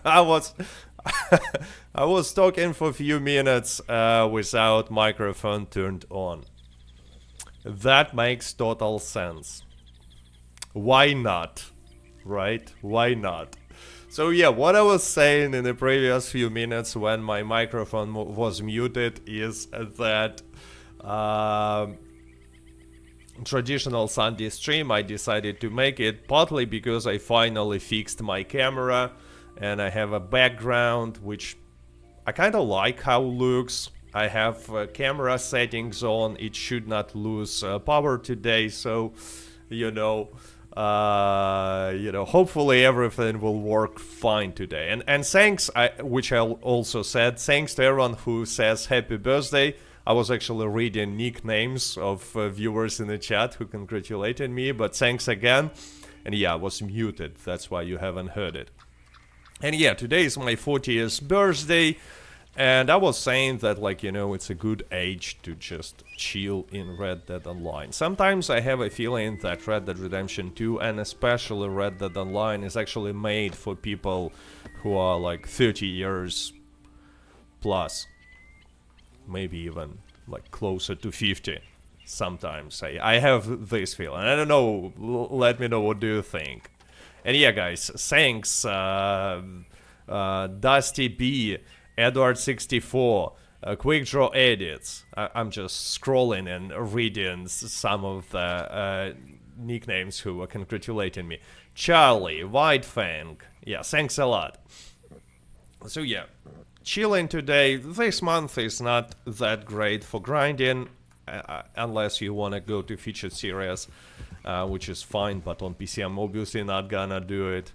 I was I was talking for a few minutes without microphone turned on. That makes total sense. Why not? Right? Why not? So yeah, what I was saying in the previous few minutes when my microphone was muted is that traditional Sunday stream, I decided to make it partly because I finally fixed my camera and I have a background which I kind of like how it looks. I have camera settings on. It should not lose power today, so hopefully everything will work fine today. And thanks, which I also said, thanks to everyone who says happy birthday. I was actually reading nicknames of viewers in the chat who congratulated me, but thanks again. And yeah, I was muted, that's why you haven't heard it. And yeah, today is my 40th birthday, and I was saying that, like, it's a good age to just chill in Red Dead Online. Sometimes I have a feeling that Red Dead Redemption 2, and especially Red Dead Online, is actually made for people who are like 30 years plus. Maybe even like closer to 50 sometimes. I have this feeling. I don't know, let me know what do you think. And yeah, guys, thanks Dusty B, Edward64, Quick Draw Edits. I'm just scrolling and reading some of the nicknames who were congratulating me. Charlie, White Fang. Yeah, thanks a lot. So yeah, chilling today. This month is not that great for grinding, unless you want to go to featured series, which is fine, but on PC I'm obviously not gonna do it.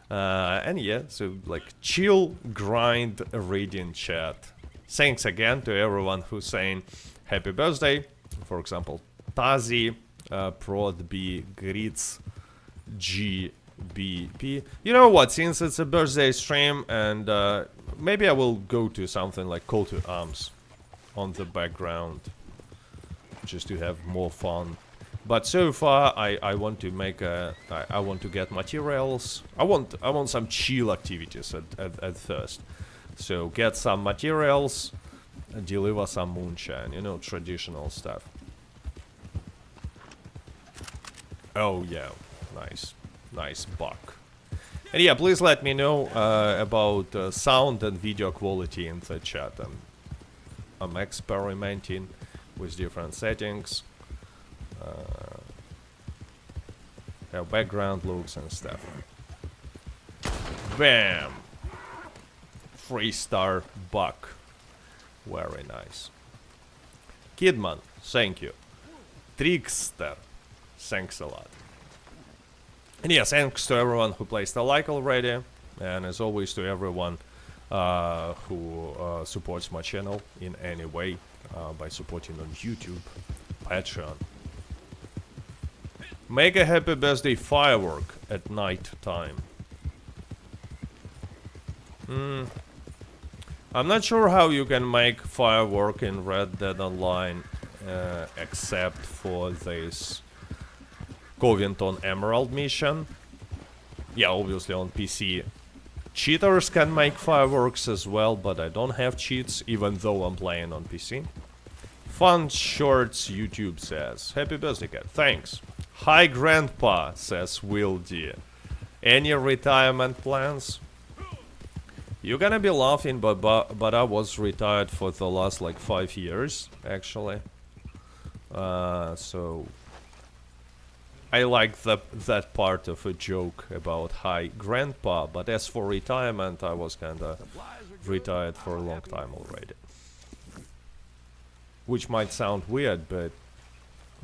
And yeah, so like chill, grind, reading chat. Thanks again to everyone who's saying happy birthday. For example, Tazi, Prod B, Grits, GBP. You know what, since it's a birthday stream, and maybe I will go to something like Call to Arms on the background, just to have more fun. But so far, I want to make I want to get materials. I want some chill activities at first. So get some materials, and deliver some moonshine. Traditional stuff. Oh yeah, nice buck. And yeah, please let me know about sound and video quality in the chat. I'm experimenting with different settings. How background looks and stuff. Bam! 3-star buck. Very nice. Kidman, thank you. Trickster, thanks a lot. And yeah, thanks to everyone who placed a like already. And as always to everyone who supports my channel in any way by supporting on YouTube, Patreon. Make a happy birthday firework at night time. I'm not sure how you can make firework in Red Dead Online except for this Covington Emerald mission. Yeah, obviously on PC. Cheaters can make fireworks as well, but I don't have cheats, even though I'm playing on PC. Fun Shorts YouTube says, happy birthday, cat. Thanks. Hi Grandpa, says Will D. Any retirement plans? You're gonna be laughing, but I was retired for the last like 5 years, actually. So I like that part of a joke about hi Grandpa, but as for retirement, I was kinda retired for a long time already. Which might sound weird, but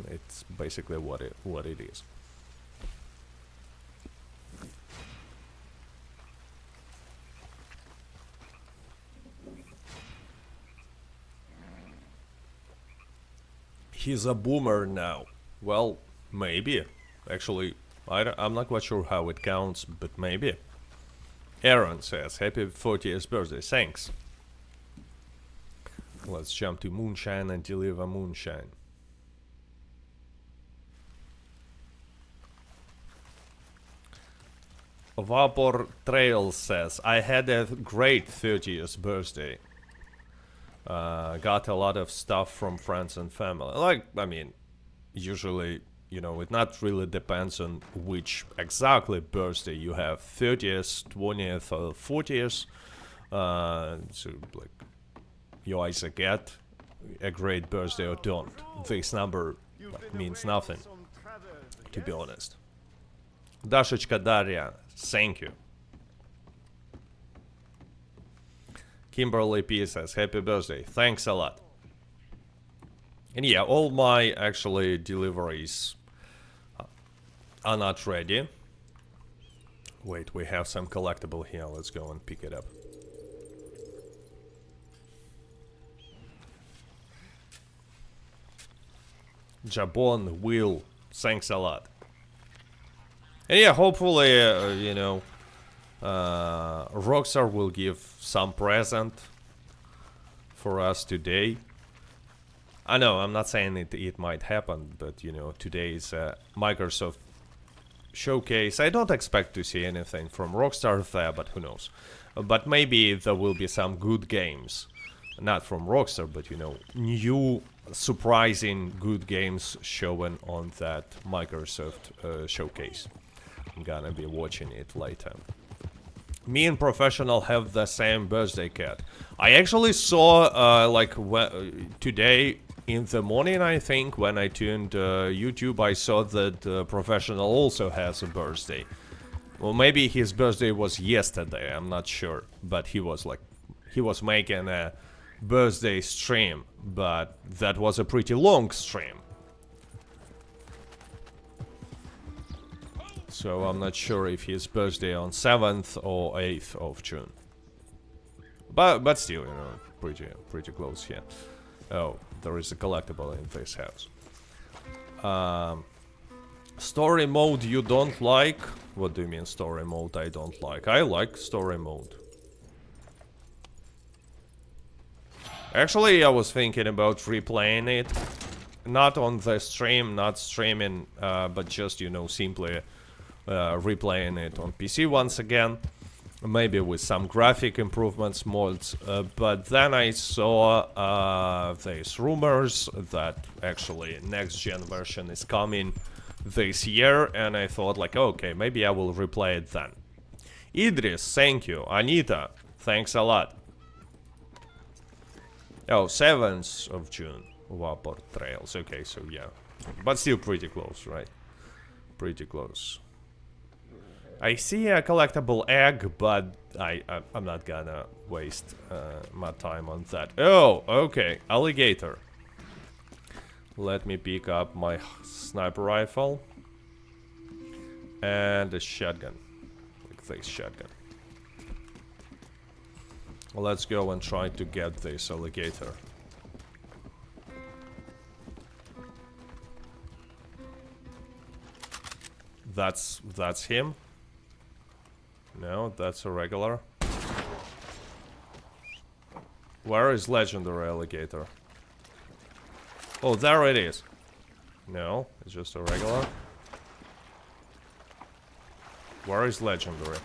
it's basically what it is. He's a boomer now. Well, maybe. Actually, I'm not quite sure how it counts, but maybe. Aaron says, happy 40th birthday, thanks. Let's jump to Moonshine and deliver Moonshine. Vapor Trail says, I had a great 30th birthday. Got a lot of stuff from friends and family. Like, I mean, usually, you know, it not really depends on which exactly birthday you have. 30th, 20th, or 40th. So, like, you either get a great birthday or don't. This number like, means nothing, to be honest. Dashечка Daria, thank you. Kimberly P says, happy birthday, thanks a lot. And yeah, all my actually deliveries are not ready. Wait, we have some collectible here, let's go and pick it up. Jabon, Will, thanks a lot. And yeah, hopefully, you know, Rockstar will give some present for us today. I know, I'm not saying it might happen, but you know, today is a Microsoft showcase. I don't expect to see anything from Rockstar there, but who knows. But maybe there will be some good games. Not from Rockstar, but you know, new surprising good games shown on that Microsoft showcase. I'm gonna be watching it later. Me and Professional have the same birthday cat. I actually saw, like, today in the morning, I think, when I tuned YouTube, I saw that Professional also has a birthday. Well, maybe his birthday was yesterday, I'm not sure. But he was, like, he was making a birthday stream, but that was a pretty long stream. So I'm not sure if his birthday on 7th or 8th of June. But still, you know, pretty close here. Oh, there is a collectible in this house. Story mode you don't like? What do you mean story mode I don't like? I like story mode. Actually, I was thinking about replaying it. Not on the stream, not streaming, but just, you know, simply replaying it on PC once again. Maybe with some graphic improvements, mods. But then I saw these rumors that actually next-gen version is coming this year. And I thought like, okay, maybe I will replay it then. Idris, thank you. Anita, thanks a lot. Oh, 7th of June. Vapor Trails. Okay, so yeah. But still pretty close, right? Pretty close. I see a collectible egg, but I'm not gonna waste my time on that. Oh, okay. Alligator. Let me pick up my sniper rifle. And a shotgun. Like this shotgun. Let's go and try to get this alligator. That's him. No, that's a regular. Where is legendary alligator? Oh, there it is. No, it's just a regular. Where is legendary?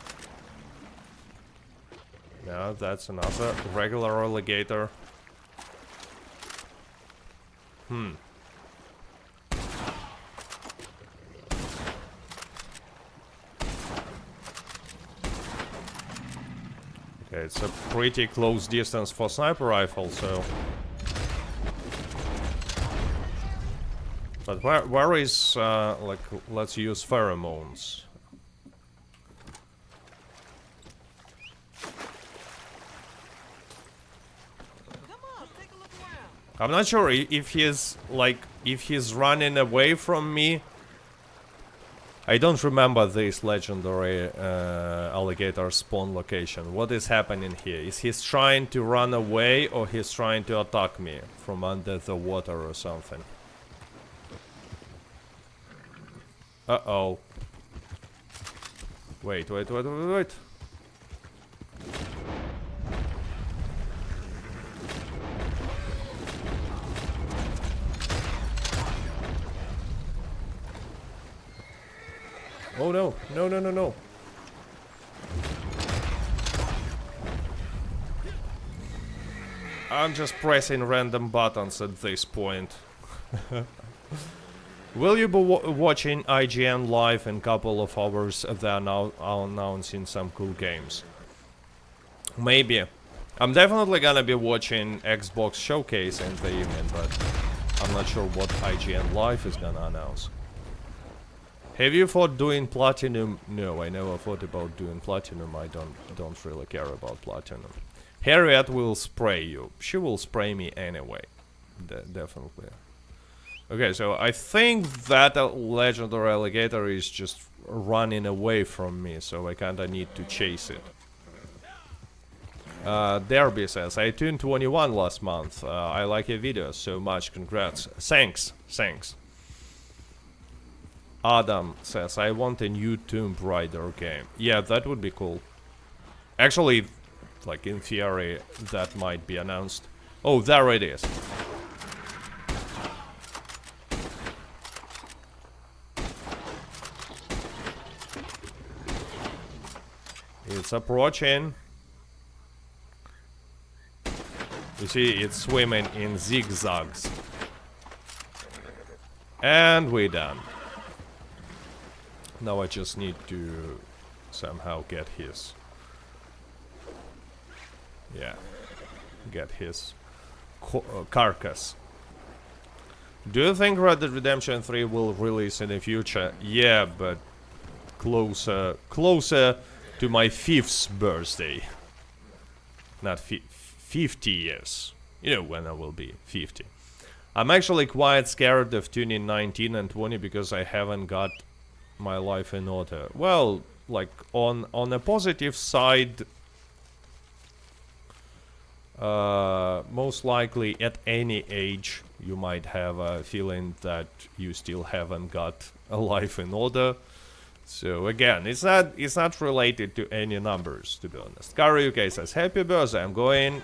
No, that's another regular alligator. Okay, it's a pretty close distance for sniper rifle, so... But where is, like, let's use pheromones. I'm not sure if he's, like, if he's running away from me. I don't remember this legendary alligator spawn location. What is happening here? Is he trying to run away or he's trying to attack me from under the water or something? Uh-oh. Wait. Oh no. I'm just pressing random buttons at this point. Will you be watching IGN live in a couple of hours? They're now announcing some cool games. Maybe. I'm definitely gonna be watching Xbox Showcase in the evening, but I'm not sure what IGN Live is gonna announce. Have you thought doing Platinum? No, I never thought about doing Platinum. I don't really care about Platinum. Harriet will spray you. She will spray me anyway. Definitely. Okay, so I think that legendary alligator is just running away from me, so I kinda need to chase it. Derby says, I tuned 21 last month. I like your videos so much. Congrats. Thanks. Adam says, I want a new Tomb Raider game. Yeah, that would be cool. Actually, like in theory, that might be announced. Oh, there it is. It's approaching. You see, it's swimming in zigzags. And we're done. Now I just need to somehow get his... Yeah. Get his carcass. Do you think Red Dead Redemption 3 will release in the future? Yeah, but closer to my 5th birthday. Not 50 years. You know when I will be 50. I'm actually quite scared of tuning 19 and 20 because I haven't got my life in order. Well, like on a positive side, most likely at any age you might have a feeling that you still haven't got a life in order. So again, it's not related to any numbers, to be honest. Karaoke says, happy birthday, I'm going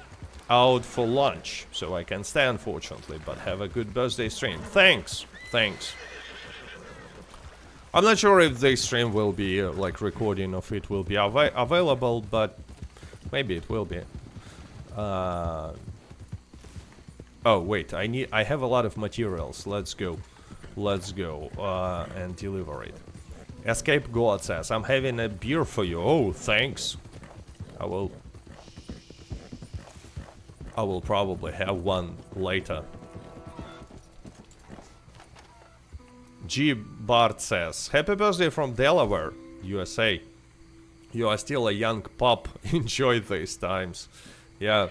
out for lunch, so I can stay unfortunately, but have a good birthday stream. Thanks. I'm not sure if this stream will be, like recording of it will be available, but maybe it will be. Oh wait, I have a lot of materials. Let's go and deliver it. Escape God says, I'm having a beer for you. Oh, thanks. I will probably have one later. G. Bart says, happy birthday from Delaware, USA. You are still a young pup. Enjoy these times. Yeah.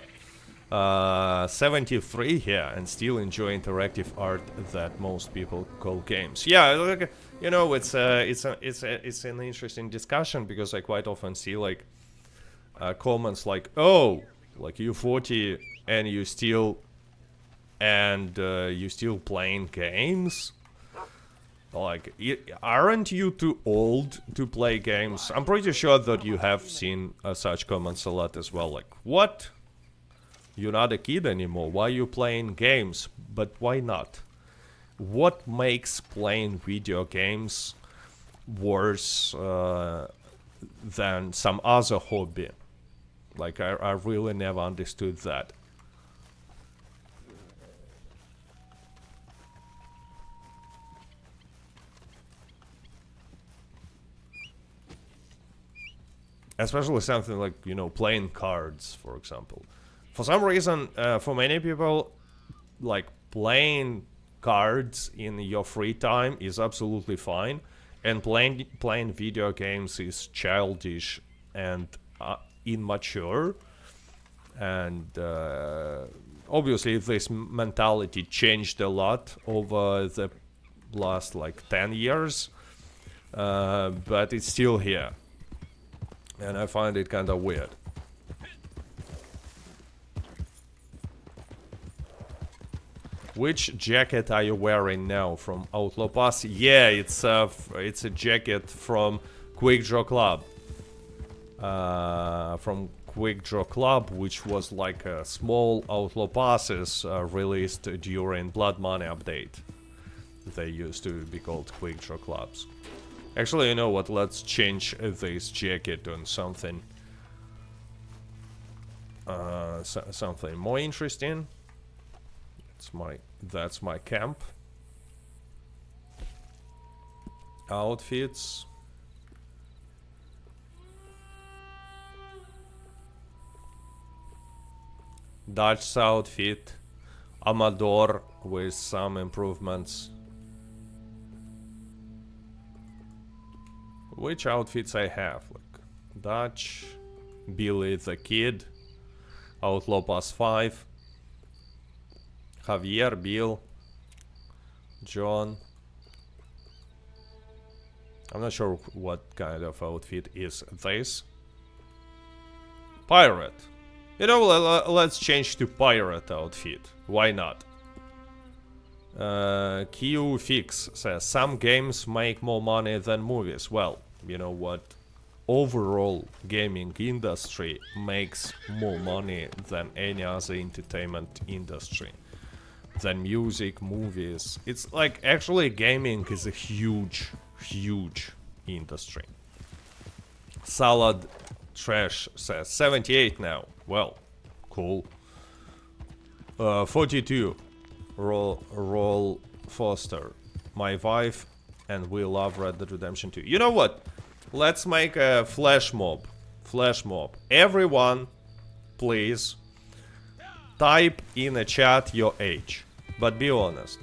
73 here and still enjoy interactive art that most people call games. Yeah, look, you know, it's an interesting discussion because I quite often see like comments like, oh, like you're 40 and you still playing games. Like, aren't you too old to play games? I'm pretty sure that you have seen such comments a lot as well. Like, what? You're not a kid anymore. Why are you playing games? But why not? What makes playing video games worse than some other hobby? Like, I really never understood that. Especially something like, you know, playing cards, for example. For some reason, for many people, like, playing cards in your free time is absolutely fine. And playing video games is childish and immature. And obviously this mentality changed a lot over the last, like, 10 years. But it's still here. And I find it kind of weird. Which jacket are you wearing now from Outlaw Pass? Yeah, it's a jacket from Quick Draw Club. From Quick Draw Club, which was like a small Outlaw Passes released during Blood Money update. They used to be called Quick Draw Clubs. Actually, you know what? Let's change this jacket on something something more interesting. That's my camp. Outfits. Dutch outfit. Amador with some improvements. Which outfits I have? Like Dutch, Billy the Kid, Outlaw Pass 5, Javier, Bill, John. I'm not sure what kind of outfit is this. Pirate. You know, let's change to pirate outfit. Why not? Q Fix says, some games make more money than movies. Well, you know what? Overall gaming industry makes more money than any other entertainment industry. Than music, movies. It's like, actually gaming is a huge industry. Salad Trash says 78 now. Well, cool. 42. Roll Foster. My wife and we love Red Dead Redemption 2. You know what? Let's make a flash mob. Flash mob. Everyone, please, type in a chat your age. But be honest.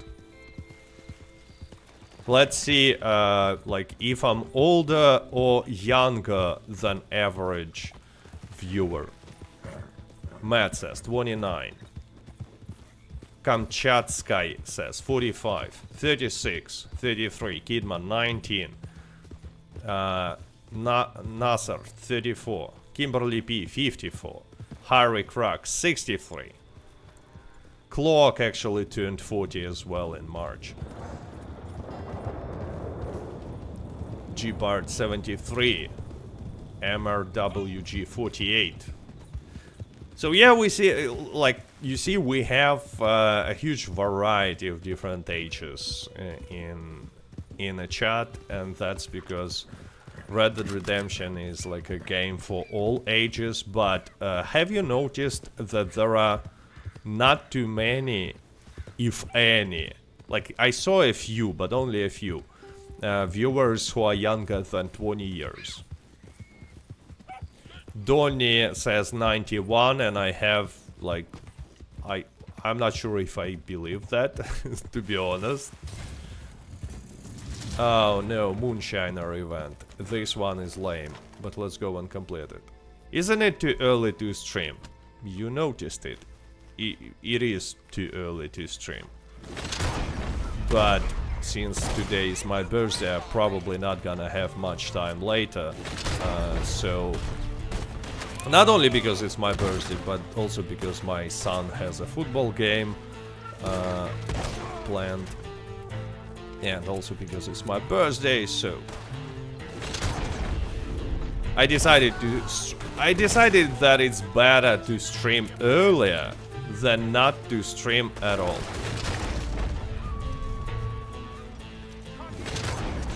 Let's see, like, if I'm older or younger than average viewer. Matt says 29. Kamchatsky says 45, 36, 33, Kidman 19, Nasser 34, Kimberly P 54, Harry Crack 63. Clock actually turned 40 as well in March. G-Bart 73, MRWG 48. So yeah, we see, like, you see, we have a huge variety of different ages in a chat, and that's because Red Dead Redemption is like a game for all ages. But have you noticed that there are not too many, if any, like I saw a few, but only a few, viewers who are younger than 20 years. Donny says 91, and I have, like, I'm not sure if I believe that, to be honest. Oh no, Moonshiner event. This one is lame, but let's go and complete it. Isn't it too early to stream? You noticed it. It is too early to stream. But since today is my birthday, I'm probably not gonna have much time later, so... Not only because it's my birthday, but also because my son has a football game planned. And also because it's my birthday, so... I decided that it's better to stream earlier than not to stream at all.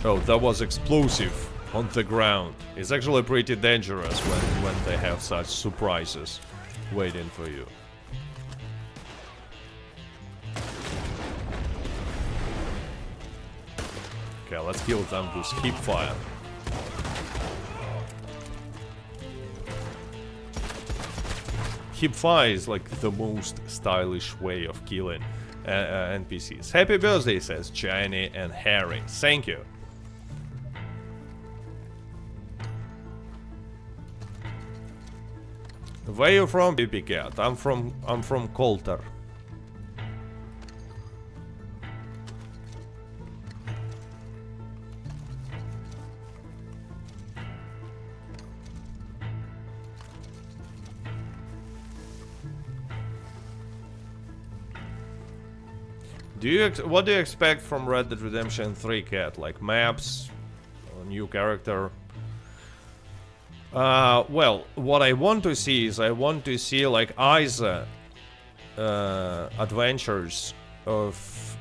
Oh, that was explosive on the ground. It's actually pretty dangerous when they have such surprises waiting for you. Okay, let's kill them with hip fire. Hip fire is like the most stylish way of killing NPCs. Happy birthday, says Johnny and Harry. Thank you. Where you from, Baby Cat? I'm from Coulter. What do you expect from Red Dead Redemption 3, Cat? Like maps, a new character? Well, what I want to see is like either adventures of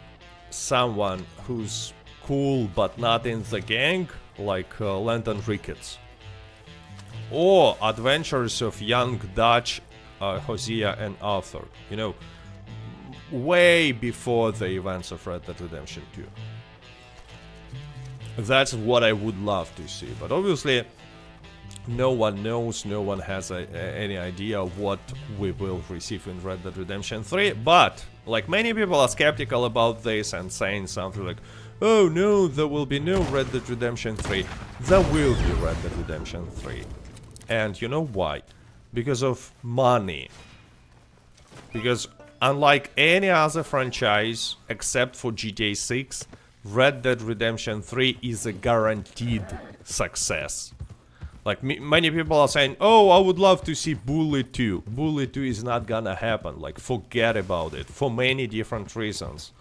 someone who's cool but not in the gang, like Landon Ricketts, or adventures of young Dutch Hosea and Arthur. You know, way before the events of Red Dead Redemption 2. That's what I would love to see, but obviously no one knows, no one has any idea what we will receive in Red Dead Redemption 3, but like many people are skeptical about this and saying something like, oh no, there will be no Red Dead Redemption 3. There will be Red Dead Redemption 3. And you know why? Because of money. Because unlike any other franchise except for GTA 6, Red Dead Redemption 3 is a guaranteed success. Like, many people are saying, oh, I would love to see Bully 2. Bully 2 is not gonna happen, like, forget about it, for many different reasons.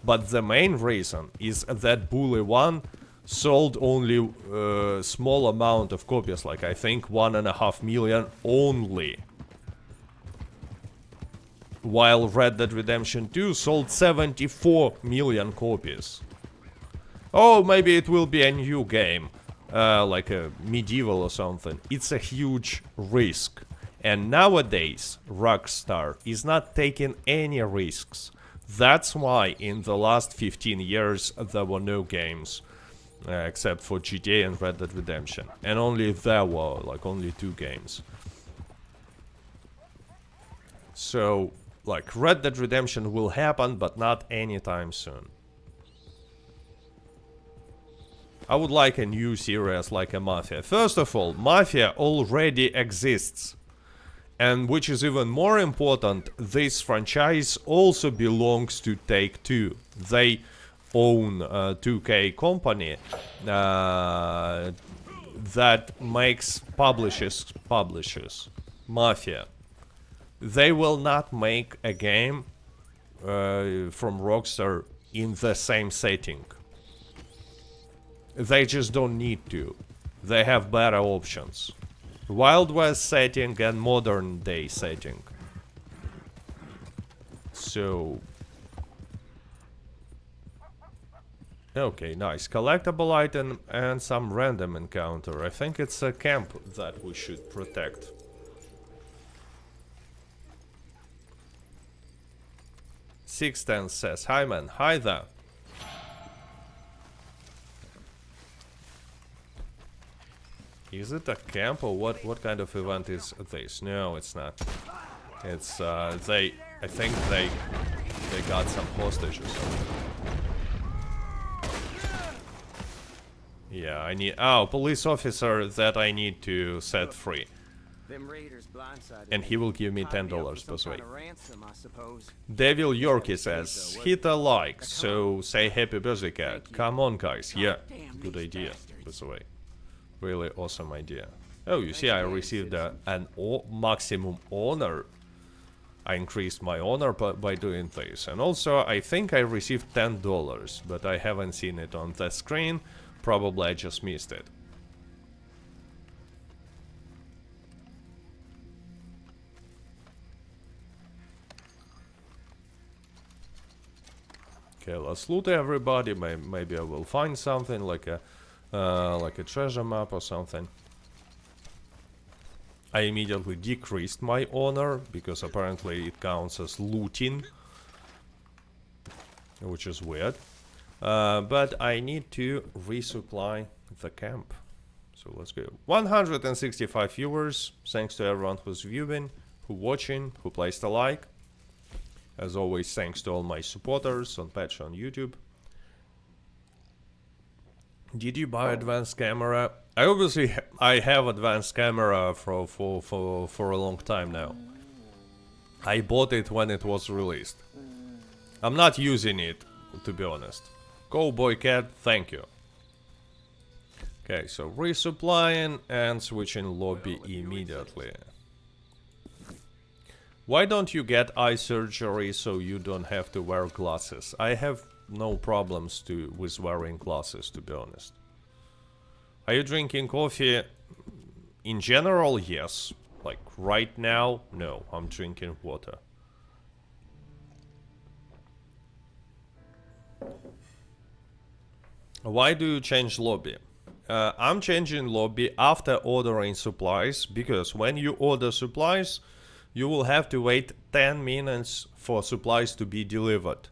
But the main reason is that Bully 1 sold only a small amount of copies, like I think 1.5 million only. While Red Dead Redemption 2 sold 74 million copies. Oh, maybe it will be a new game, like a medieval or something. It's a huge risk. And nowadays, Rockstar is not taking any risks. That's why in the last 15 years there were no games, except for GTA and Red Dead Redemption. And only there were, like, only 2 games. So, like, Red Dead Redemption will happen, but not anytime soon. I would like a new series like a Mafia. First of all, Mafia already exists. And which is even more important, this franchise also belongs to Take-Two. They own a 2K company that makes publishes Mafia. They will not make a game from Rockstar in the same setting. They just don't need to. They have better options. Wild West setting and modern day setting. So... okay, nice. Collectible item and some random encounter. I think it's a camp that we should protect. Sixten says, hi man, hi there. Is it a camp or what kind of event is this? No, it's not. It's I think they got some hostages. Yeah, I need police officer that I need to set free. And he will give me $10 per way. Devil Yorkie says, hit a like, so say happy birthday cat. Come on guys, yeah, good idea, by the way. Really awesome idea. Oh, you see, I received an maximum honor. I increased my honor by doing this. And also, I think I received $10, but I haven't seen it on the screen. Probably I just missed it. Okay, let's loot everybody. Maybe I will find something like a treasure map or something. I immediately decreased my honor because apparently it counts as looting, which is weird. But I need to resupply the camp. So let's go. 165 viewers. Thanks to everyone who's viewing, who watching, who placed a like. As always, thanks to all my supporters on Patreon, YouTube. Did you buy advanced camera? I have advanced camera for a long time now. I bought it when it was released. I'm not using it, to be honest. Cowboy Cat, thank you. Okay, so resupplying and switching lobby immediately. Why don't you get eye surgery so you don't have to wear glasses? I have no problems with wearing glasses, to be honest. Are you drinking coffee? In general, yes. Like right now, no. I'm drinking water. Why do you change lobby? I'm changing lobby after ordering supplies, because when you order supplies, you will have to wait 10 minutes for supplies to be delivered.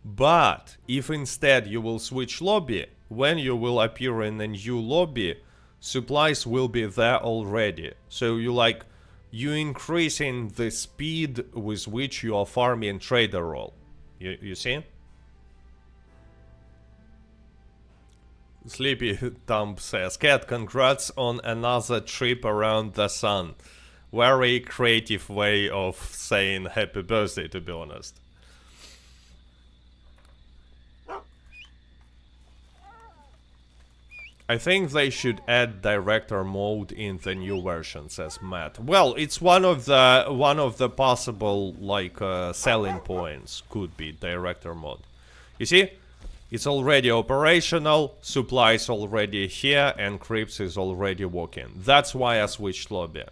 But if instead you will switch lobby, when you will appear in a new lobby, supplies will be there already. So you increasing the speed with which you are farming trader role. You see? Sleepy Thumb says, Cat, congrats on another trip around the sun. Very creative way of saying happy birthday, to be honest. I think they should add director mode in the new version, says Matt. Well, it's one of the possible selling points could be director mode. You see, it's already operational, supplies already here, and Crips is already working. That's why I switched lobby.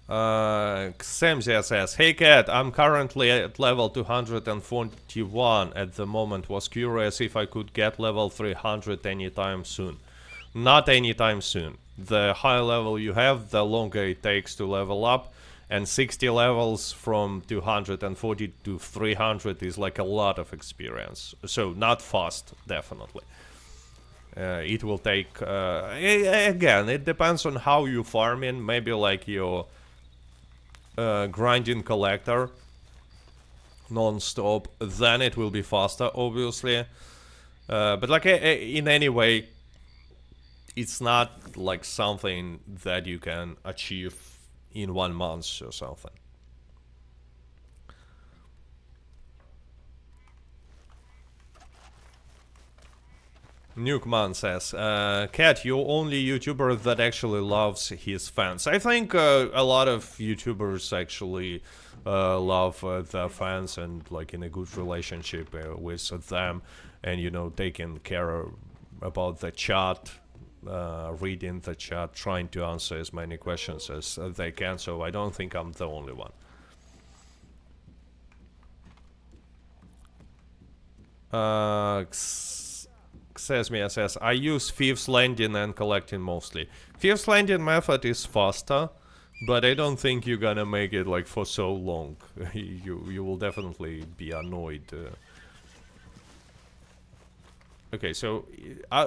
Xemzia says, hey Cat, I'm currently at level 241 at the moment. Was curious if I could get level 300 anytime soon. Not anytime soon. The higher level you have, the longer it takes to level up. And 60 levels from 240 to 300 is like a lot of experience. So not fast, definitely. It will take... again, it depends on how you farming. Maybe like your... grinding collector non-stop, then it will be faster, obviously. But like in any way, it's not like something that you can achieve in 1 month or something. Nukeman says, Cat, you're only YouTuber that actually loves his fans. I think a lot of YouTubers actually love their fans and like in a good relationship with them, and you know, taking care about the chat, reading the chat, trying to answer as many questions as they can, so I don't think I'm the only one. Xesmia says, I use Thieves Landing and collecting mostly. Thieves Landing method is faster, but I don't think you're gonna make it like for so long. you will definitely be annoyed. Okay, so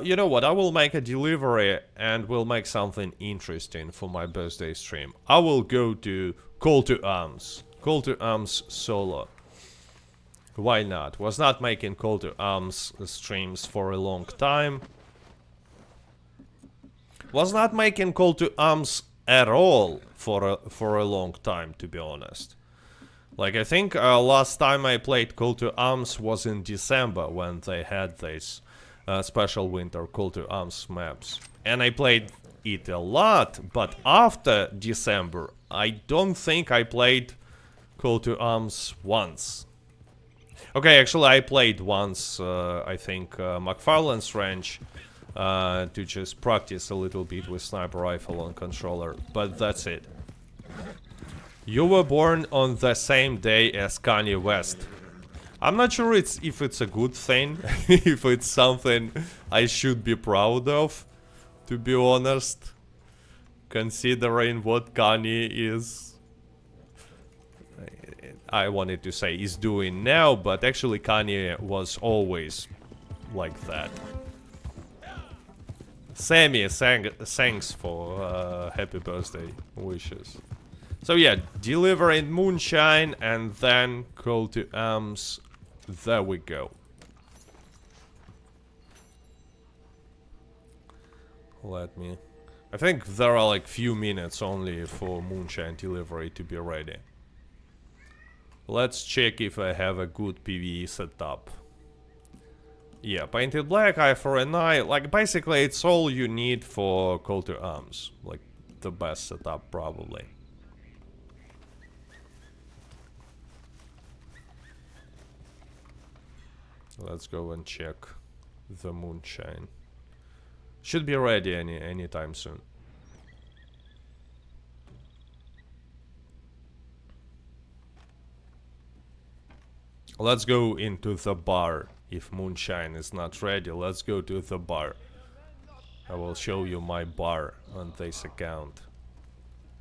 you know what? I will make a delivery and we'll make something interesting for my birthday stream. I will go to Call to Arms. Call to Arms solo. Why not? Was not making Call to Arms streams for a long time. Was not making Call to Arms at all for a long time, to be honest. Like, I think last time I played Call to Arms was in December when they had this special winter Call to Arms maps. And I played it a lot, but after December, I don't think I played Call to Arms once. Okay, actually I played once, I think, McFarlane's Ranch, to just practice a little bit with sniper rifle on controller, but that's it. You were born on the same day as Kanye West. I'm not sure if it's a good thing, if it's something I should be proud of, to be honest, considering what Kanye is... I wanted to say is doing now, but actually Kanye was always like that. Sammy, thanks for happy birthday wishes. So yeah, delivering Moonshine and then Call to Arms. There we go. Let me... I think there are like few minutes only for Moonshine delivery to be ready. Let's check if I have a good PvE setup. Yeah, painted black, eye for an eye. Like, basically, it's all you need for Call to Arms. Like, the best setup, probably. Let's go and check the Moonshine. Should be ready anytime soon. Let's go into the bar. If Moonshine is not ready, let's go to the bar. I will show you my bar on this account.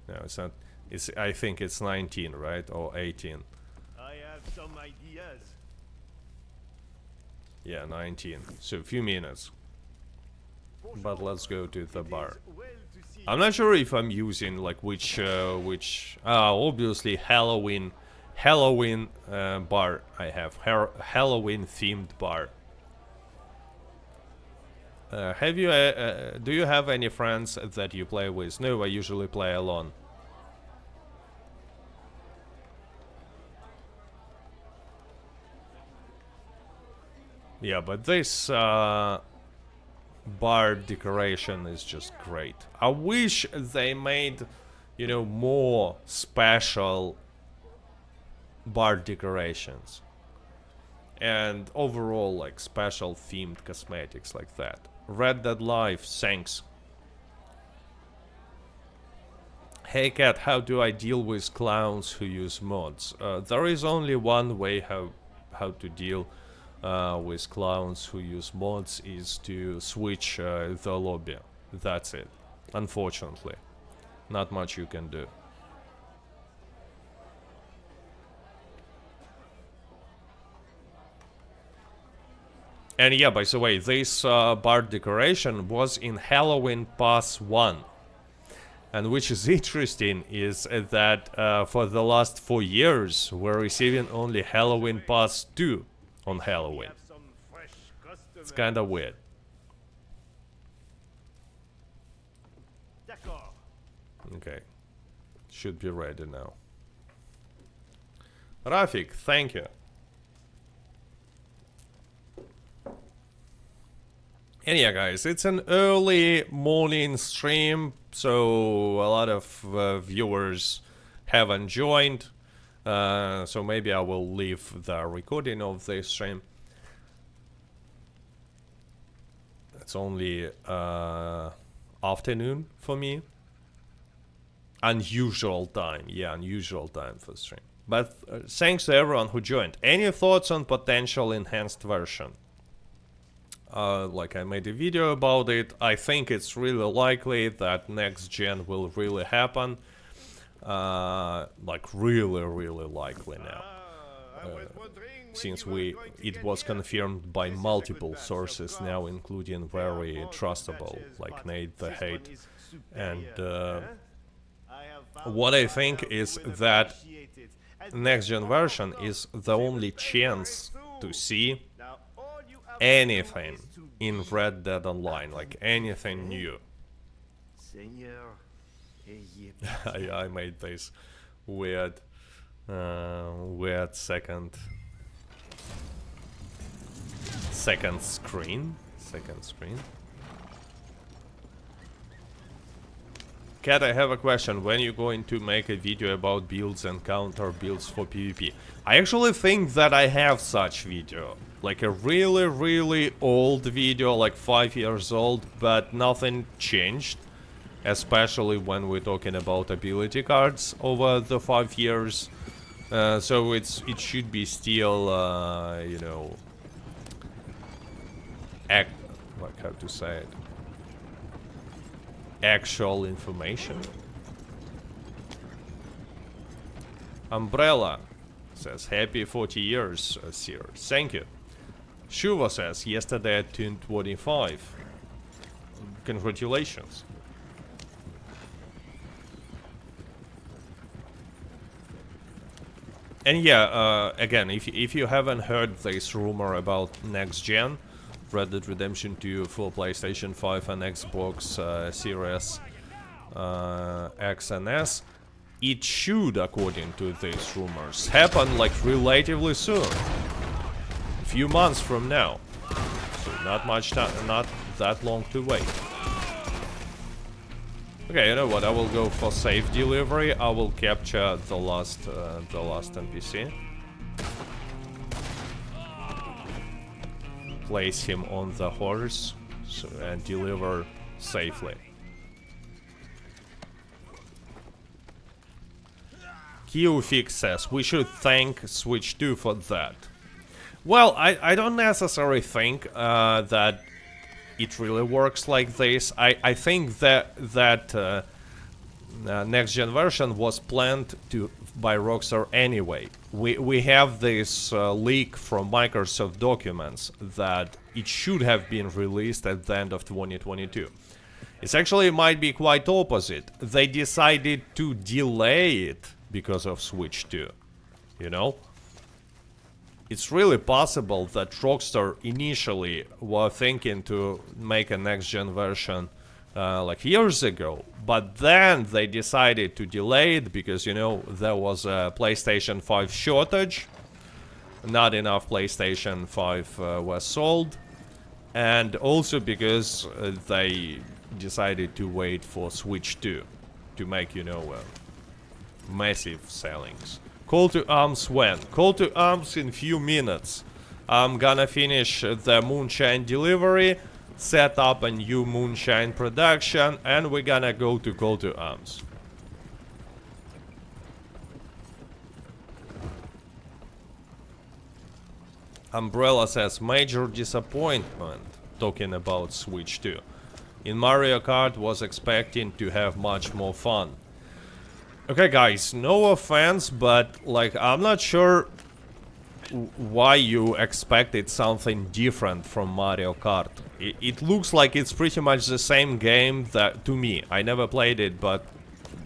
No, it's not. It's. I think it's 19, right, or 18. I have some ideas. Yeah, 19. So a few minutes. But let's go to the bar. I'm not sure if I'm using like which obviously Halloween bar I have. Halloween themed bar. Have you do you have any friends that you play with? No, I usually play alone. Yeah, but this bar decoration is just great. I wish they made, you know, more special bar decorations. And overall, like, special themed cosmetics like that. Red Dead Live, thanks. Hey Cat, how do I deal with clowns who use mods? There is only one way how to deal with clowns who use mods is to switch the lobby. That's it. Unfortunately. Not much you can do. And yeah, by the way, this bar decoration was in Halloween Pass 1. And which is interesting is that for the last 4 years we're receiving only Halloween Pass 2 on Halloween. It's kinda weird. Okay. Should be ready now. Rafik, thank you. And yeah, guys, it's an early morning stream, so a lot of viewers haven't joined. So maybe I will leave the recording of this stream. It's only afternoon for me. Unusual time, yeah, unusual time for stream. But thanks to everyone who joined. Any thoughts on potential enhanced version? Like I made a video about it. I think it's really likely that next gen will really happen. Like really likely now. Since it was confirmed by multiple sources now, including very trustable, like Nate the Hate. And what I think is that next gen version is the only chance to see anything in Red Dead Online, like anything new. I made this weird second screen. Cat, I have a question. When you going to make a video about builds and counter builds for PvP? I actually think that I have such video. Like a really old video, like 5 years old, but nothing changed. Especially when we're talking about ability cards over the 5 years. So it should be still, you know, like how to say it? Actual information. Umbrella says happy 40 years, sir. Thank you. Shuva says yesterday I turned 25. Congratulations. And yeah, again, if you haven't heard this rumor about next gen, Red Dead Redemption 2 for PlayStation 5 and Xbox Series X and S, it should, according to these rumors, happen like relatively soon. A few months from now. So not much time, not that long to wait. Okay, you know what? I will go for safe delivery. I will capture the last NPC. Place him on the horse and deliver safely. QFix says we should thank Switch 2 for that. Well, I don't necessarily think that it really works like this. I think that next gen version was planned by Rockstar anyway. We have this leak from Microsoft documents that it should have been released at the end of 2022. It actually might be quite opposite. They decided to delay it because of Switch 2, you know? It's really possible that Rockstar initially were thinking to make a next-gen version like years ago, but then they decided to delay it because, you know, there was a PlayStation 5 shortage, not enough PlayStation 5 was sold, and also because they decided to wait for Switch 2 to make, you know, massive sellings. Call to arms when? Call to arms in few minutes. I'm gonna finish the Moonshine delivery, set up a new Moonshine production, and we're gonna go to call to arms. Umbrella says major disappointment, talking about Switch 2. In Mario Kart was expecting to have much more fun. Okay guys, no offense, but like I'm not sure why you expected something different from Mario Kart. It looks like it's pretty much the same game that, to me, I never played it, but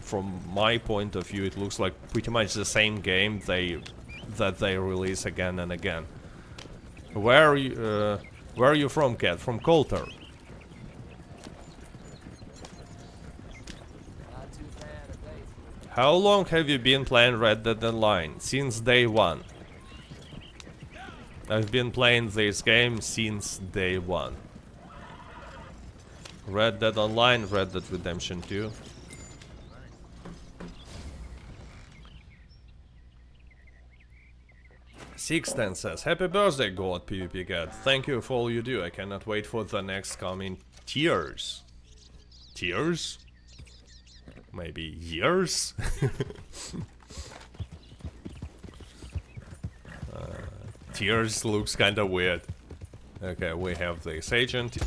from my point of view it looks like pretty much the same game that they release again and again. Where are you from, Cat? From Coulter. How long have you been playing Red Dead Online? Since day one. I've been playing this game since day one. Red Dead Online, Red Dead Redemption 2. Sixten says, happy birthday, God PvP God. Thank you for all you do. I cannot wait for the next coming tiers. Tiers? Maybe years? Tears looks kinda weird. Okay, we have this agent.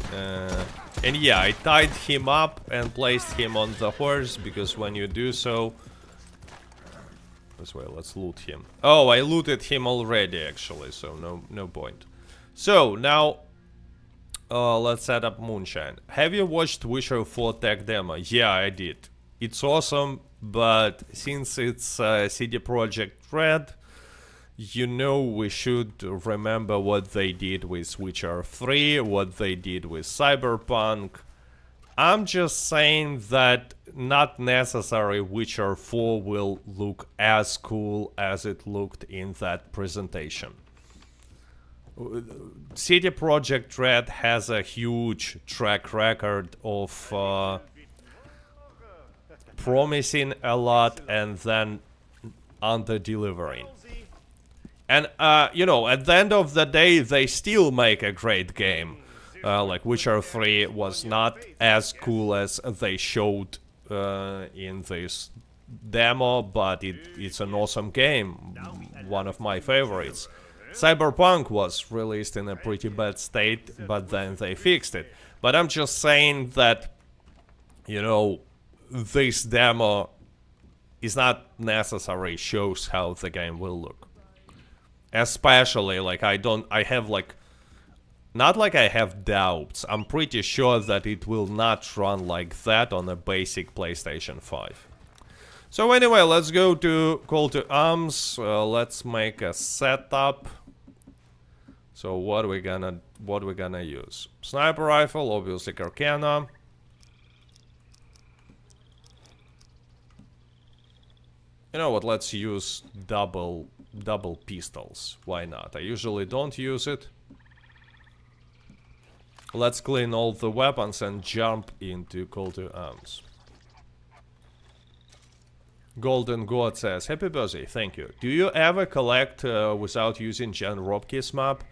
And yeah, I tied him up and placed him on the horse, because when you do so... This way, let's loot him. Oh, I looted him already, actually, so no point. So, now... let's set up Moonshine. Have you watched Witcher 4 tech demo? Yeah, I did. It's awesome, but since it's CD Projekt Red, you know we should remember what they did with Witcher 3, what they did with Cyberpunk. I'm just saying that not necessarily Witcher 4 will look as cool as it looked in that presentation. CD Projekt Red has a huge track record of promising a lot and then under-delivering. And, you know, at the end of the day, they still make a great game. Like Witcher 3 was not as cool as they showed in this demo, but it's an awesome game, one of my favorites. Cyberpunk was released in a pretty bad state, but then they fixed it. But I'm just saying that, you know, this demo is not necessarily shows how the game will look. Especially, like, I have, like, not like I have doubts. I'm pretty sure that it will not run like that on a basic PlayStation 5. So anyway, let's go to Call to Arms. Let's make a setup. So what we gonna use? Sniper rifle, obviously Carcana. You know what, let's use double pistols. Why not? I usually don't use it. Let's clean all the weapons and jump into Call to Arms. Golden God says, happy birthday, thank you. Do you ever collect without using Jan Robke's map?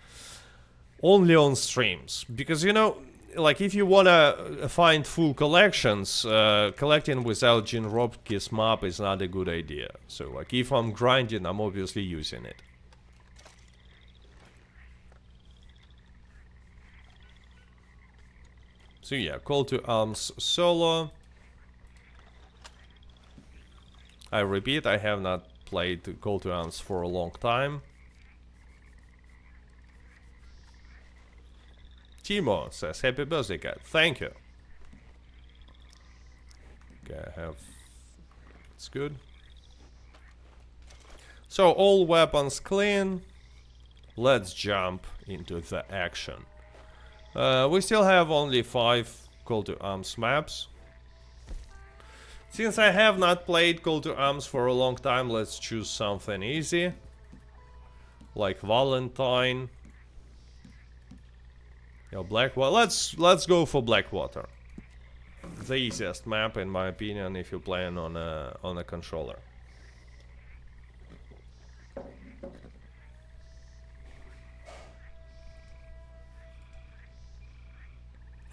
Only on streams. Because, you know, like, if you wanna find full collections, collecting without Jan Robke's map is not a good idea. So, like, if I'm grinding, I'm obviously using it. So yeah, Call to Arms solo. I repeat, I have not played Call to Arms for a long time. Timo says, happy birthday, cat. Thank you. Okay, I have... It's good. So, all weapons clean. Let's jump into the action. We still have only 5 Call to Arms maps. Since I have not played Call to Arms for a long time, let's choose something easy. Like Valentine. Yeah, Blackwater. Let's go for Blackwater. The easiest map, in my opinion, if you're playing on a controller.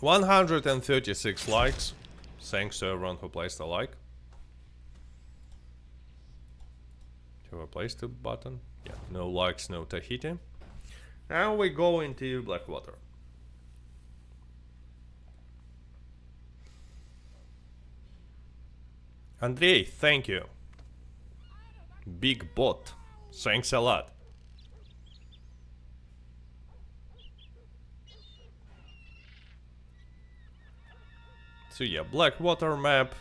$136 likes. Thanks to everyone who placed a like. Have I placed the button? Yeah, no likes, no Tahiti. Now we go into Blackwater. Andrei, thank you. Big bot, thanks a lot. So yeah, Blackwater map.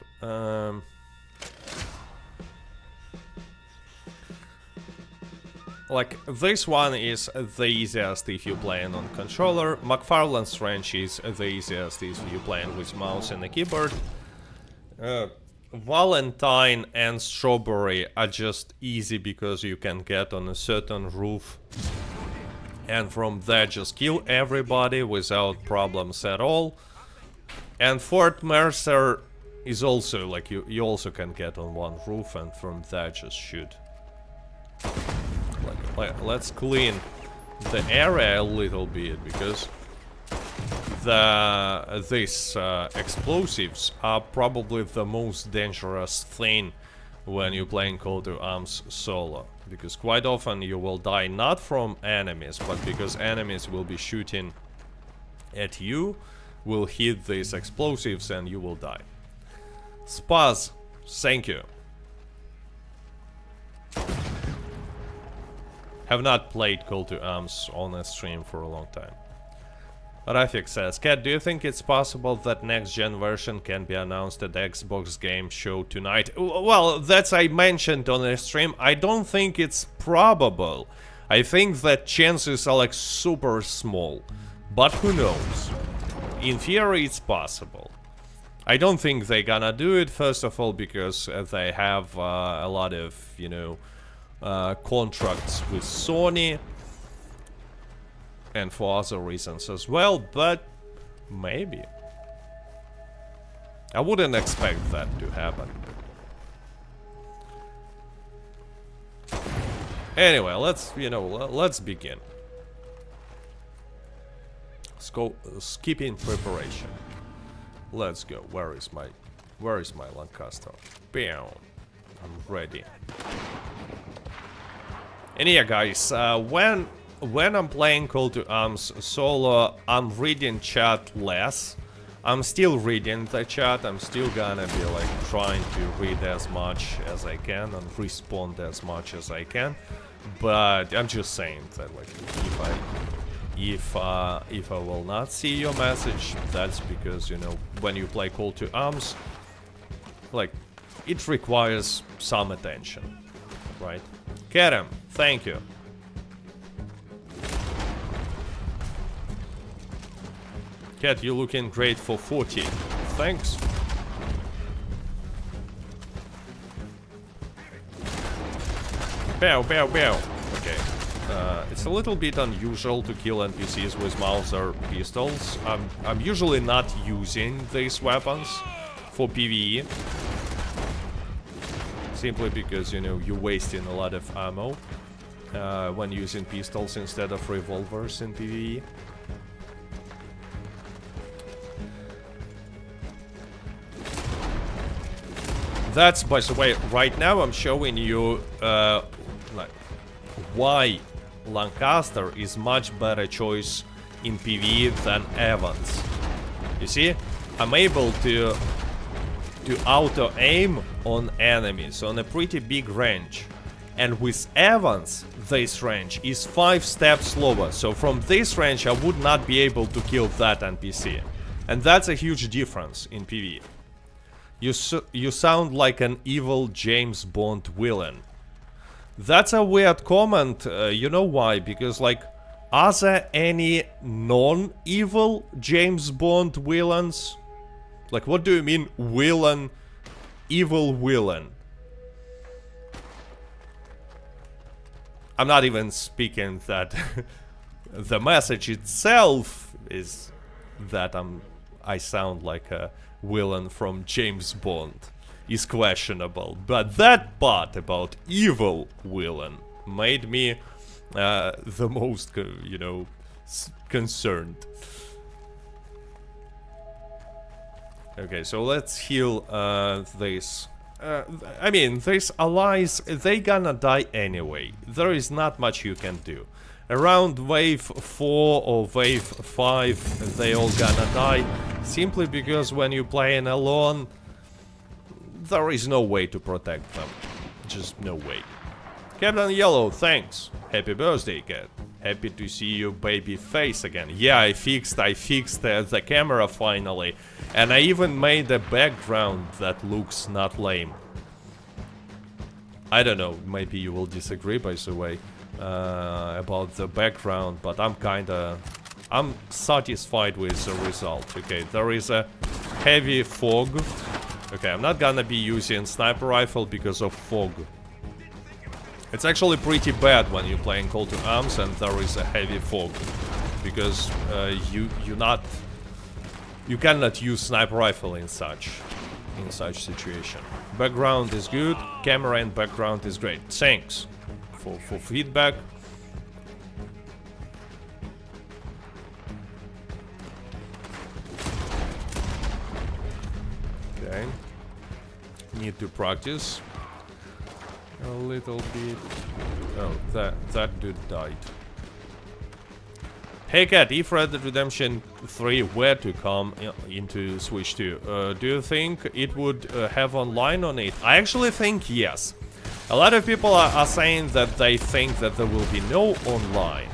Like, this one is the easiest if you're playing on controller. McFarlane's Ranch is the easiest if you're playing with mouse and a keyboard. Valentine and Strawberry are just easy because you can get on a certain roof and from there just kill everybody without problems at all. And Fort Mercer is also like you also can get on one roof and from there just shoot. Let's clean the area a little bit because these explosives are probably the most dangerous thing when you're playing Call to Arms solo, because quite often you will die not from enemies, but because enemies will be shooting at you, will hit these explosives and you will die. Spaz, thank you. Have not played Call to Arms on a stream for a long time. Rafik says, Cat, do you think it's possible that next-gen version can be announced at the Xbox Game Show tonight? Well, that's I mentioned on the stream. I don't think it's probable. I think that chances are like super small. But who knows? In theory, it's possible. I don't think they're gonna do it, first of all, because they have a lot of, you know, contracts with Sony. And for other reasons as well, but maybe. I wouldn't expect that to happen. Anyway, let's begin. Let's go skipping preparation. Let's go. Where is my Lancaster? Bam. I'm ready. And yeah, guys, when I'm playing Call to Arms solo, I'm reading chat less. I'm still reading the chat. I'm still gonna be like trying to read as much as I can and respond as much as I can. But I'm just saying that like if I will not see your message, that's because, you know, when you play Call to Arms, like it requires some attention, right? Kerem, thank you. Cat, you're looking great for 40. Thanks. Pow, pow, pow. Okay. It's a little bit unusual to kill NPCs with mouse or pistols. I'm usually not using these weapons for PvE. Simply because, you know, you're wasting a lot of ammo when using pistols instead of revolvers in PvE. That's, by the way, right now I'm showing you like why Lancaster is much better choice in PvE than Evans. You see, I'm able to auto-aim on enemies on a pretty big range. And with Evans, this range is 5 steps slower. So from this range, I would not be able to kill that NPC. And that's a huge difference in PvE. You sound like an evil James Bond villain. That's a weird comment, you know why? Because, like, are there any non-evil James Bond villains? Like, what do you mean, villain, evil villain? I'm not even speaking that the message itself is that I sound like a villain from James Bond is questionable, but that part about evil villain made me the most, you know, concerned. Okay, so let's heal this. I mean, these allies, they gonna die anyway. There is not much you can do. Around wave 4 or wave 5, they all gonna die. Simply because when you play in alone, there is no way to protect them. Just no way. Captain Yellow, thanks. Happy birthday, cat. Happy to see your baby face again. Yeah, I fixed the camera finally. And I even made a background that looks not lame. I don't know, maybe you will disagree, by the way, about the background, but I'm satisfied with the result. Okay, there is a heavy fog. Okay, I'm not gonna be using sniper rifle because of fog. It's actually pretty bad when you're playing Call to Arms and there is a heavy fog, because you cannot use sniper rifle in such situation. Background is good, camera and background is great. Thanks for feedback. Okay, need to practice a little bit. Oh, that dude died. Hey Cat, if Red Dead Redemption 3 were to come into Switch 2, do you think it would have online on it? I actually think yes. A lot of people are saying that they think that there will be no online.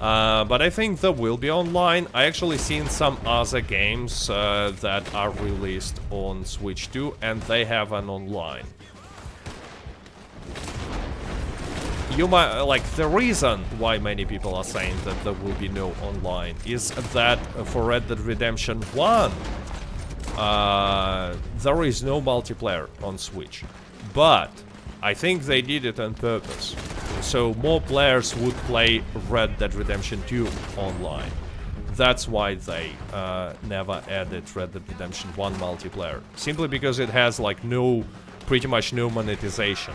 But I think there will be online. I actually seen some other games that are released on Switch 2 and they have an online. You might, like, the reason why many people are saying that there will be no online is that for Red Dead Redemption 1, there is no multiplayer on Switch. But I think they did it on purpose. So more players would play Red Dead Redemption 2 online. That's why they never added Red Dead Redemption 1 multiplayer. Simply because it has, like, pretty much no monetization.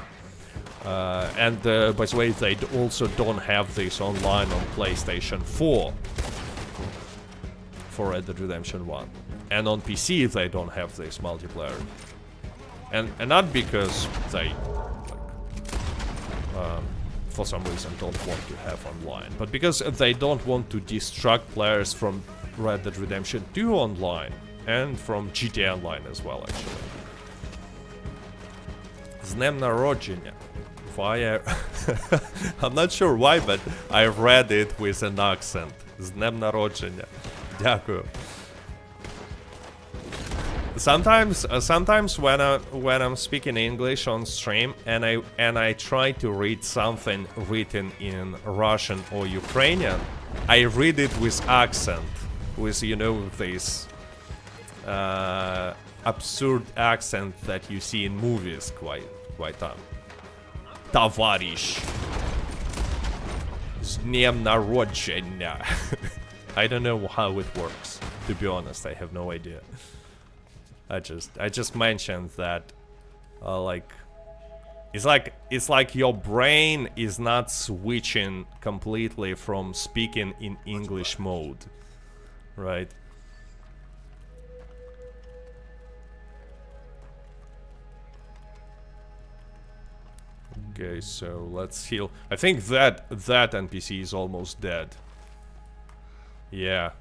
And by the way, they also don't have this online on PlayStation 4 for Red Dead Redemption 1. And on PC they don't have this multiplayer. And not because they, like, for some reason don't want to have online, but because they don't want to distract players from Red Dead Redemption 2 online and from GTA Online as well, actually. З днем народження. I'm not sure why, but I read it with an accent. З днем народження. Дякую. Sometimes when I'm speaking English on stream and I try to read something written in Russian or Ukrainian, I read it with accent, with, you know, this absurd accent that you see in movies quite often. Товарищ. З днем народження. I don't know how it works. To be honest, I have no idea. I just mentioned that, like, it's like your brain is not switching completely from speaking in English mode, right? Okay, so let's heal. I think that NPC is almost dead. Yeah.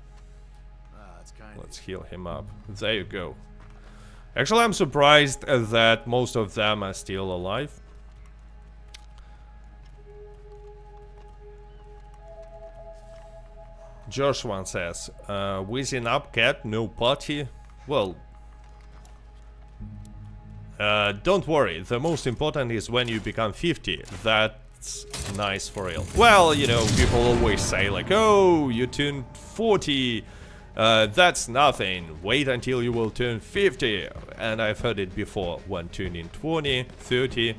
It's kind Let's heal him up. There you go. Actually, I'm surprised that most of them are still alive. Josh one says, whizzing up cat, no potty. Well, don't worry, the most important is when you become 50. That's nice for real. Well, you know, people always say like, oh, you turned 40. That's nothing. Wait until you will turn 50. And I've heard it before when turning 20, 30.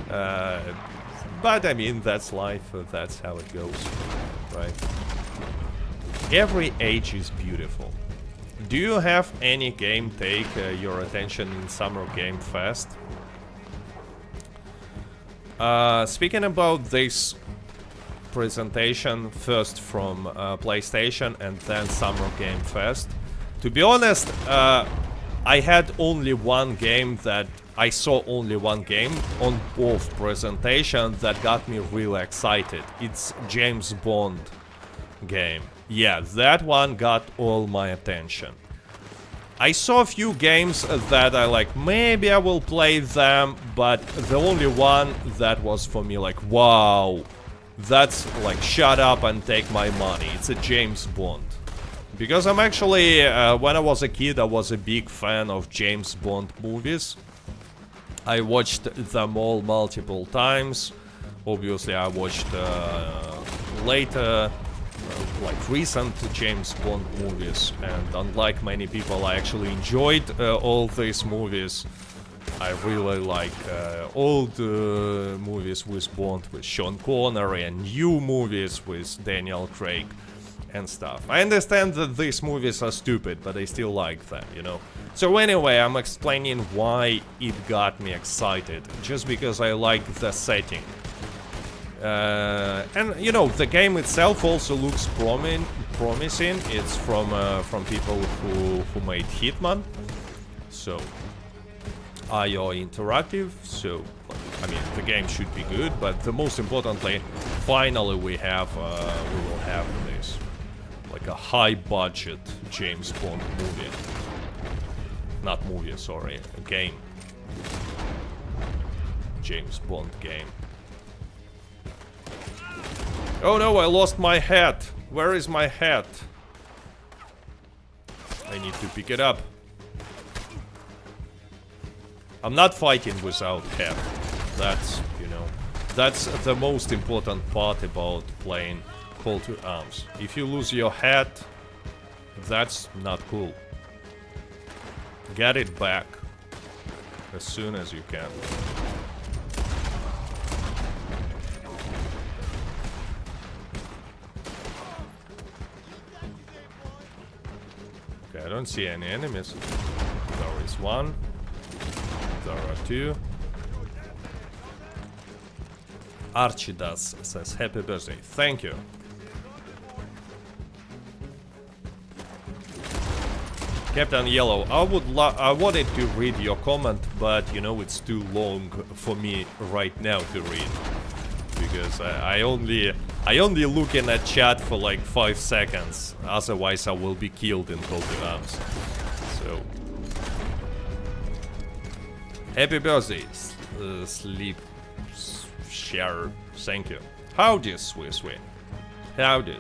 But I mean, that's life. That's how it goes, right? Every age is beautiful. Do you have any game take your attention in Summer Game Fest? Speaking about this presentation, first from PlayStation and then Summer Game Fest, to be honest, I had only one game that I saw only one game on both presentations that got me really excited. It's James Bond game. Yeah, that one got all my attention. I saw a few games that I like, maybe I will play them, but the only one that was for me like, wow, that's like, shut up and take my money. It's a James Bond. Because I'm actually, when I was a kid, I was a big fan of James Bond movies. I watched them all multiple times. Obviously, I watched later, like recent James Bond movies, and unlike many people, I actually enjoyed all these movies. I really like old movies with Bond, with Sean Connery, and new movies with Daniel Craig and stuff. I understand that these movies are stupid, but I still like them, you know. So anyway, I'm explaining why it got me excited, just because I like the setting. And you know, the game itself also looks promising. It's from people who made Hitman, so IO Interactive. So I mean, the game should be good, but the most importantly, finally we will have this, like a high budget James Bond movie. Not movie, sorry, a game. James Bond game. Oh no, I lost my hat. Where is my hat? I need to pick it up. I'm not fighting without hat. That's, you know, that's the most important part about playing Call to Arms. If you lose your hat, that's not cool. Get it back as soon as you can. Okay, I don't see any enemies. There is one. There are two. Archidas says happy birthday. Thank you. Captain Yellow, I wanted to read your comment, but you know it's too long for me right now to read, because I only look in at chat for like 5 seconds. Otherwise, I will be killed in Call to Arms. So, happy birthday, Sleep Share. Thank you. Howdy, Swiss. Howdy.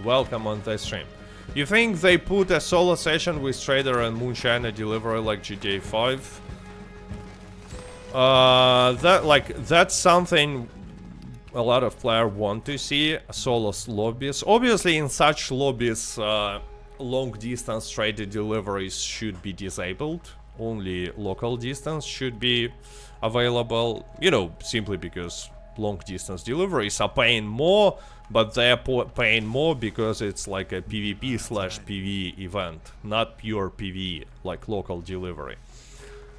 Welcome on the stream. You think they put a solo session with Trader and Moonshine a delivery like GTA 5? That's something a lot of players want to see. Solo lobbies. Obviously, in such lobbies, long distance Trader deliveries should be disabled. Only local distance should be available. You know, simply because long distance deliveries are paying more. But they're paying more because it's like a PvP/PvE event, not pure PvE, like local delivery.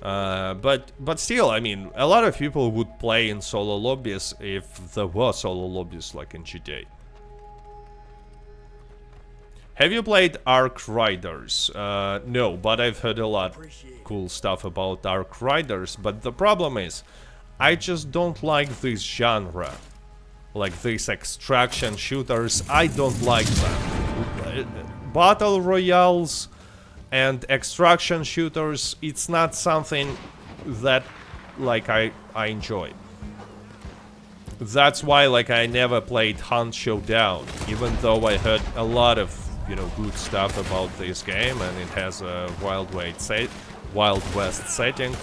But still, I mean, a lot of people would play in solo lobbies if there were solo lobbies like in GTA. Have you played Ark Riders? No, but I've heard a lot cool stuff about Ark Riders. But the problem is, I just don't like this genre. Like these extraction shooters, I don't like them. battle royales and extraction shooters, it's not something that like I enjoy. That's why like I never played Hunt Showdown, even though I heard a lot of, you know, good stuff about this game, and it has a Wild West setting,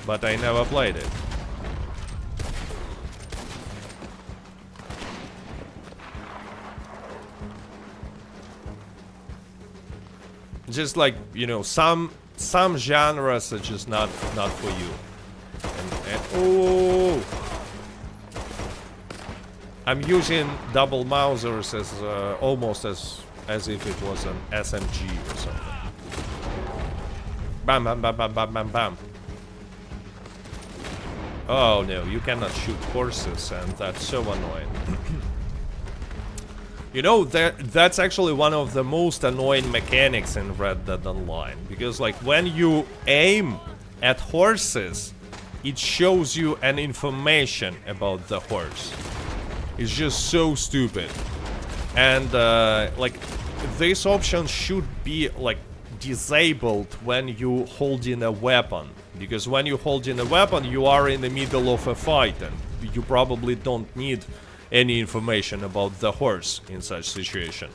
but I never played it. Just like, you know, some genres are just not for you. And oh, I'm using double Mausers as almost as if it was an SMG or something. Bam, bam, bam, bam, bam, bam, bam. Oh no, you cannot shoot horses, and that's so annoying. You know, that's actually one of the most annoying mechanics in Red Dead Online. Because, like, when you aim at horses, it shows you an information about the horse. It's just so stupid. And, like, this option should be, like, disabled when you hold in a weapon. Because when you hold in a weapon, you are in the middle of a fight, and you probably don't need any information about the horse in such situation.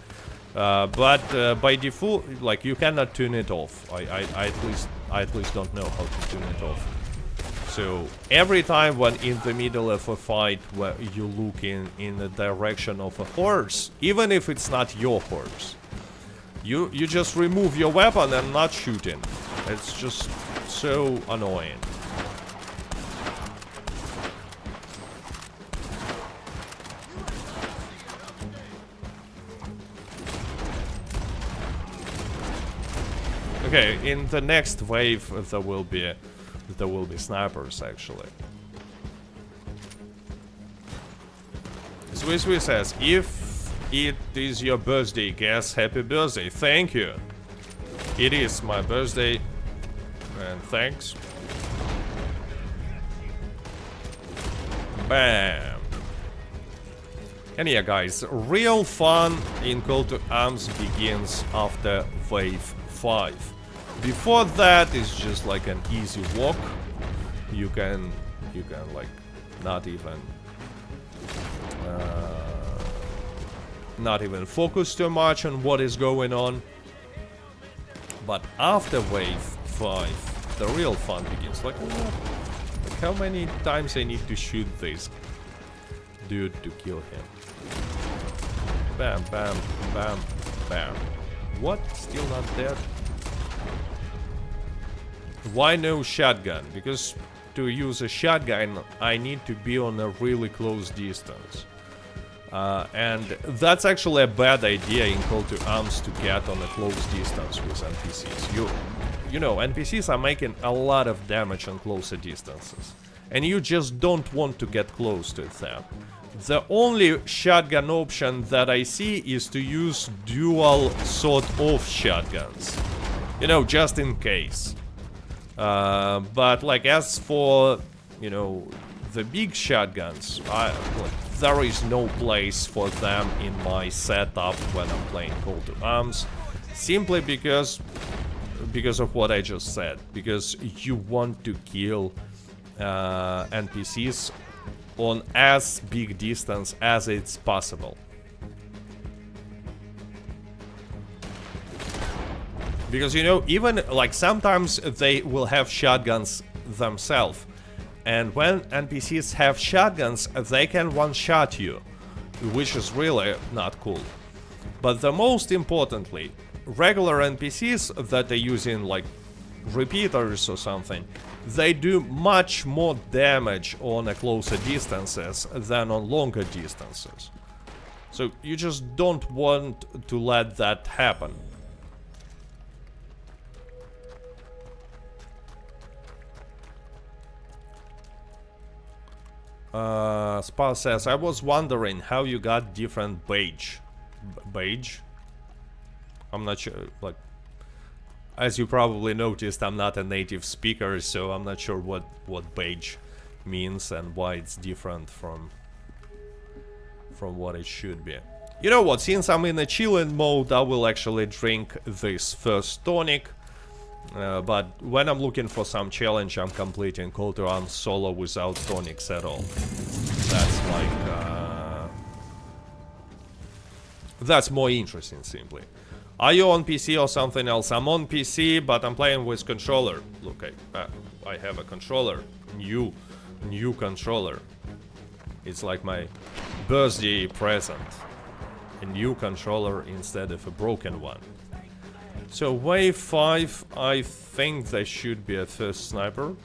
But by default, like, you cannot turn it off. I at least don't know how to turn it off. So every time when in the middle of a fight where you look in the direction of a horse, even if it's not your horse, you just remove your weapon and not shoot him. It's just so annoying. Okay, in the next wave there will be snipers actually. Swiss says, if it is your birthday, guess happy birthday. Thank you. It is my birthday, and thanks. Bam. And yeah, guys, real fun in Call to Arms begins after wave 5. Before that, it's just like an easy walk. You can like not even focus too much on what is going on. But after wave 5, the real fun begins. Like how many times I need to shoot this dude to kill him? Bam, bam, bam, bam. What? Still not dead? Why no shotgun? Because to use a shotgun, I need to be on a really close distance. And that's actually a bad idea in Call to Arms to get on a close distance with NPCs. You know, NPCs are making a lot of damage on closer distances. And you just don't want to get close to them. The only shotgun option that I see is to use dual sawed-off shotguns. You know, just in case. But like as for, you know, the big shotguns, there is no place for them in my setup when I'm playing Call to Arms. Simply because of what I just said. Because you want to kill NPCs on as big distance as it's possible. Because, you know, even like sometimes they will have shotguns themselves, and when NPCs have shotguns, they can one-shot you, which is really not cool. But the most importantly, regular NPCs that are using like repeaters or something, they do much more damage on a closer distances than on longer distances. So you just don't want to let that happen. Spa says, I was wondering how you got different badge. Badge? I'm not sure, like, as you probably noticed, I'm not a native speaker, so I'm not sure what badge means and why it's different from what it should be. You know what, since I'm in a chilling mode, I will actually drink this first tonic. But when I'm looking for some challenge, I'm completing Call to Arms solo without tonics at all. That's like... that's more interesting, simply. Are you on PC or something else? I'm on PC, but I'm playing with controller. Look, I have a controller. New controller. It's like my birthday present. A new controller instead of a broken one. So wave 5, I think there should be a first sniper.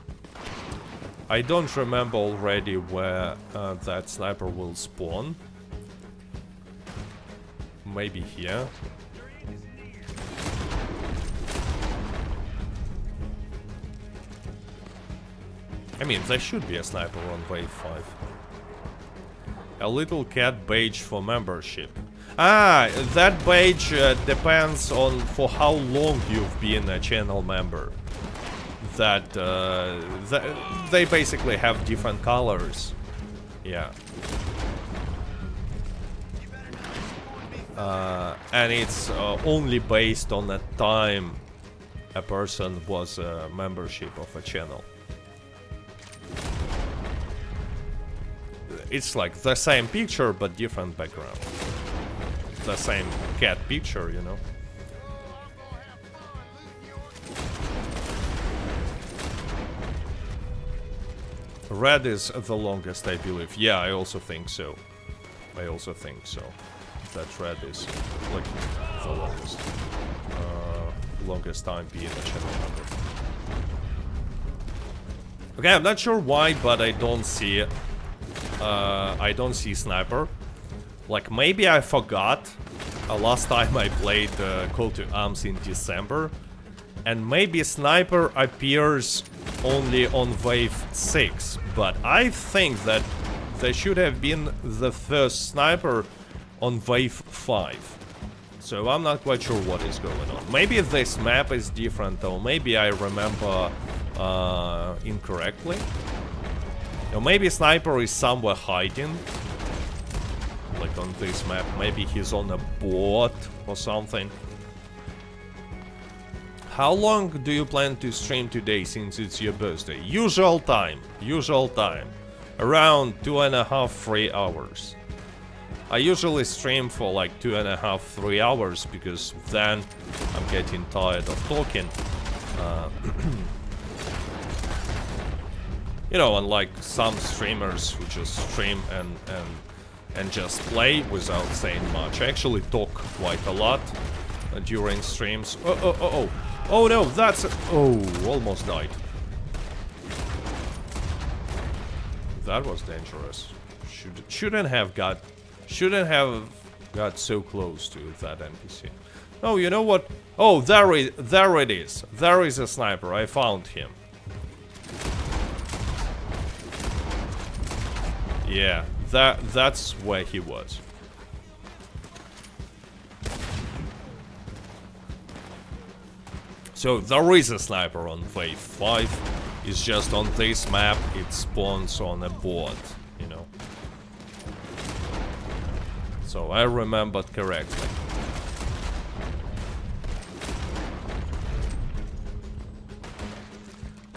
I don't remember already where that sniper will spawn. Maybe here. I mean, there should be a sniper on wave 5. A little cat badge for membership. Ah, that badge depends on for how long you've been a channel member. That they basically have different colors. Yeah. And it's only based on the time a person was a membership of a channel. It's like the same picture but different background. The same cat picture, you know. Red is the longest, I believe. Yeah, I also think so. That red is like the longest. Longest time being a channel member. Okay, I'm not sure why, but I don't see sniper. Like, maybe I forgot last time I played Call to Arms in December. And maybe sniper appears only on wave 6. But I think that there should have been the first sniper on wave 5. So I'm not quite sure what is going on. Maybe this map is different, or maybe I remember incorrectly. Or maybe sniper is somewhere hiding. Like on this map. Maybe he's on a boat or something. How long do you plan to stream today since it's your birthday? Usual time. Around 2.5-3 hours. I usually stream for like 2.5-3 hours because then I'm getting tired of talking. You know, unlike some streamers who just stream and just play without saying much. I actually talk quite a lot during streams. Oh no, that's... Oh, almost died. That was dangerous. Shouldn't have got so close to that NPC. Oh, you know what? Oh, there it is. There is a sniper. I found him. Yeah, that's where he was. So there is a sniper on wave 5. It's just on this map it spawns on a board, you know. So I remembered correctly.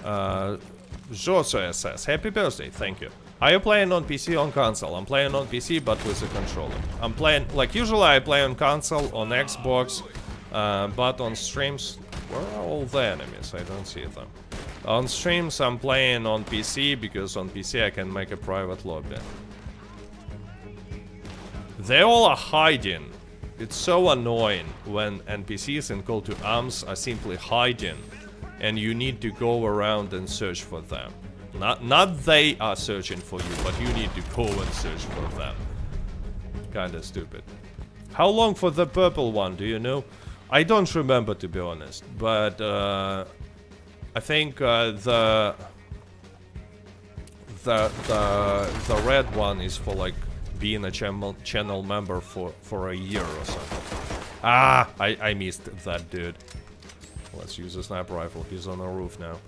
Jose says, happy birthday, thank you. Are you playing on PC or on console? I'm playing on PC but with a controller. I'm playing, like usually I play on console, on Xbox, but on streams, where are all the enemies? I don't see them. On streams I'm playing on PC because on PC I can make a private lobby. They all are hiding. It's so annoying when NPCs in Call to Arms are simply hiding and you need to go around and search for them. Not they are searching for you, but you need to go and search for them. Kinda stupid. How long for the purple one, do you know? I don't remember, to be honest, but I think the red one is for like being a channel member for a year or something. Ah, I missed that dude. Let's use a sniper rifle. He's on the roof now.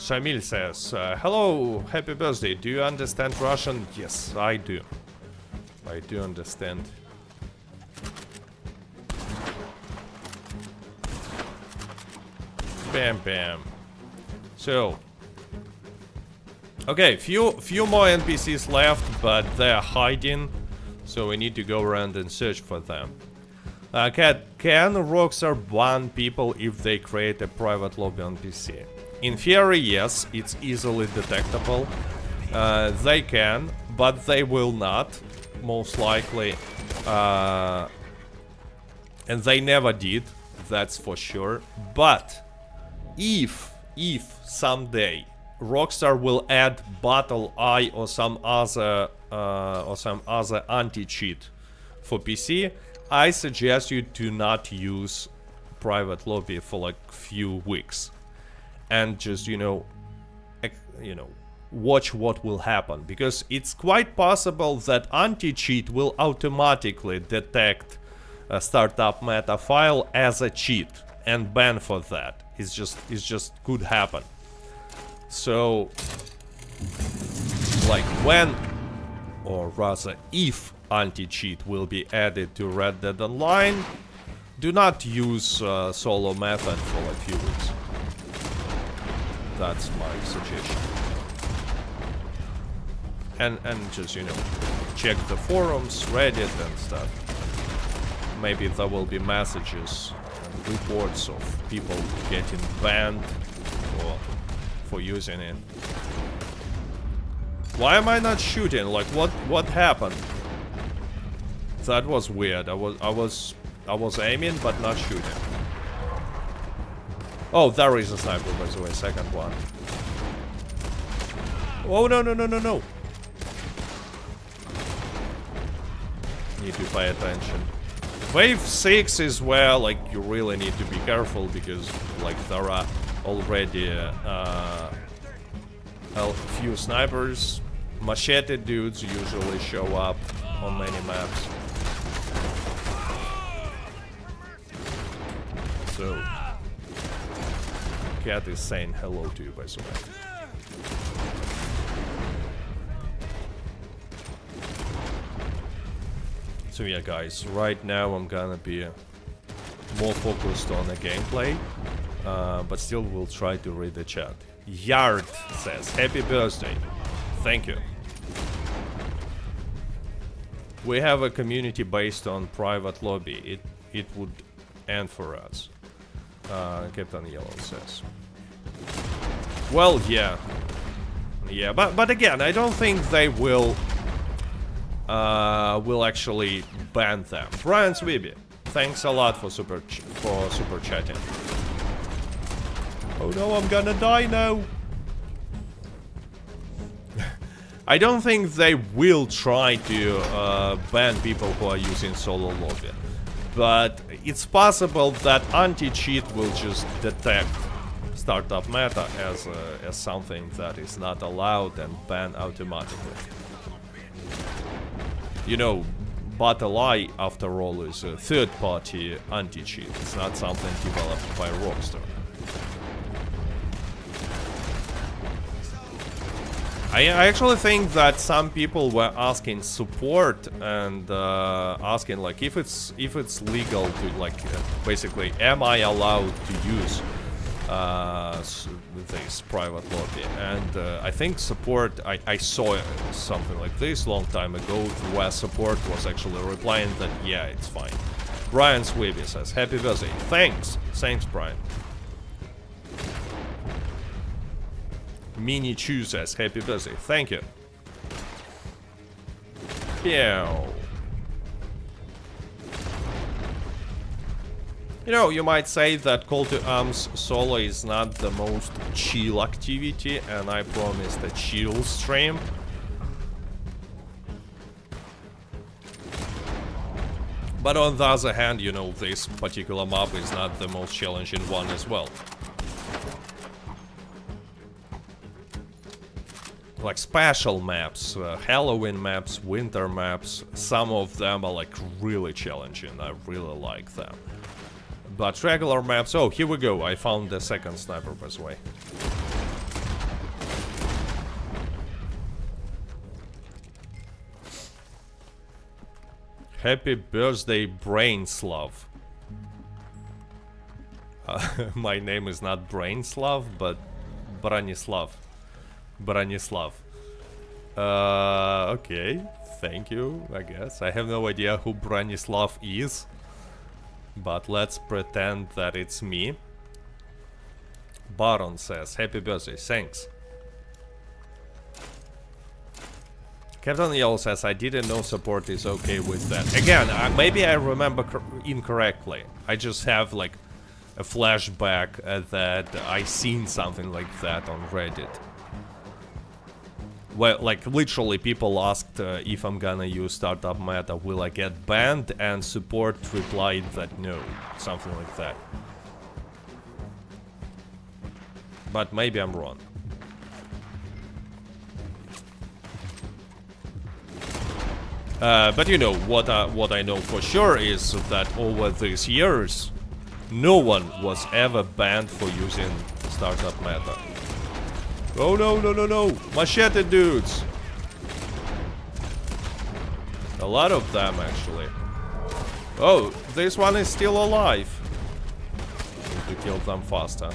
Shamil says, hello, happy birthday. Do you understand Russian? Yes, I do. I do understand. Bam, bam. So, okay, few more NPCs left, but they're hiding, so we need to go around and search for them. Can Rockstar ban people if they create a private lobby on PC? In theory, yes, it's easily detectable. They can, but they will not, most likely. And they never did, that's for sure. But if someday Rockstar will add Battle Eye or some other anti-cheat for PC, I suggest you do not use private lobby for like few weeks, and just watch what will happen, because it's quite possible that anti-cheat will automatically detect a startup meta file as a cheat and ban for that. It's just could happen. So, like when, or rather if anti-cheat will be added to Red Dead Online, do not use solo method for a few weeks. That's my suggestion. And just, check the forums, Reddit and stuff. Maybe there will be messages and reports of people getting banned for using it. Why am I not shooting? Like, what happened? That was weird. I was aiming but not shooting. Oh, there is a sniper, by the way, second one. Oh, no. Need to pay attention. Wave 6 is where, like, you really need to be careful, because, like, there are already a few snipers. Machete dudes usually show up on many maps. So, Cat is saying hello to you, by the way. So yeah, guys, right now I'm gonna be more focused on the gameplay, but still will try to read the chat. Yard says, happy birthday. Thank you. We have a community based on private lobby. It would end for us. Captain Yellow says. Well, yeah, but again, I don't think they will actually ban them. Brian Sweeby, thanks a lot for super chatting. Oh no, I'm gonna die now. I don't think they will try to ban people who are using solo lobby. But it's possible that anti-cheat will just detect startup meta as something that is not allowed and ban automatically. Battle Eye, after all, is a third-party anti-cheat. It's not something developed by Rockstar. I actually think that some people were asking support and asking, like, if it's legal to, like, basically, am I allowed to use this private lobby? And I think support, I saw something like this long time ago, where support was actually replying that yeah, it's fine. Brian Sweeby says, happy birthday. Thanks, Brian. Mini Chu says, happy birthday. Thank you. Pew. You might say that Call to Arms solo is not the most chill activity, and I promised a chill stream. But on the other hand, this particular map is not the most challenging one as well. Like special maps, Halloween maps, winter maps, some of them are like really challenging. I really like them. But regular maps, oh, here we go. I found the second sniper, by the way. Happy birthday, Brainslav. My name is not Brainslav, but Branislav. Branislav. Okay, thank you, I guess. I have no idea who Branislav is, but let's pretend that it's me. Baron says, happy birthday, thanks. Captain Yellow says, I didn't know support is okay with that. Again, maybe I remember incorrectly. I just have like a flashback that I seen something like that on Reddit. Well, like literally people asked if I'm gonna use startup meta, will I get banned? And support replied that no, something like that. But maybe I'm wrong. But you know, what I know for sure is that over these years, no one was ever banned for using startup meta. Oh no, no, no, no! Machete dudes! A lot of them, actually. Oh, this one is still alive. Need to kill them faster.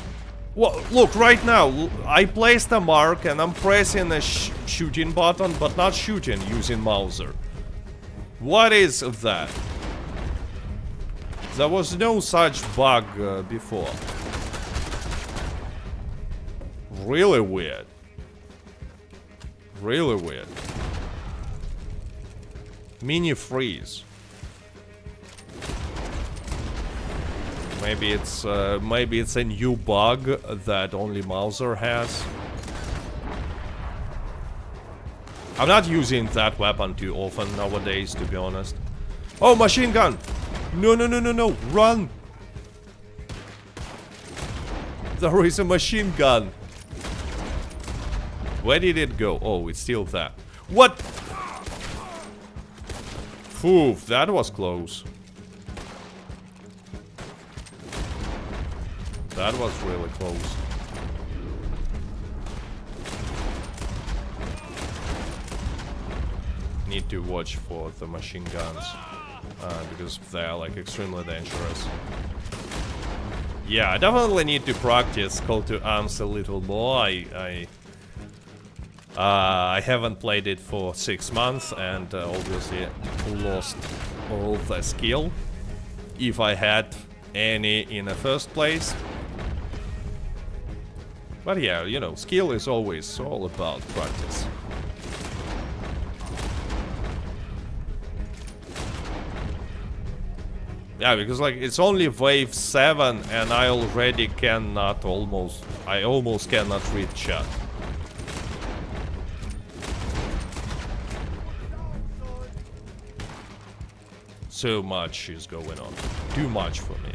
Well, look, right now, I placed a mark and I'm pressing a shooting button, but not shooting using Mauser. What is that? There was no such bug before. Really weird. Really weird. Mini freeze. Maybe it's a new bug that only Mauser has. I'm not using that weapon too often nowadays, to be honest. Oh, machine gun! No, no, no, no, no! Run! There is a machine gun! Where did it go? Oh, it's still there. What? Phew, that was close. That was really close. Need to watch for the machine guns because they're like extremely dangerous. Yeah, I definitely need to practice call to arms a little more. I haven't played it for 6 months and obviously lost all the skill, if I had any in the first place. But yeah, you know, skill is always all about practice. Yeah, because like it's only wave 7 and I already cannot I almost cannot read chat. So much is going on. Too much for me.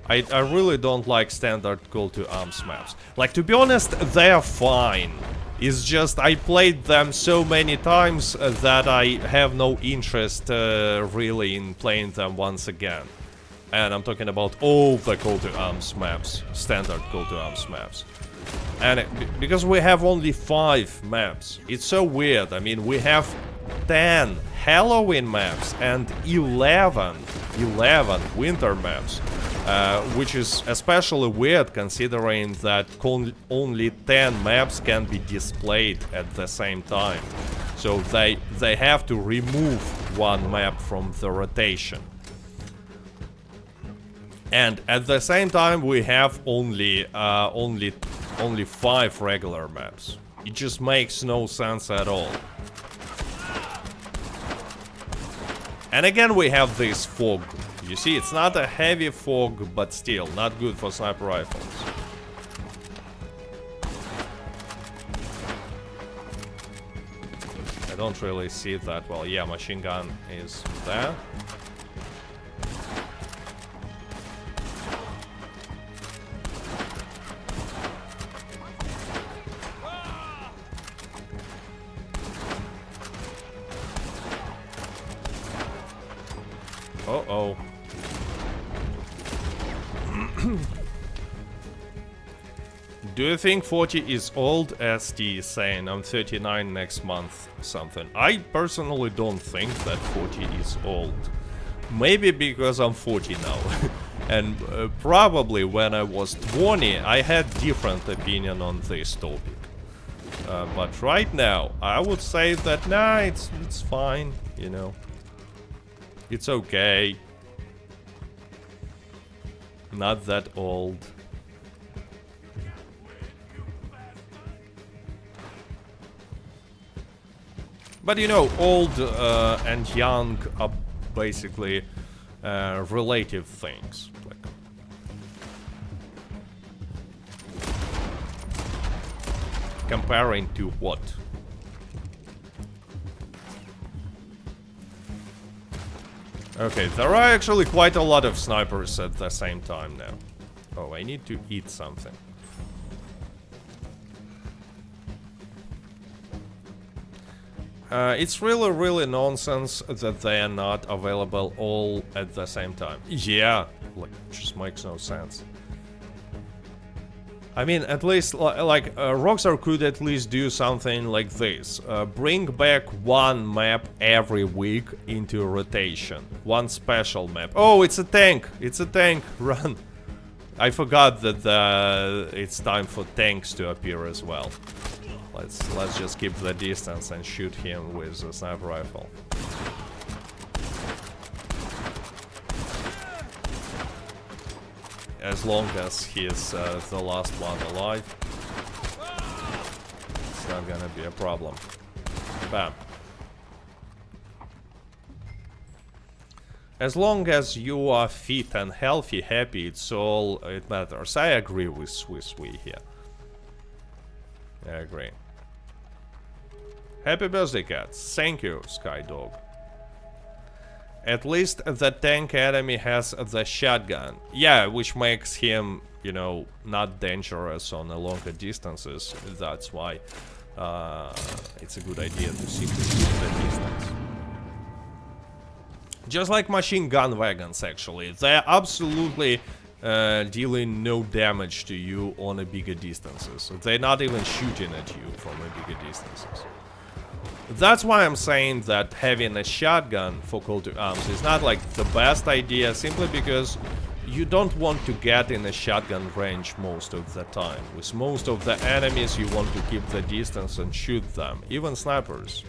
I really don't like standard call to arms maps. Like, to be honest, they're fine. It's just I played them so many times that I have no interest really in playing them once again. And I'm talking about all the call to arms maps, standard call to arms maps. And because we have only 5 maps, it's so weird. I mean, we have 10 Halloween maps and 11 winter maps. Which is especially weird considering that only 10 maps can be displayed at the same time. So they have to remove one map from the rotation. And at the same time we have only 5 regular maps. It just makes no sense at all. And again we have this fog. You see, it's not a heavy fog, but still, not good for sniper rifles. I don't really see it that well. Yeah, machine gun is there. Uh-oh. Do you think 40 is old? ST is saying I'm 39 next month something. I personally don't think that 40 is old. Maybe because I'm 40 now. And probably when I was 20 I had different opinion on this topic. But right now I would say that nah, it's fine, you know. It's okay. Not that old. But you know, old and young are basically relative things. Like, comparing to what? Okay, there are actually quite a lot of snipers at the same time now. Oh, I need to eat something. It's really nonsense that they are not available all at the same time. Yeah, like, just makes no sense. I mean, at least, like, Rockstar could at least do something like this. Bring back one map every week into rotation. One special map. Oh, it's a tank! It's a tank! Run! I forgot that it's time for tanks to appear as well. Let's just keep the distance and shoot him with a sniper rifle. As long as he's the last one alive, it's not gonna be a problem. Bam. As long as you are fit and healthy, happy, it's all it matters. I agree with Swiss Wee here. I agree. Happy birthday, cats. Thank you, Skydog. At least the tank enemy has the shotgun. Yeah, which makes him, you know, not dangerous on the longer distances. That's why it's a good idea to simply shoot the distance. Just like machine gun wagons, actually. They're absolutely dealing no damage to you on a bigger distances. They're not even shooting at you from a bigger distances. That's why I'm saying that having a shotgun for call to arms is not like the best idea, simply because you don't want to get in a shotgun range most of the time. With most of the enemies you want to keep the distance and shoot them, even snipers.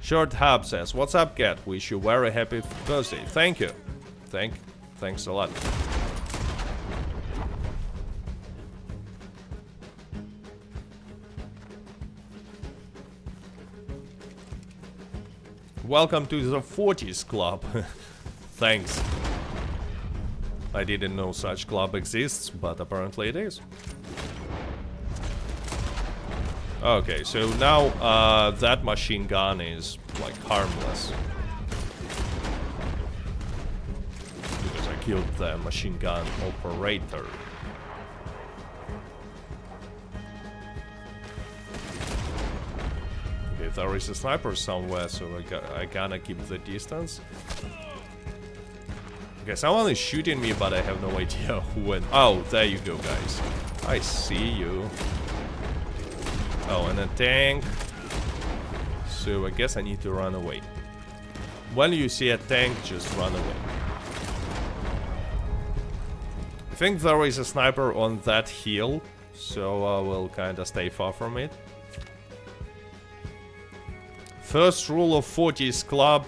Short Hub says, what's up, cat? Wish you very happy birthday. Thank you. Thanks a lot. Welcome to the 40s club. Thanks. I didn't know such club exists, but apparently it is. Okay, so now that machine gun is like harmless. Because I killed the machine gun operator. Okay, there is a sniper somewhere, so I gotta keep the distance. Okay, someone is shooting me, but I have no idea who and... Oh, there you go, guys. I see you. Oh, and a tank. So I guess I need to run away. When you see a tank, just run away. I think there is a sniper on that hill, so I will kinda stay far from it. First rule of 40s Club,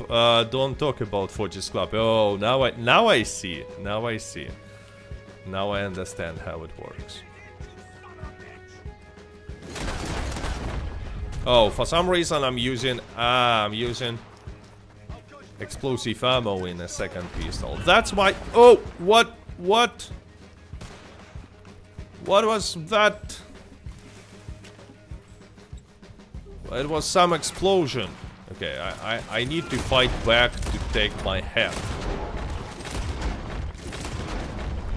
don't talk about 40s Club. Oh, now I see. Now I see. Now I understand how it works. Oh, for some reason I'm using explosive ammo in a second pistol. That's why. Oh, what was that? It was some explosion. Okay, I need to fight back to take my head.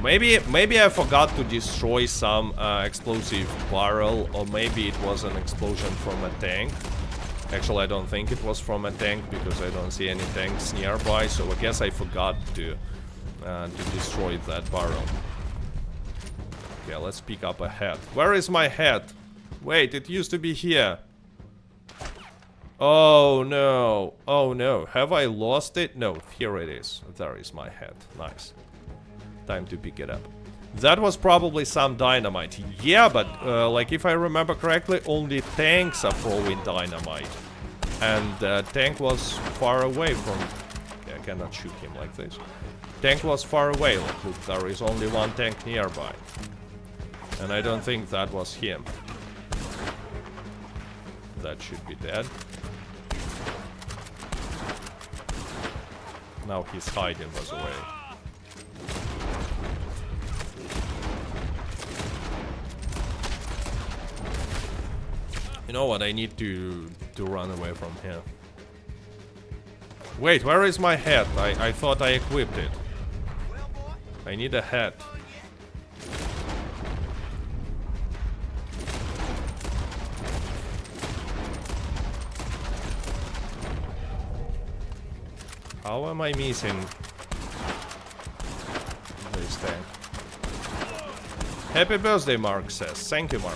Maybe I forgot to destroy some explosive barrel, or maybe it was an explosion from a tank. Actually, I don't think it was from a tank because I don't see any tanks nearby. So I guess I forgot to destroy that barrel. Okay, let's pick up a hat. Where is my hat? Wait, it used to be here. Oh no. Oh no. Have I lost it? No, here it is. There is my hat. Nice. Time to pick it up. That was probably some dynamite. Yeah, but like if I remember correctly, only tanks are throwing dynamite. And tank was far away from... Yeah, I cannot shoot him like this. Tank was far away. Look, there is only one tank nearby. And I don't think that was him. That should be dead. Now he's hiding, was away. You know what? I need to run away from here. Wait, where is my hat? I thought I equipped it. I need a hat. How am I missing this tank? Happy birthday, Mark says. Thank you, Mark.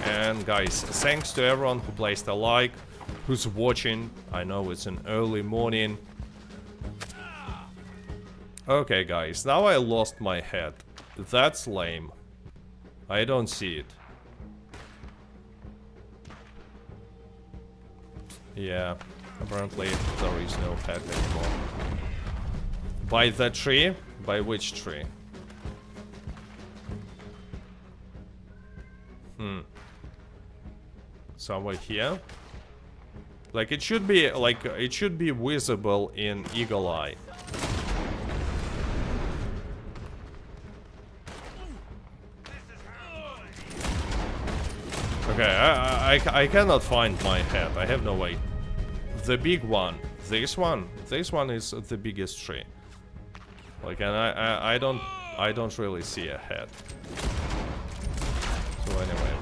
And guys, thanks to everyone who placed a like, who's watching. I know it's an early morning. Okay, guys, now I lost my head. That's lame. I don't see it. Yeah, apparently there is no head anymore. By the tree? By which tree? Somewhere here? Like it should be visible in Eagle Eye. Okay, I cannot find my head. I have no way. The big one. This one is the biggest tree. Like, and I don't really see a head. So anyway.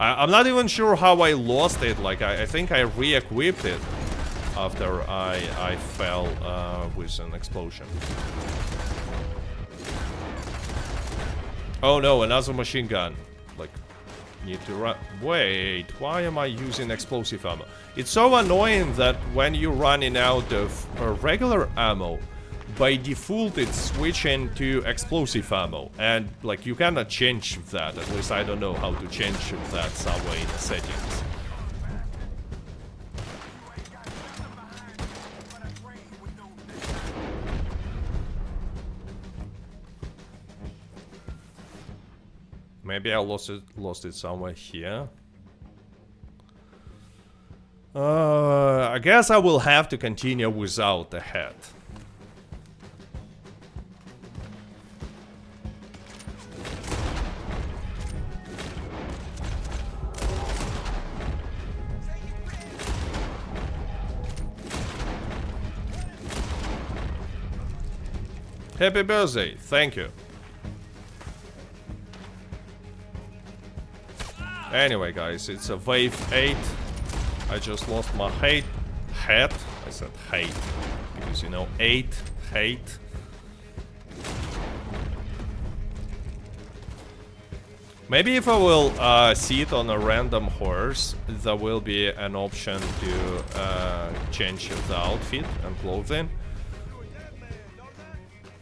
I'm not even sure how I lost it. Like, I think I re-equipped it after I fell with an explosion. Oh no, another machine gun. Like, need to run. Wait, why am I using explosive ammo? It's so annoying that when you're running out of regular ammo, by default it's switching to explosive ammo, and like you cannot change that. At least I don't know how to change that somewhere in the settings. Maybe I lost it somewhere here. I guess I will have to continue without the head. Happy birthday, thank you. Anyway, guys, it's a wave 8. I just lost my hat. I said hate. Because, you know, 8, hate. Maybe if I will sit on a random horse, there will be an option to change the outfit and clothing.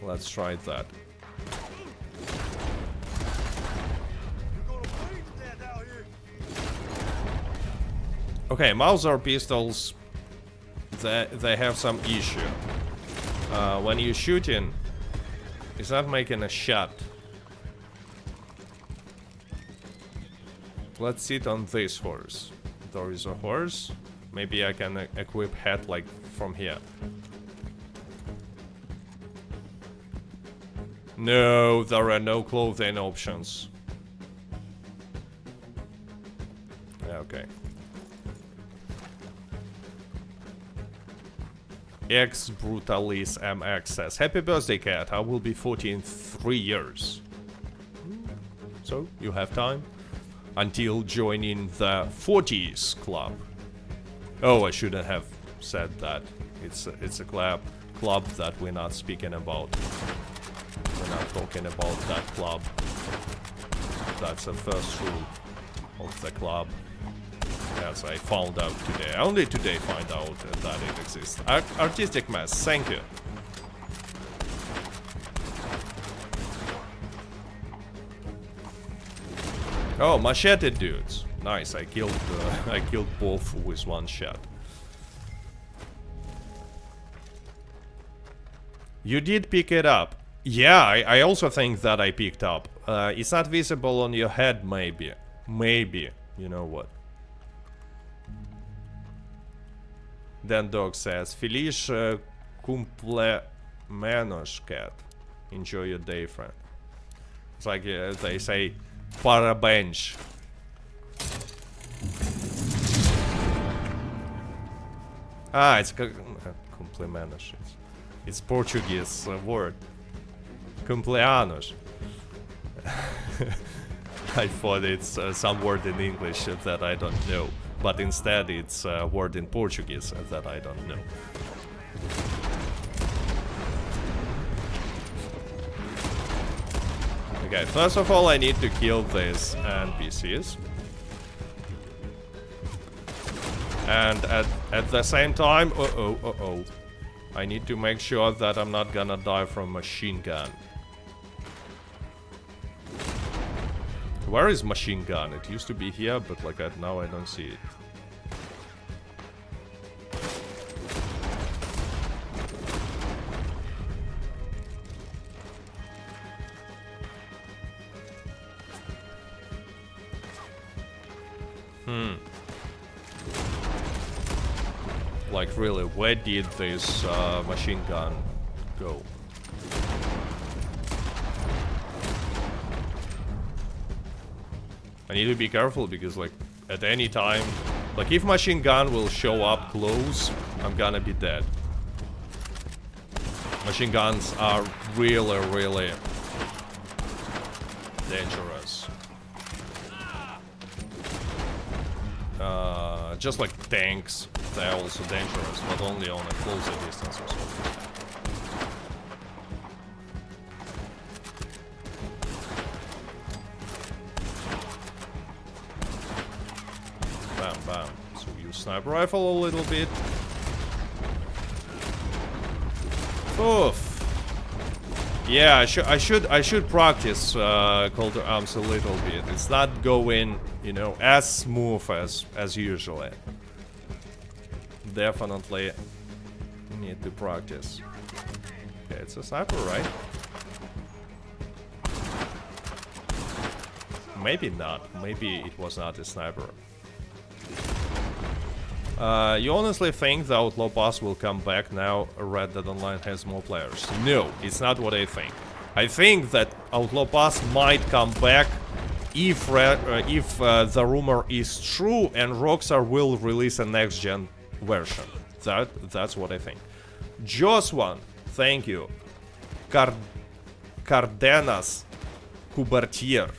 Let's try that. Okay, Mauser pistols, they have some issue. When you're shooting, it's not making a shot. Let's sit on this horse. There is a horse. Maybe I can equip hat like from here. No, there are no clothing options. Okay. X Brutalis MX says, happy birthday, cat. I will be 40 in 3 years. So, you have time until joining the 40s club. Oh, I shouldn't have said that. It's a club that we're not speaking about. We're not talking about that club. That's the first rule of the club. As I found out today. I only today find out that it exists. Artistic mess, thank you. Oh, machete dudes. Nice, I killed both with one shot. You did pick it up. Yeah, I also think that I picked up. It's not visible on your head, maybe. Maybe. You know what? Then Dog says, Feliz cumpleaños, cat. Enjoy your day, friend. It's like they say, parabéns. Ah, it's cumpleaños. It's Portuguese word. Cumpleaños. I thought it's some word in English that I don't know. But instead it's a word in Portuguese that I don't know. Okay, first of all I need to kill these NPCs. And at the same time, I need to make sure that I'm not gonna die from machine gun. Where is machine gun? It used to be here, but like now I don't see it. Like really, where did this machine gun go? I need to be careful because like at any time, like if machine gun will show up close, I'm gonna be dead. Machine guns are really, really dangerous. Just like tanks, they're also dangerous, but only on a closer distance or so. Bam, bam. So use sniper rifle a little bit. Oof. Yeah, I should practice Colder Arms a little bit. It's not going, you know, as smooth as usually. Definitely need to practice. Okay, it's a sniper, right? Maybe not. Maybe it was not a sniper. You honestly think the Outlaw Pass will come back now Red Dead Online has more players? No, it's not what I think. I think that Outlaw Pass might come back if the rumor is true and Rockstar will release a next-gen version. That's what I think. Joswan, thank you. Cardenas Coubertier.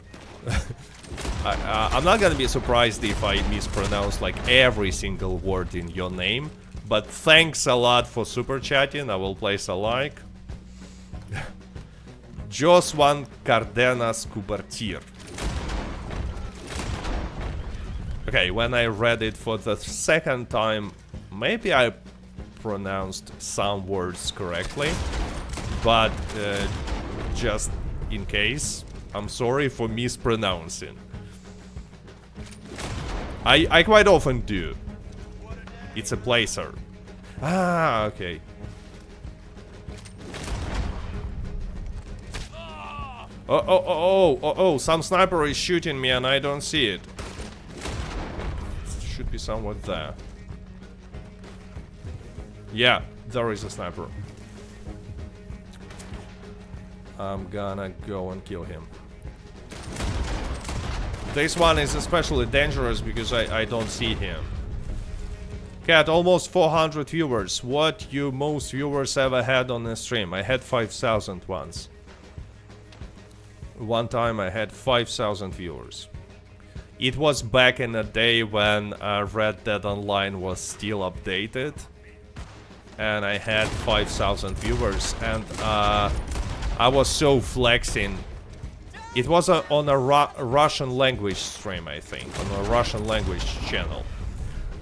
I'm not gonna be surprised if I mispronounce like every single word in your name, but thanks a lot for super chatting. I will place a like. Joswan Cardenas Coubertier. Okay, when I read it for the second time, maybe I pronounced some words correctly, but just in case, I'm sorry for mispronouncing. I quite often do. It's a placer. Ah, okay. Oh, some sniper is shooting me and I don't see it. Should be somewhere there. Yeah, there is a sniper. I'm gonna go and kill him. This one is especially dangerous because I don't see him. Cat, almost 400 viewers. What you most viewers ever had on a stream? I had 5,000 once. One time I had 5,000 viewers. It was back in the day when Red Dead Online was still updated. And I had 5,000 viewers, and I was so flexing. It was on a Russian language stream, I think, on a Russian language channel.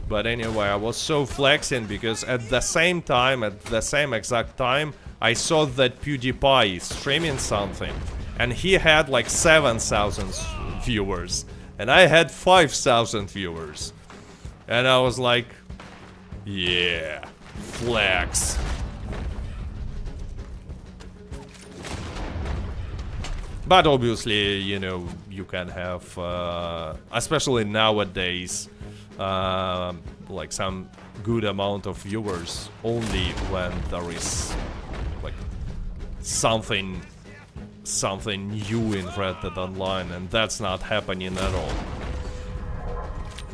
But anyway, I was so flexing because at the same time, at the same exact time, I saw that PewDiePie is streaming something, and he had like 7,000 viewers, and I had 5,000 viewers. And I was like, yeah, flex. But obviously, you know, you can have, especially nowadays, like some good amount of viewers only when there is like something new in Red Dead Online, and that's not happening at all.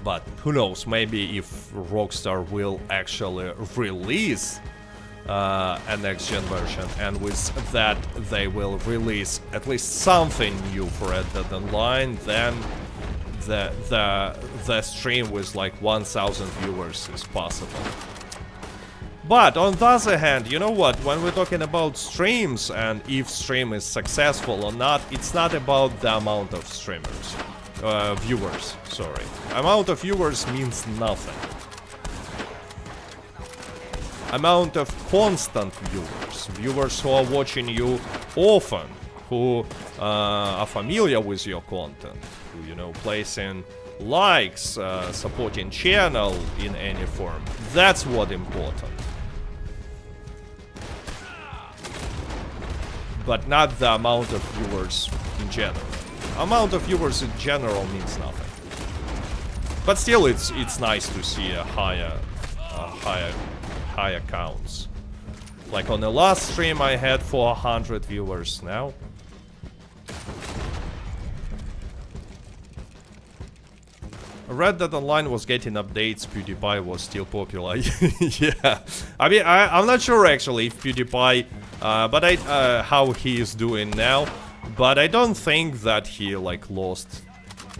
But who knows, maybe if Rockstar will actually release a next-gen version, and with that they will release at least something new for Red Dead Online, then the stream with like 1,000 viewers is possible. But on the other hand, you know what, when we're talking about streams and if stream is successful or not, it's not about the amount of viewers, sorry. Amount of viewers means nothing. Amount of constant viewers who are watching you often, who are familiar with your content, who, you know, placing likes, supporting channel in any form. That's what important. But not the amount of viewers in general. Amount of viewers in general means nothing. But still, it's nice to see a higher counts. Like on the last stream I had 400 viewers now. Red Dead Online was getting updates, PewDiePie was still popular. Yeah, I mean, I'm not sure actually if PewDiePie, how he is doing now, but I don't think that he like lost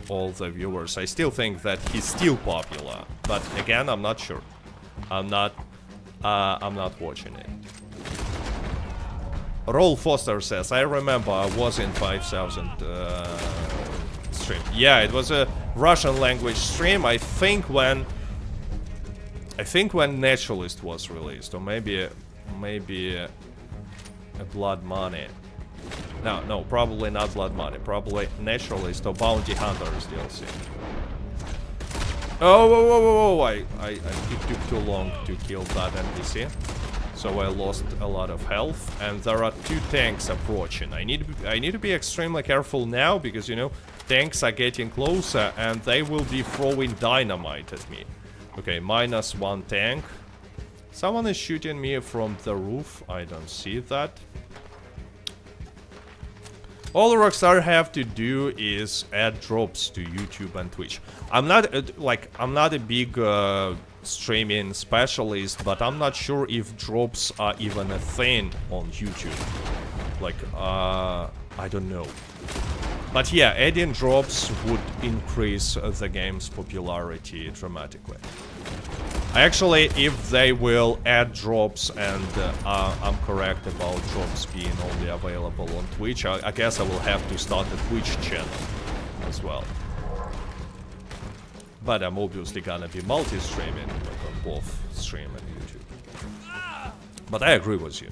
all the viewers. I still think that he's still popular, but again, I'm not sure. I'm not watching it. Roll Foster says, I remember I was in 5,000 stream. Yeah, it was a Russian language stream. I think when Naturalist was released, or maybe a Blood Money. No, probably not Blood Money. Probably Naturalist or Bounty Hunters DLC. Oh, whoa, it took too long to kill that NPC. So I lost a lot of health, and there are 2 tanks approaching. I need to be extremely careful now, because, you know, tanks are getting closer, and they will be throwing dynamite at me. Okay, -1 tank. Someone is shooting me from the roof. I don't see that. All Rockstar have to do is add drops to YouTube and Twitch. I'm not a big streaming specialist, but I'm not sure if drops are even a thing on YouTube. Like, I don't know. But yeah, adding drops would increase the game's popularity dramatically. Actually, if they will add drops, and I'm correct about drops being only available on Twitch, I guess I will have to start a Twitch channel as well. But I'm obviously gonna be multi-streaming on both stream and YouTube. But I agree with you.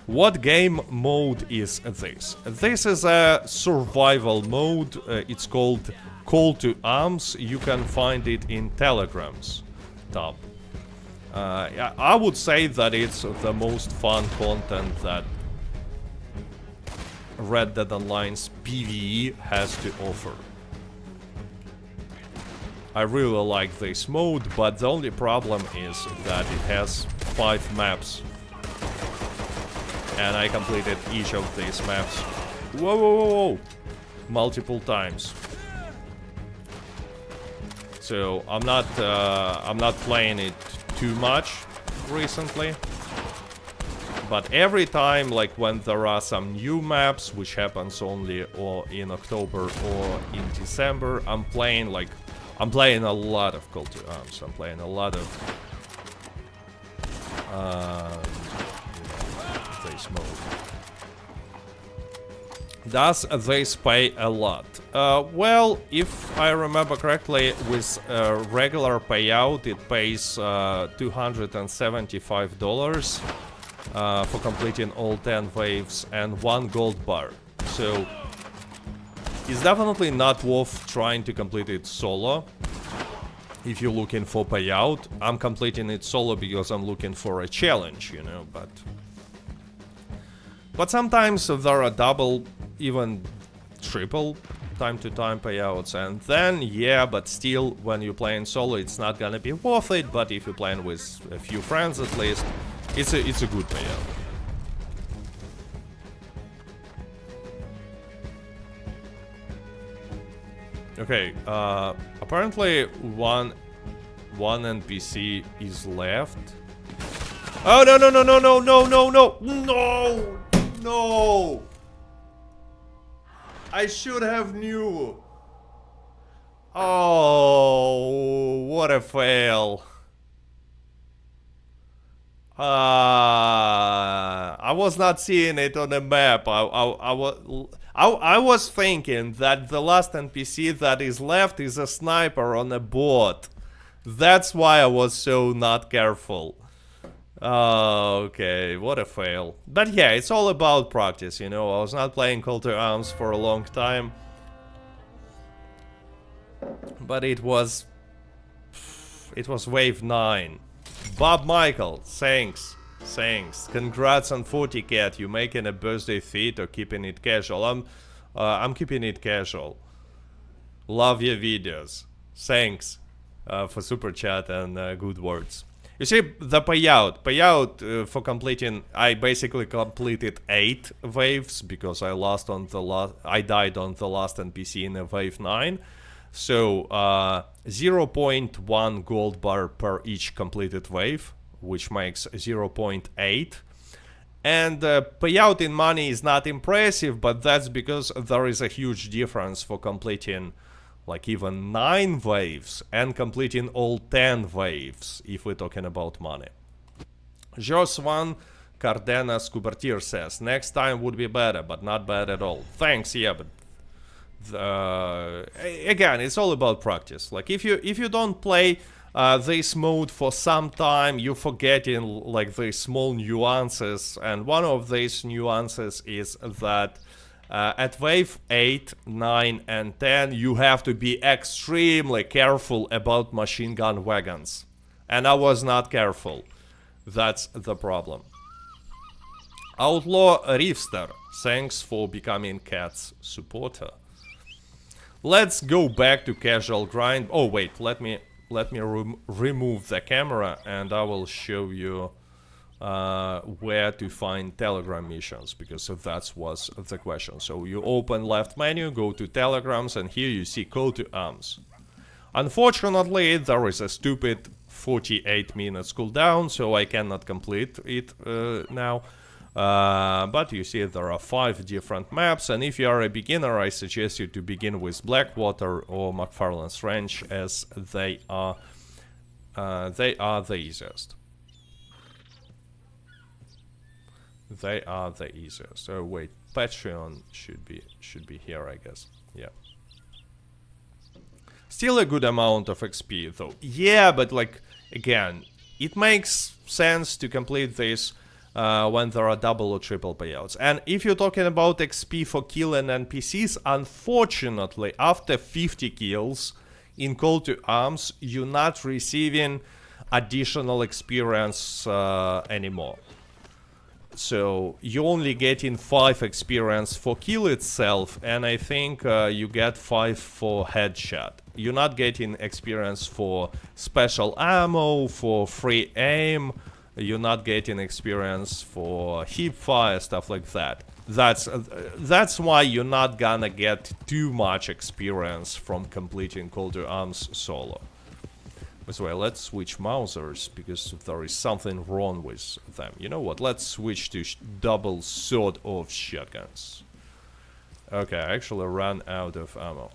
What game mode is this? This is a survival mode. It's called Call to Arms. You can find it in Telegram's tab. I would say that it's the most fun content that Red Dead Online's PvE has to offer. I really like this mode, but the only problem is that it has 5 maps. And I completed each of these maps. Whoa! Multiple times. So I'm not playing it too much recently, But every time, like when there are some new maps, which happens only or in October or in December, I'm playing a lot of Call to Arms. I'm playing a lot of this mode. Does this pay a lot? Well, if I remember correctly, with regular payout, it pays $275 for completing all 10 waves and 1 gold bar. So it's definitely not worth trying to complete it solo. If you're looking for payout, I'm completing it solo because I'm looking for a challenge, you know, but sometimes there are double, even triple time-to-time payouts, and then, yeah, but still, when you're playing solo, it's not gonna be worth it, but if you're playing with a few friends at least, it's a good payout. Okay, apparently one NPC is left. Oh, no, no, no, no, no, no, no, no, no! No! I should have knew. Oh, what a fail. I was not seeing it on the map. I was thinking that the last NPC that is left is a sniper on a boat. That's why I was so not careful. Okay, what a fail. But yeah, it's all about practice, you know. I was not playing Call to Arms for a long time. But it was wave 9. Bob Michael, thanks. Thanks. Congrats on 40 cat. You making a birthday feat or keeping it casual? I'm keeping it casual. Love your videos. Thanks for super chat and good words. You see, the payout for completing, I basically completed 8 waves because I died on the last NPC in a wave 9. So 0.1 gold bar per each completed wave, which makes 0.8. And payout in money is not impressive, but that's because there is a huge difference for completing like even 9 waves and completing all 10 waves, if we're talking about money. Joswan Cardenas Coubertier says, next time would be better, but not bad at all. Thanks, yeah, but again, it's all about practice. Like if you don't play this mode for some time, you're forgetting like the small nuances, and one of these nuances is that at wave 8, 9 and 10 you have to be extremely careful about machine gun wagons, and I was not careful. That's the problem. Outlaw Rifster, thanks for becoming Cat's supporter. Let's go back to casual grind. Oh wait, let me remove the camera and I will show you where to find Telegram missions, because that was the question. So you open left menu, go to Telegrams, and here you see Call to Arms. Unfortunately, there is a stupid 48 minutes cooldown, so I cannot complete it now. But you see there are 5 different maps, and if you are a beginner, I suggest you to begin with Blackwater or McFarlane's Ranch, as they are the easiest. They are the easiest. So wait, Patreon should be here, I guess. Yeah. Still a good amount of XP though. Yeah, but like again, it makes sense to complete this when there are double or triple payouts. And if you're talking about XP for killing NPCs, unfortunately, after 50 kills in Call to Arms, you're not receiving additional experience anymore. So you're only getting 5 experience for kill itself, and I think you get 5 for headshot. You're not getting experience for special ammo, for free aim. You're not getting experience for hip fire, stuff like that. That's why you're not gonna get too much experience from completing Call to Arms solo. As well, let's switch Mausers, because there is something wrong with them. You know what, let's switch to double sawed-off shotguns. Okay, I actually ran out of ammo.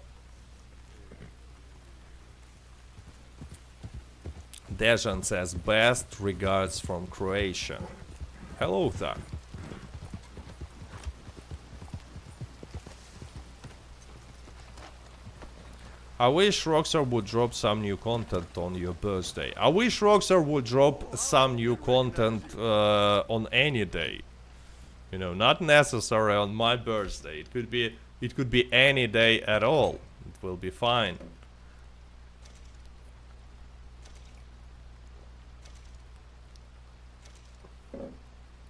Dejan says, best regards from Croatia. Hello there. I wish Rockstar would drop some new content on your birthday. I wish Rockstar would drop some new content on any day. You know, not necessarily on my birthday. It could be any day at all. It will be fine.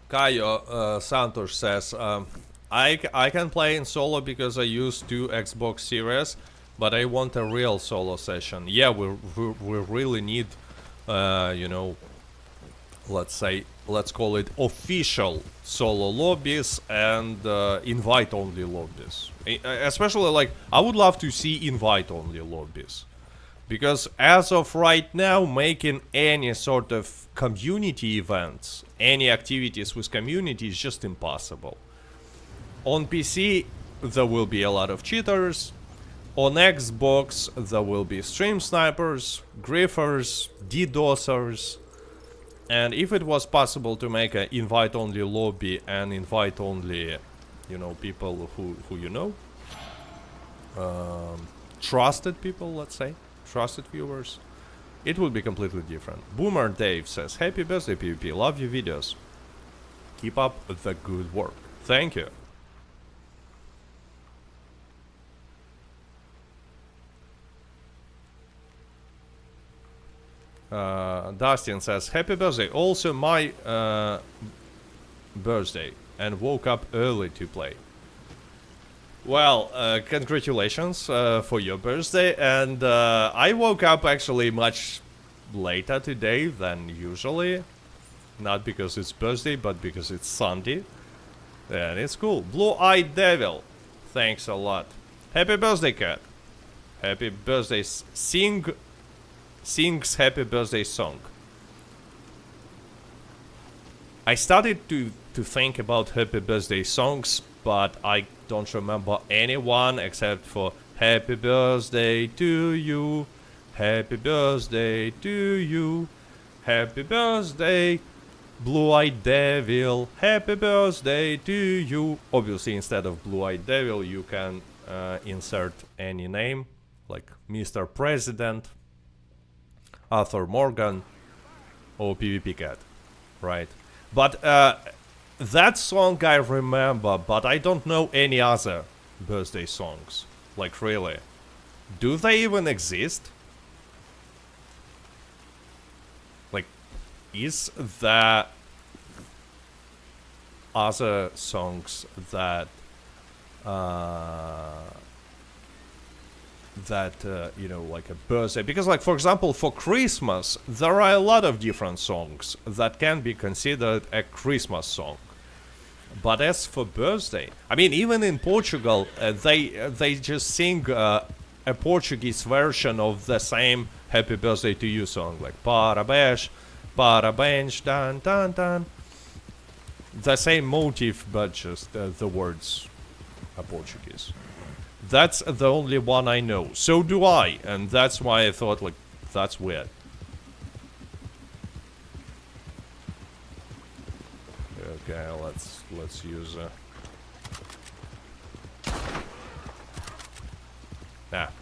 Caio Santos says, I can play in solo because I use 2 Xbox Series, but I want a real solo session. Yeah, we really need, you know, let's call it official solo lobbies and invite-only lobbies. Especially, like, I would love to see invite-only lobbies. Because as of right now, making any sort of community events, any activities with community is just impossible. On PC, there will be a lot of cheaters. On Xbox, there will be stream snipers, griefers, DDoSers. And if it was possible to make an invite-only lobby and invite-only, you know, people who you know, trusted people, let's say, trusted viewers, it would be completely different. Boomer Dave says, happy birthday PvP, love your videos. Keep up the good work. Thank you. Dustin says, happy birthday, also my birthday, and woke up early to play. Well, congratulations for your birthday, and I woke up actually much later today than usually. Not because it's birthday, but because it's Sunday. And it's cool. Blue-Eyed Devil, thanks a lot. Happy birthday, cat. Happy birthday. Sings happy birthday song. I started to think about happy birthday songs, but I don't remember anyone except for happy birthday to you, happy birthday to you, happy birthday, Blue-Eyed Devil, happy birthday to you. Obviously, instead of Blue-Eyed Devil, you can insert any name, like Mr. President, Arthur Morgan, or PvP Cat, right? But that song I remember, but I don't know any other birthday songs. Like, really. Do they even exist? Like, is there other songs that you know, like a birthday, because, like, for example, for Christmas there are a lot of different songs that can be considered a Christmas song. But as for birthday, I mean, even in Portugal, they just sing a Portuguese version of the same happy birthday to you song, like parabéns, parabéns, dan dan dan. The same motif, but just the words are Portuguese. That's the only one I know. So do I, and that's why I thought, like, that's weird. Okay, let's use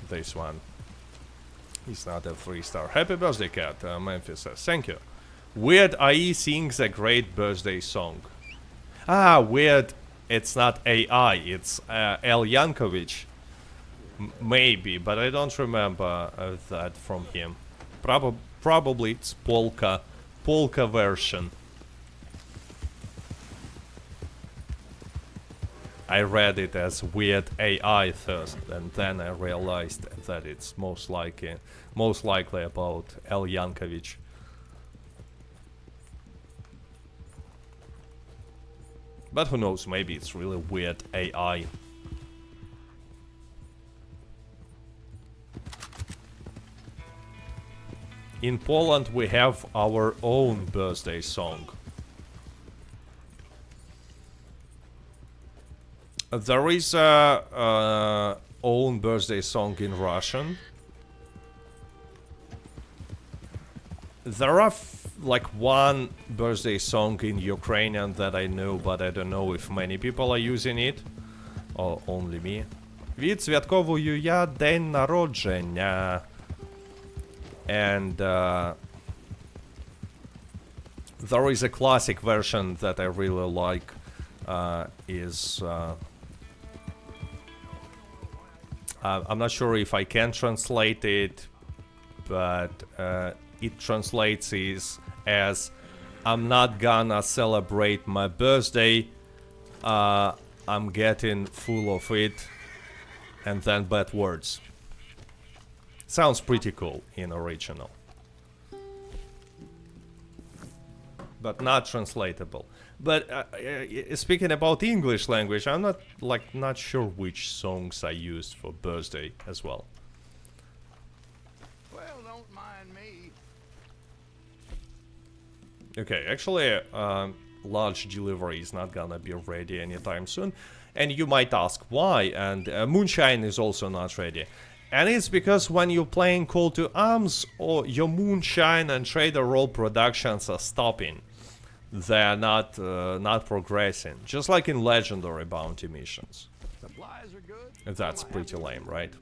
this one. He's not a 3-star. Happy birthday, cat. Memphis says, thank you. Weird IE sings a great birthday song. Ah, weird. It's not AI. It's El Yankovic. Maybe, but I don't remember that from him. Probably it's polka version. I read it as weird AI first, and then I realized that it's most likely about El Yankovic. But who knows, maybe it's really weird AI. In Poland we have our own birthday song. There is a own birthday song in Russian. There are like one birthday song in Ukrainian that I know, but I don't know if many people are using it. Or only me. Відсвятковую я день народження. And there is a classic version that I really like. I'm not sure if I can translate it, but it translates as I'm not gonna celebrate my birthday, I'm getting full of it, and then bad words. Sounds pretty cool in original, but not translatable. But speaking about English language, I'm not sure which songs I used for birthday as well. Well, don't mind me. Okay, actually, large delivery is not gonna be ready anytime soon, and you might ask why. And Moonshine is also not ready, and it's because when you're playing Call to Arms, or your Moonshine and Trader Role productions are stopping. They're not progressing, just like in legendary bounty missions. Supplies are good. That's pretty lame, right?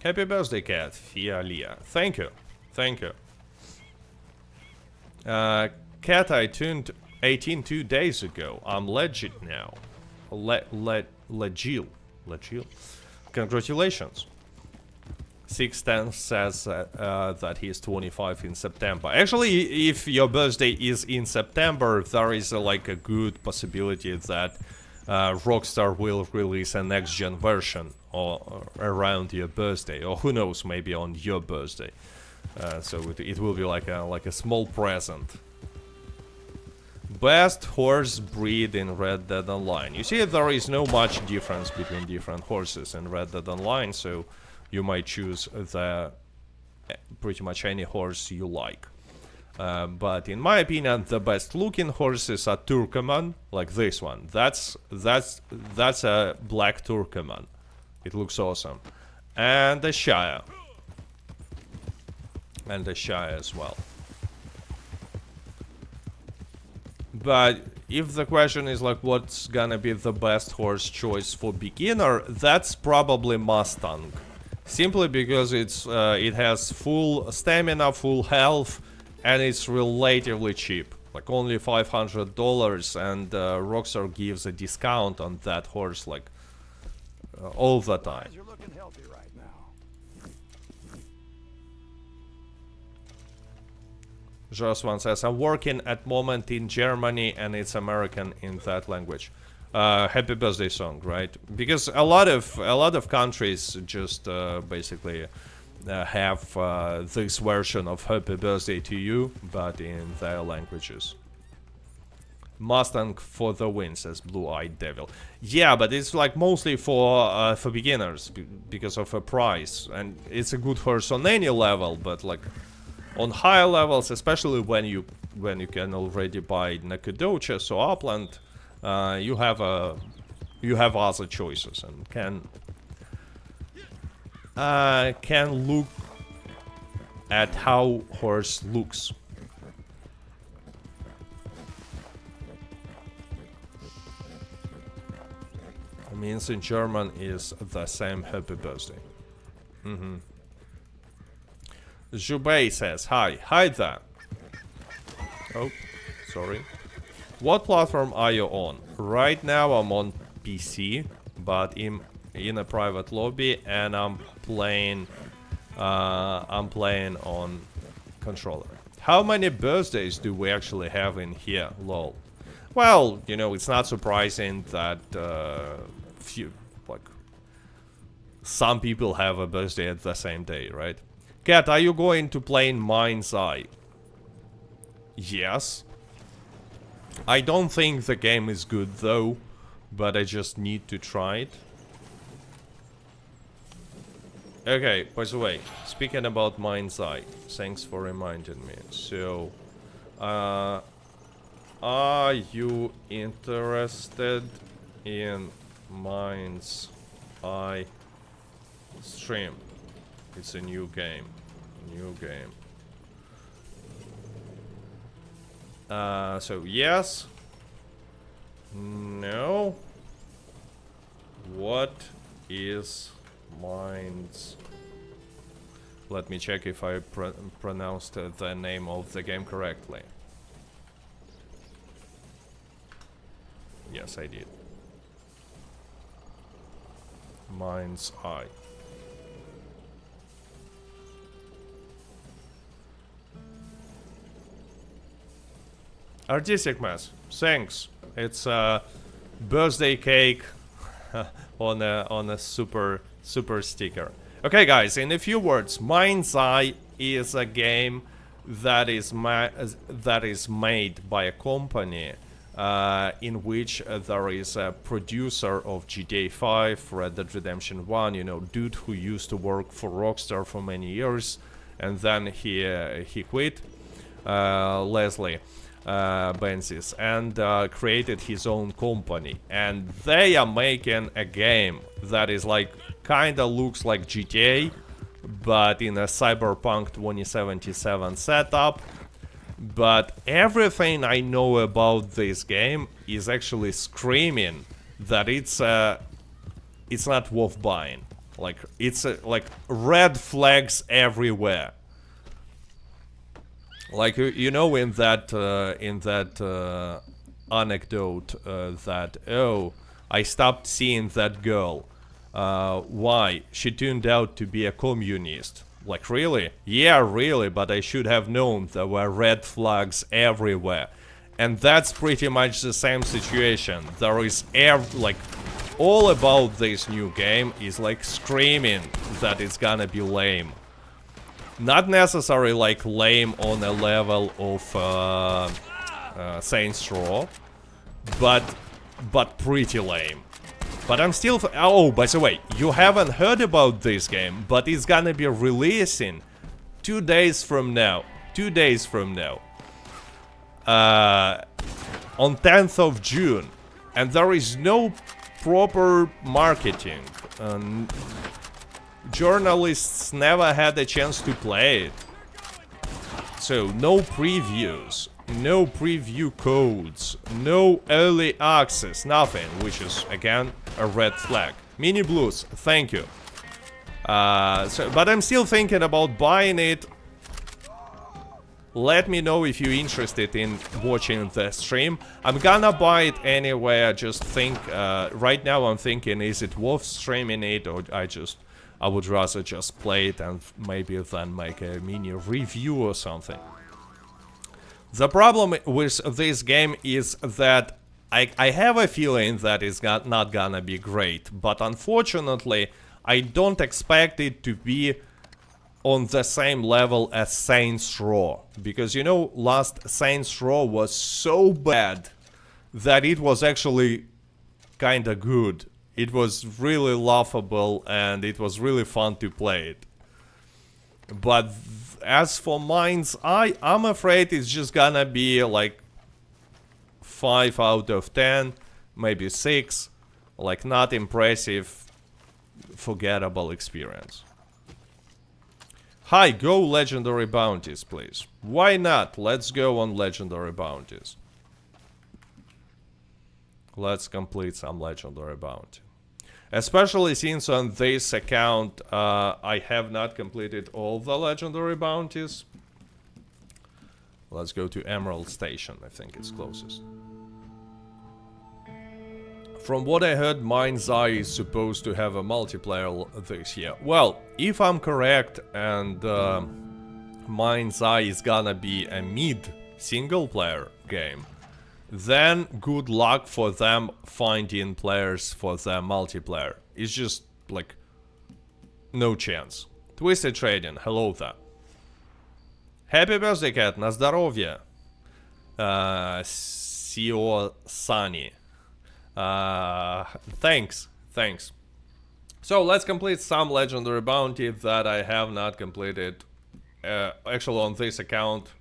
Happy birthday, cat, Fialia. Thank you, thank you. Cat, I turned 18 2 days ago. I'm legit now. Legil. Congratulations. 610 says that he's 25 in September. Actually, if your birthday is in September, there is like a good possibility that Rockstar will release a next-gen version or around your birthday, or who knows, maybe on your birthday. So it will be like a small present. Best horse breed in Red Dead Online. You see, there is no much difference between different horses in Red Dead Online, so you might choose pretty much any horse you like. But in my opinion, the best looking horses are Turkoman, like this one. That's a black Turkoman. It looks awesome. And the Shire. And the Shire as well. But if the question is like what's gonna be the best horse choice for beginner, that's probably Mustang. Simply because it has full stamina, full health, and it's relatively cheap. Like only $500, and Rockstar gives a discount on that horse like all the time. You're looking healthy right now. Joswan says, I'm working at moment in Germany and it's American in that language. Happy birthday song, right? Because a lot of countries just basically have this version of Happy Birthday to You, but in their languages. Mustang for the win, says Blue-Eyed Devil. Yeah, but it's like mostly for beginners because of a price, and it's a good horse on any level, but like on higher levels, especially when you can already buy Nacogdoches or Upland, you have other choices and can look at how horse looks. Means in German is the same happy birthday. Jubei says hi there. Oh, sorry. What platform are you on? Right now I'm on PC, but in a private lobby, and I'm playing on controller. How many birthdays do we actually have in here? Lol. Well, you know, it's not surprising that some people have a birthday at the same day, right? Cat, are you going to play in Mind's Eye? Yes. I don't think the game is good though, but I just need to try it. Okay, by the way, speaking about Mind's Eye, thanks for reminding me. So, are you interested in Mind's Eye stream? It's a new game. So yes. No. What is Mind's? Let me check if I pronounced the name of the game correctly. Yes, I did. Mind's Eye. Artistic Mess, thanks. It's a birthday cake on a super sticker. Okay, guys, in a few words, Mind's Eye is a game that is made by a company in which there is a producer of GTA 5, Red Dead Redemption 1, you know, dude who used to work for Rockstar for many years, and then he quit, Leslie Benzies, and created his own company, and they are making a game that is like kinda looks like GTA, but in a Cyberpunk 2077 setup. But everything I know about this game is actually screaming that it's not worth buying. Like it's like red flags everywhere. Like you know, in that anecdote that I stopped seeing that girl. Why? She turned out to be a communist. Like really? Yeah, really, but I should have known there were red flags everywhere. And that's pretty much the same situation. There is like all about this new game is like screaming that it's gonna be lame. Not necessarily like lame on a level of Saints Row, but pretty lame. But I'm still... Oh, by the way, you haven't heard about this game, but it's gonna be releasing 2 days from now. 2 days from now. On 10th of June. And there is no proper marketing. Journalists never had a chance to play it. So, no previews. No preview codes, no early access, nothing, which is, again, a red flag. Mini Blues, thank you. But I'm still thinking about buying it. Let me know if you're interested in watching the stream. I'm gonna buy it anyway, I just think, right now I'm thinking, is it worth streaming it, or I would rather just play it and maybe then make a mini review or something. The problem with this game is that I have a feeling that it's not gonna be great, but unfortunately I don't expect it to be on the same level as Saints Row, because you know, last Saints Row was so bad that it was actually kinda good. It was really laughable and it was really fun to play it. But as for Mind's Eye, I'm afraid it's just gonna be like 5 out of 10, maybe 6. Like not impressive, forgettable experience. Hi, go legendary bounties, please. Why not? Let's go on legendary bounties. Let's complete some legendary bounty. Especially since on this account I have not completed all the legendary bounties. Let's go to Emerald Station, I think it's closest. From what I heard, Mind's Eye is supposed to have a multiplayer this year. Well, if I'm correct and Mind's Eye is gonna be a mid single player game, then good luck for them finding players for their multiplayer. It's just like no chance. Twisted Trading, hello there. Happy birthday, cat, на здоровье. Sio Sunny. Thanks. So let's complete some legendary bounty that I have not completed. Actually on this account.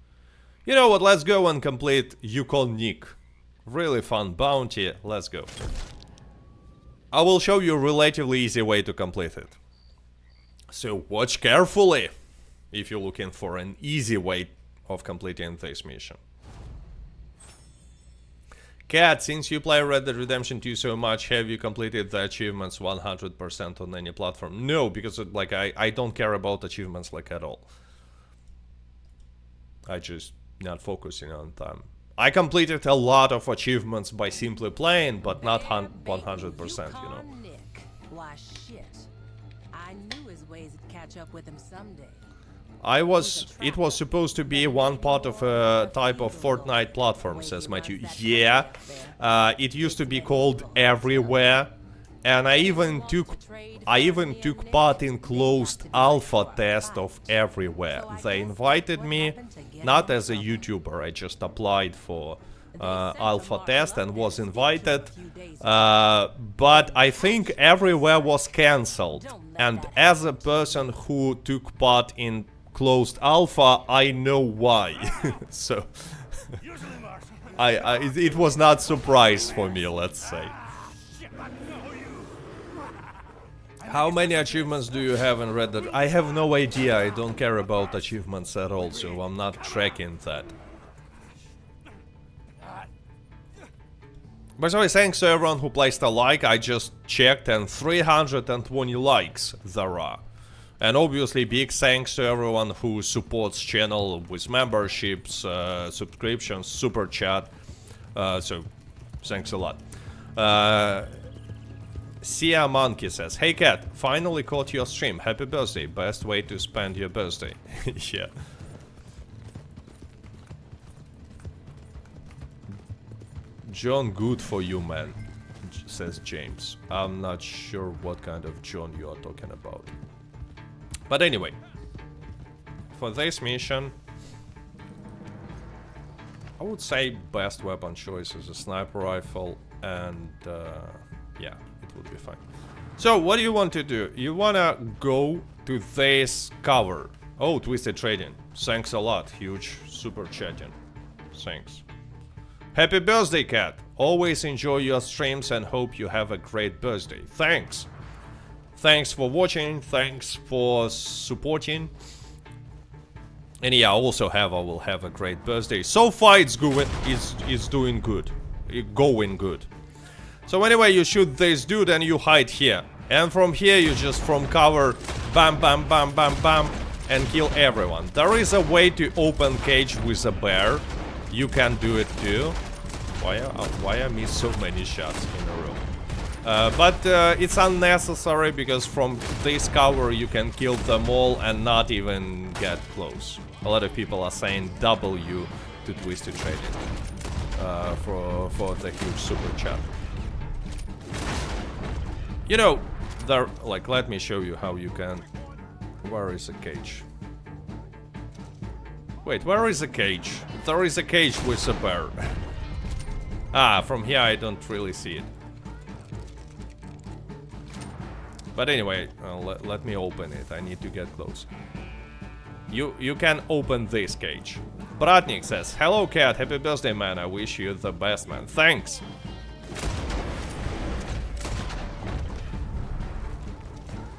You know what, let's go and complete Yukon Nick. Really fun bounty, let's go. I will show you a relatively easy way to complete it. So watch carefully if you're looking for an easy way of completing this mission. Cat, since you play Red Dead Redemption 2 so much, have you completed the achievements 100% on any platform? No, because like I don't care about achievements like at all. I just not focusing on them. I completed a lot of achievements by simply playing, but not 100%, you know. Yukon Nick. Why shit. I knew his ways would catch up with him someday. It was supposed to be one part of a type of Fortnite platform, says Matthew. Yeah, it used to be called Everywhere, and I even took part in closed alpha test of Everywhere. They invited me, not as a YouTuber, I just applied for alpha test and was invited, but I think Everywhere was cancelled, and as a person who took part in closed alpha, I know why. So it was not surprise for me, let's say. How many achievements do you have in Red Dead? I have no idea, I don't care about achievements at all, so I'm not tracking that. By the way, thanks to everyone who placed a like, I just checked and 320 likes there are. And obviously big thanks to everyone who supports channel with memberships, subscriptions, super chat. So thanks a lot. Sia Monkey says, hey cat, finally caught your stream. Happy birthday. Best way to spend your birthday. Yeah. John, good for you, man, says James. I'm not sure what kind of John you are talking about. But anyway, for this mission, I would say best weapon choice is a sniper rifle, and yeah, it would be fine. So what do you want to do? You wanna go to this cover. Oh, Twisted Trading. Thanks a lot. Huge super chatting. Thanks. Happy birthday, cat. Always enjoy your streams and hope you have a great birthday. Thanks. Thanks for watching, thanks for supporting. And yeah, I will have a great birthday. So far it's doing good. Going good. So anyway, you shoot this dude and you hide here. And from here you just from cover bam bam bam bam bam and kill everyone. There is a way to open cage with a bear. You can do it too. Why I miss so many shots in a row? But it's unnecessary because from this cover you can kill them all and not even get close. A lot of people are saying W to Twisted Trading for the huge super chat. You know, there, like, let me show you how you can. Where is the cage? Wait, where is the cage? There is a cage with a bear. Ah, from here I don't really see it. But anyway, let me open it. I need to get close. You can open this cage. Bratnik says, hello cat, happy birthday man, I wish you the best man. Thanks.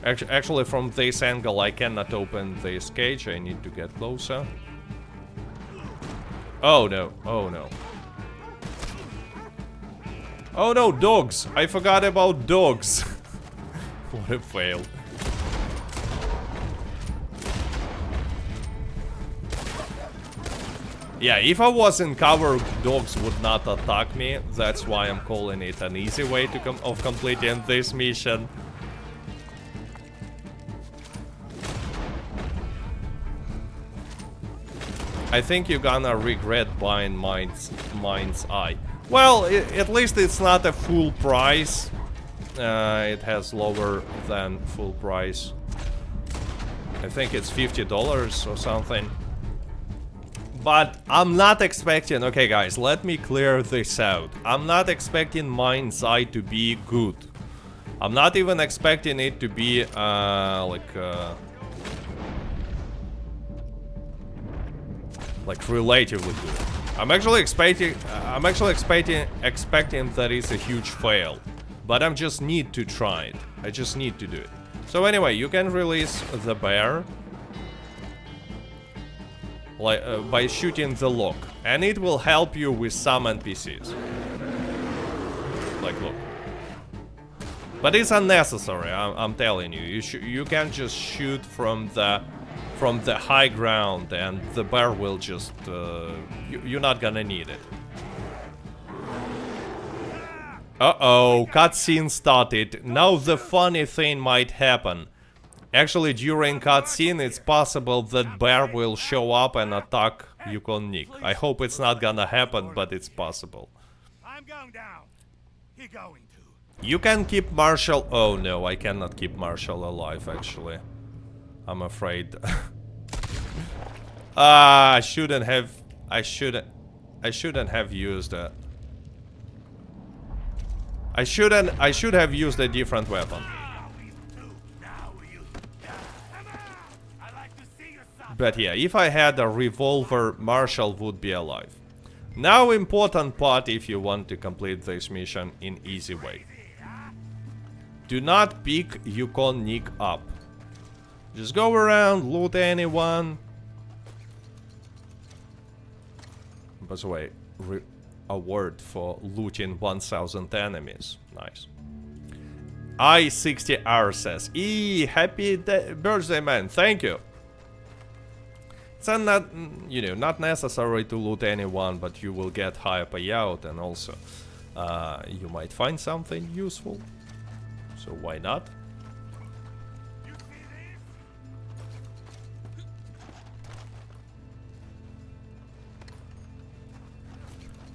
Actually from this angle I cannot open this cage, I need to get closer. Oh no, oh no. Oh no, dogs! I forgot about dogs. What a fail. Yeah, if I was in cover, dogs would not attack me. That's why I'm calling it an easy way to completing this mission. I think you're gonna regret buying Mind's Eye. Well, at least it's not a full price. It has lower than full price. I think it's $50 or something. But I'm not expecting... Okay, guys, let me clear this out. I'm not expecting Mind's Eye to be good. I'm not even expecting it to be like relatively good. I'm actually expecting that it's a huge fail, but I just need to try it. I just need to do it. So anyway, you can release the bear like by shooting the lock, and it will help you with some NPCs. Like, look. But it's unnecessary. I'm telling you. You can just shoot from the high ground, and the bear will just you're not gonna need it. Uh-oh, cutscene started. Now the funny thing might happen. Actually, during cutscene, it's possible that bear will show up and attack Yukon Nick. I hope it's not gonna happen, but it's possible. I'm going down. He going to. You can keep Marshall. Oh no, I cannot keep Marshall alive. Actually, I'm afraid. I shouldn't have. I shouldn't have used it. I should have used a different weapon. But yeah, if I had a revolver, Marshall would be alive. Now, important part if you want to complete this mission in easy way. Do not pick Yukon Nick up. Just go around, loot anyone. By the way, award for looting 1000 enemies. Nice. I60R says, happy birthday, man. Thank you. It's not, you know, not necessary to loot anyone, but you will get higher payout, and also you might find something useful. So why not?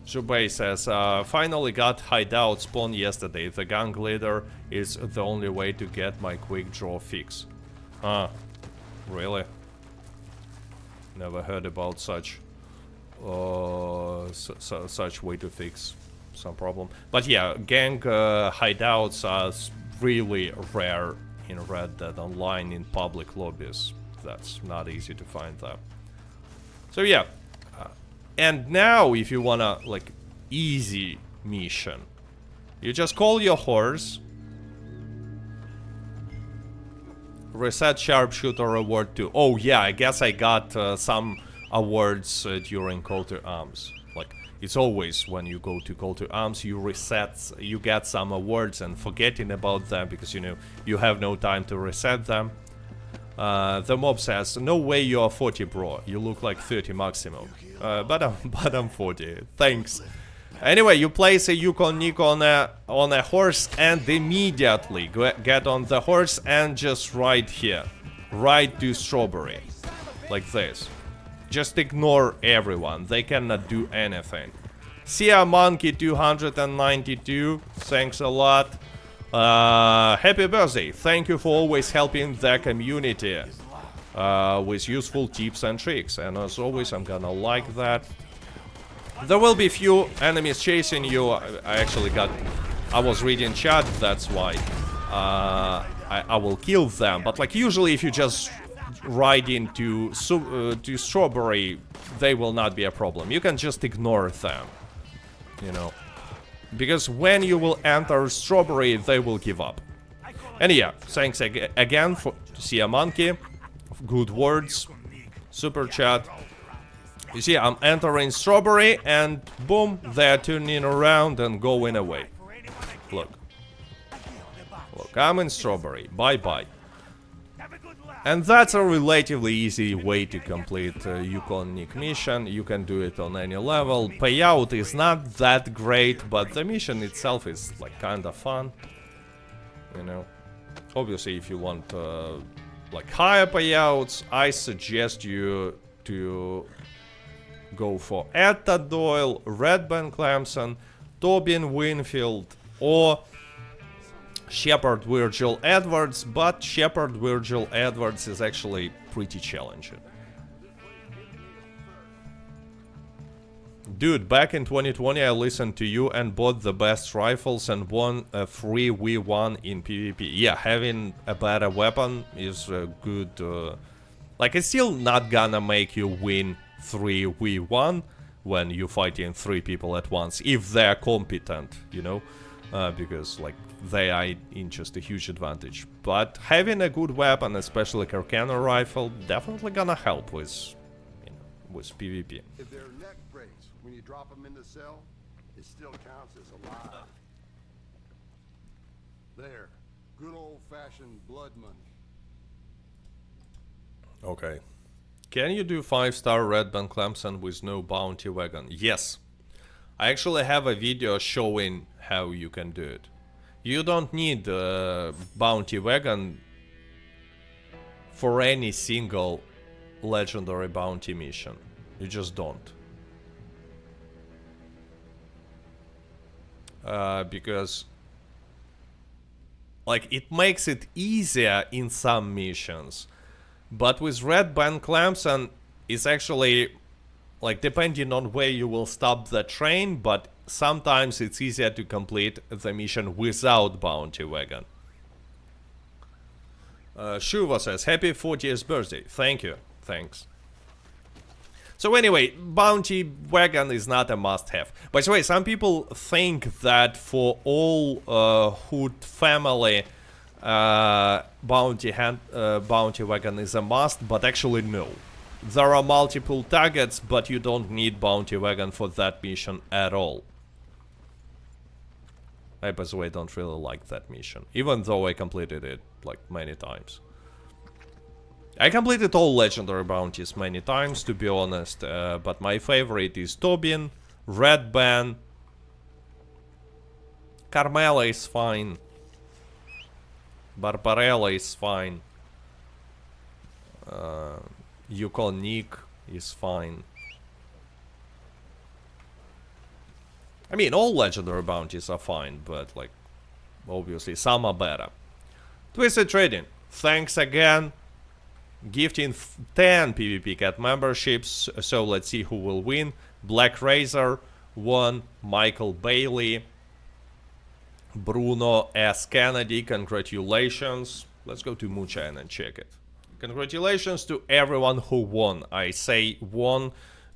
Jubei says, finally got hideout spawn yesterday. The gang leader is the only way to get my quick draw fix. Really? Never heard about such such way to fix some problem. But yeah, gang hideouts are really rare in Red Dead Online in public lobbies. That's not easy to find that. So yeah. And now, if you wanna, like, easy mission, you just call your horse, reset sharpshooter award to. Oh yeah, I guess I got some awards during Call to Arms. Like, it's always when you go to Call to Arms, you get some awards, and forgetting about them because, you know, you have no time to reset them. The mob says, no way you are 40, bro. You look like 30 maximum. But I'm 40. Thanks. Anyway, you place a Yukon Nick on a horse and immediately get on the horse and just ride here. Ride to Strawberry. Like this. Just ignore everyone. They cannot do anything. See a monkey 292. Thanks a lot. Happy birthday. Thank you for always helping the community with useful tips and tricks. And as always, I'm gonna like that. There will be few enemies chasing you. I was reading chat, that's why I will kill them. But like usually if you just ride into to Strawberry, they will not be a problem. You can just ignore them, you know. Because when you will enter Strawberry, they will give up. And yeah, thanks again for See a Monkey. Good words. Super chat. You see, I'm entering Strawberry and boom, they're turning around and going away. Look. Look, I'm in Strawberry. Bye-bye. And that's a relatively easy way to complete Yukon Nick mission. You can do it on any level. Payout is not that great, but the mission itself is like kinda fun. You know. Obviously, if you want like higher payouts, I suggest you to go for Etta Doyle, Red Ben Clemson, Tobin Winfield, or Shepard Virgil Edwards, but Shepard Virgil Edwards is actually pretty challenging. Dude, back in 2020 I listened to you and bought the best rifles and won a free V1 in PvP. Yeah, having a better weapon is a good... like, it's still not gonna make you win 3v1 when you're fighting 3 people at once, if they're competent, you know? Because, like, they are in just a huge advantage. But having a good weapon, especially like a cannon rifle, definitely gonna help with, you know, with PvP. If their neck breaks when you drop them in the cell, it still counts as alive. There. Good old-fashioned blood money. Okay. Can you do 5-star Red Band Clemson with no bounty wagon? Yes. I actually have a video showing how you can do it. You don't need a bounty wagon for any single legendary bounty mission. You just don't. Because like it makes it easier in some missions. But with Red Band Clemson, it's actually, like, depending on where you will stop the train, but sometimes it's easier to complete the mission without bounty wagon. Shuva says, happy 40th birthday. Thank you. Thanks. So anyway, bounty wagon is not a must-have. By the way, some people think that for all Hood family, bounty wagon is a must, but actually no. There are multiple targets, but you don't need bounty wagon for that mission at all. I, by the way, don't really like that mission, even though I completed it like many times. I completed all legendary bounties many times, to be honest, but my favorite is Tobin, Red Band, Carmela is fine. Barbarella is fine. Yukon Nick is fine. I mean, all legendary bounties are fine, but, like, obviously some are better. Twisted Trading, thanks again. Gifting 10 PvP Cat memberships, so let's see who will win. Black Razor won, Michael Bailey. Bruno S. Kennedy, congratulations. Let's go to Moonshine and check it. Congratulations to everyone who won. I say won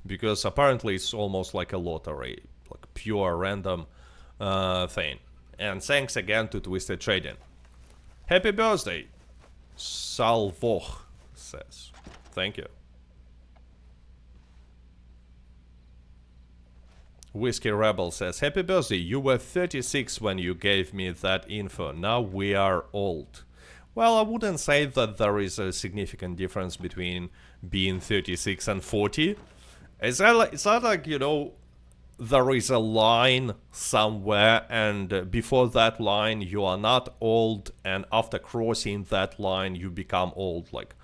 because apparently it's almost like a lottery, like pure random thing. And thanks again to Twisted Trading. Happy birthday, Salvoch says. Thank you. Whiskey Rebel says, happy birthday, you were 36 when you gave me that info, now we are old. Well, I wouldn't say that there is a significant difference between being 36 and 40. It's not like, you know, there is a line somewhere and before that line you are not old, and after crossing that line you become old, like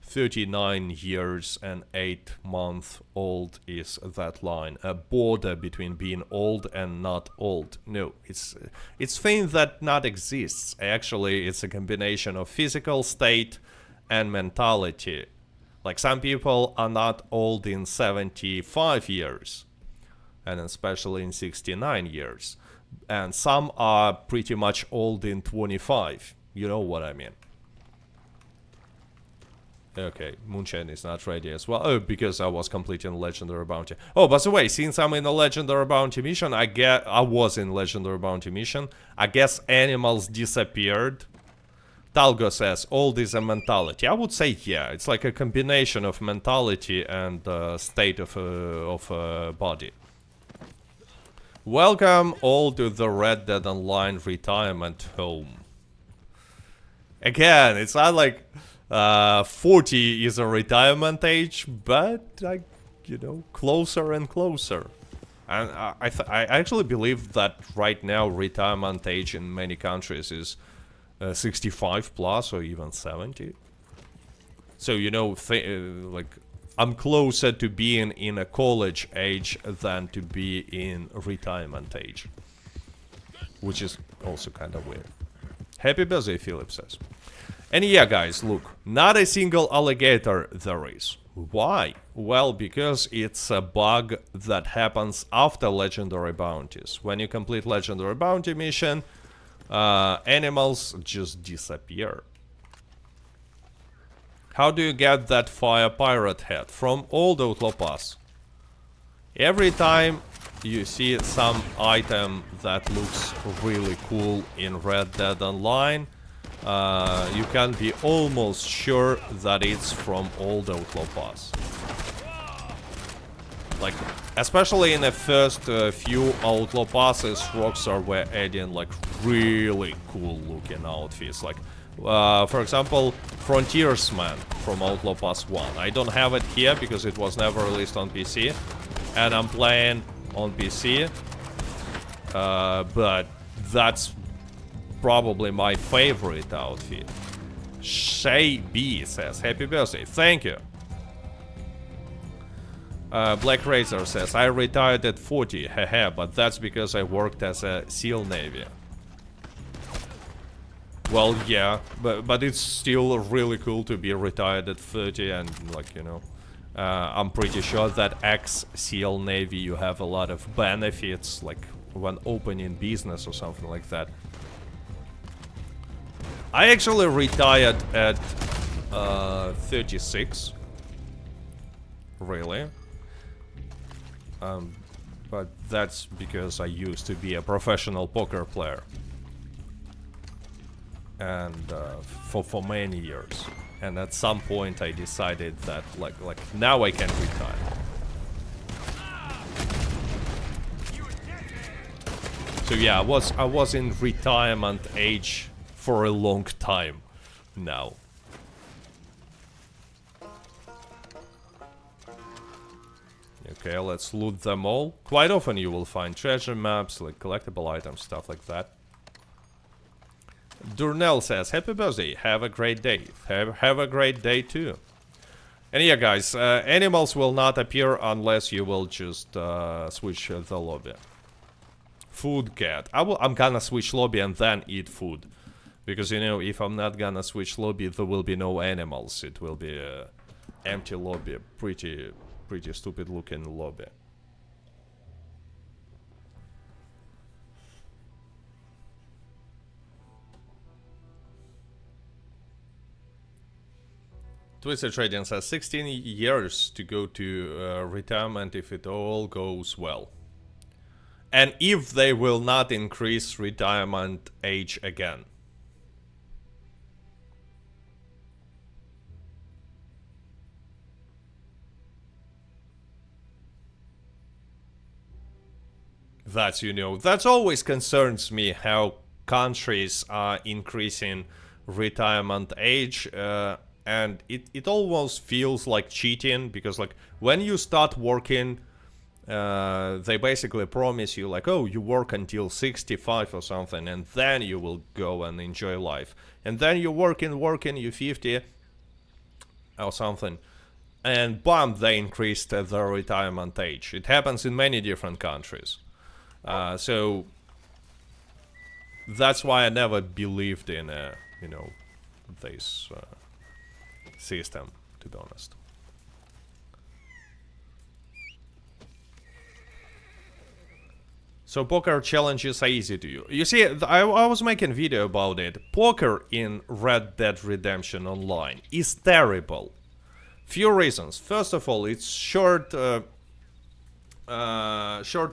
39 years and 8 months old is that line, a border between being old and not old. No, it's thing that not exists. Actually, it's a combination of physical state and mentality. Like, some people are not old in 75 years, and especially in 69 years, and some are pretty much old in 25. You know what I mean. Okay, Moonshine is not ready as well. Oh, because I was completing Legendary Bounty. Oh, by the way, since I'm in a Legendary Bounty mission, I was in Legendary Bounty mission. I guess animals disappeared. Talgo says, old is a mentality. I would say, yeah, it's like a combination of mentality and state of body. Welcome all to the Red Dead Online retirement home. Again, it's not like 40 is a retirement age, but you know, closer and closer. And I actually believe that right now retirement age in many countries is 65 plus or even 70. So, you know, like, I'm closer to being in a college age than to be in retirement age, which is also kind of weird. Happy birthday, Philip says. And yeah, guys, look, not a single alligator there is. Why? Well, because it's a bug that happens after legendary bounties. When you complete legendary bounty mission, animals just disappear. How do you get that fire pirate head? From Old Outlaw Pass. Every time you see some item that looks really cool in Red Dead Online, you can be almost sure that it's from Old Outlaw Pass. Like, especially in the first few Outlaw Passes, Rockstar were adding like really cool looking outfits. Like, for example, Frontiersman from Outlaw Pass 1. I don't have it here because it was never released on PC. And I'm playing on PC. But that's probably my favorite outfit. Shay B says, happy birthday. Thank you. Black Razor says, I retired at 40, haha, but that's because I worked as a SEAL Navy. Well, yeah, but it's still really cool to be retired at 30 and, like, you know, I'm pretty sure that ex-SEAL Navy you have a lot of benefits, like when opening business or something like that. I actually retired at 36. Really? But that's because I used to be a professional poker player. And for many years. And at some point I decided that like now I can retire. So yeah, I was in retirement age for a long time now. Okay, let's loot them all. Quite often you will find treasure maps, like collectible items, stuff like that. Durnell says, happy birthday, have a great day. Have a great day too. And yeah, guys, animals will not appear unless you will just switch the lobby. Food cat. I'm gonna switch lobby and then eat food. Because, you know, if I'm not gonna switch lobby, there will be no animals. It will be an empty lobby. Pretty stupid looking lobby. Twisted Trading says 16 years to go to retirement if it all goes well. And if they will not increase retirement age again. That's, you know, that always concerns me, how countries are increasing retirement age. And it almost feels like cheating, because like when you start working, they basically promise you like, oh, you work until 65 or something, and then you will go and enjoy life. And then you're working, you're 50 or something, and bam, they increased the retirement age. It happens in many different countries. So that's why I never believed in, you know, this system, to be honest. So poker challenges are easy to you. You see, I was making a video about it. Poker in Red Dead Redemption Online is terrible. Few reasons. First of all, it's short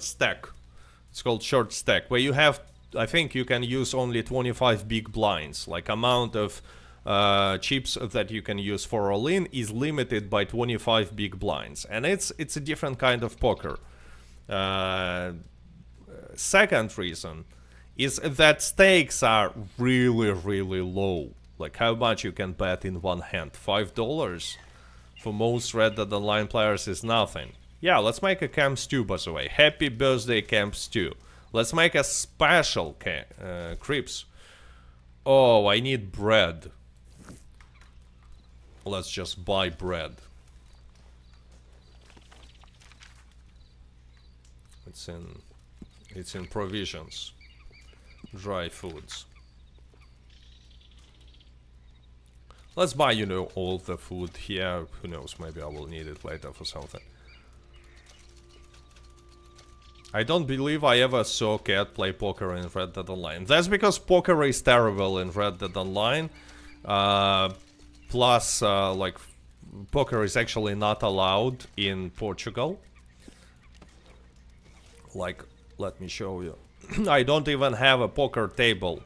stack. It's called short stack, where you have, I think you can use only 25 big blinds. Like amount of chips that you can use for all-in is limited by 25 big blinds, and it's a different kind of poker. Second reason is that stakes are really low. Like how much you can bet in one hand? $5 for most Red Dead Online players is nothing. Yeah, let's make a Camp Stew, by the way. Happy birthday, Camp Stew. Let's make a special Crips. Oh, I need bread. Let's just buy bread. It's in provisions. Dry foods. Let's buy, you know, all the food here. Who knows, maybe I will need it later for something. I don't believe I ever saw Cat play poker in Red Dead Online. That's because poker is terrible in Red Dead Online. Plus, like, poker is actually not allowed in Portugal. Like, let me show you. I don't even have a poker table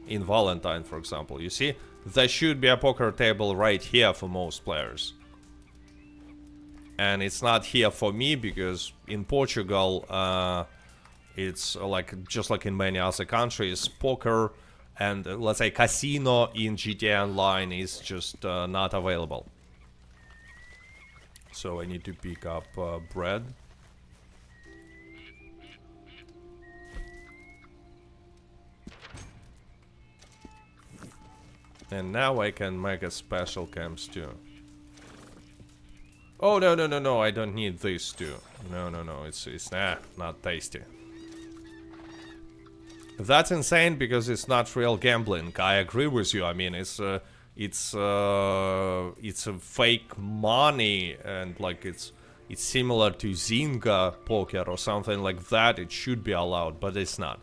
in Valentine, for example. You see, there should be a poker table right here for most players. And it's not here for me because in Portugal, it's like just like in many other countries, poker and let's say casino in GTA Online is just not available. So I need to pick up bread. And now I can make a special camp stew. Oh, no, no, no, no, I don't need this too. No, no, no, it's not tasty. That's insane because it's not real gambling. I agree with you. I mean, it's a fake money and like it's similar to Zynga poker or something like that. It should be allowed, but it's not.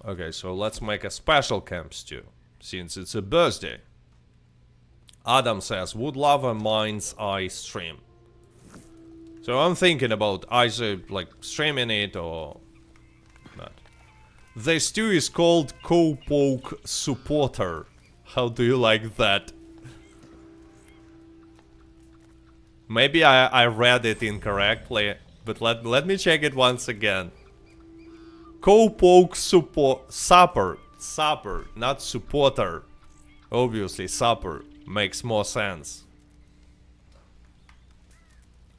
Okay, so let's make a special camp stew since it's a birthday. Adam says, would love a mind's eye stream. So I'm thinking about either like streaming it or not. The stew is called Cowpoke Supporter. How do you like that? Maybe I read it incorrectly, but let me check it once again. Cowpoke supper, not supporter. Obviously, supper. Makes more sense.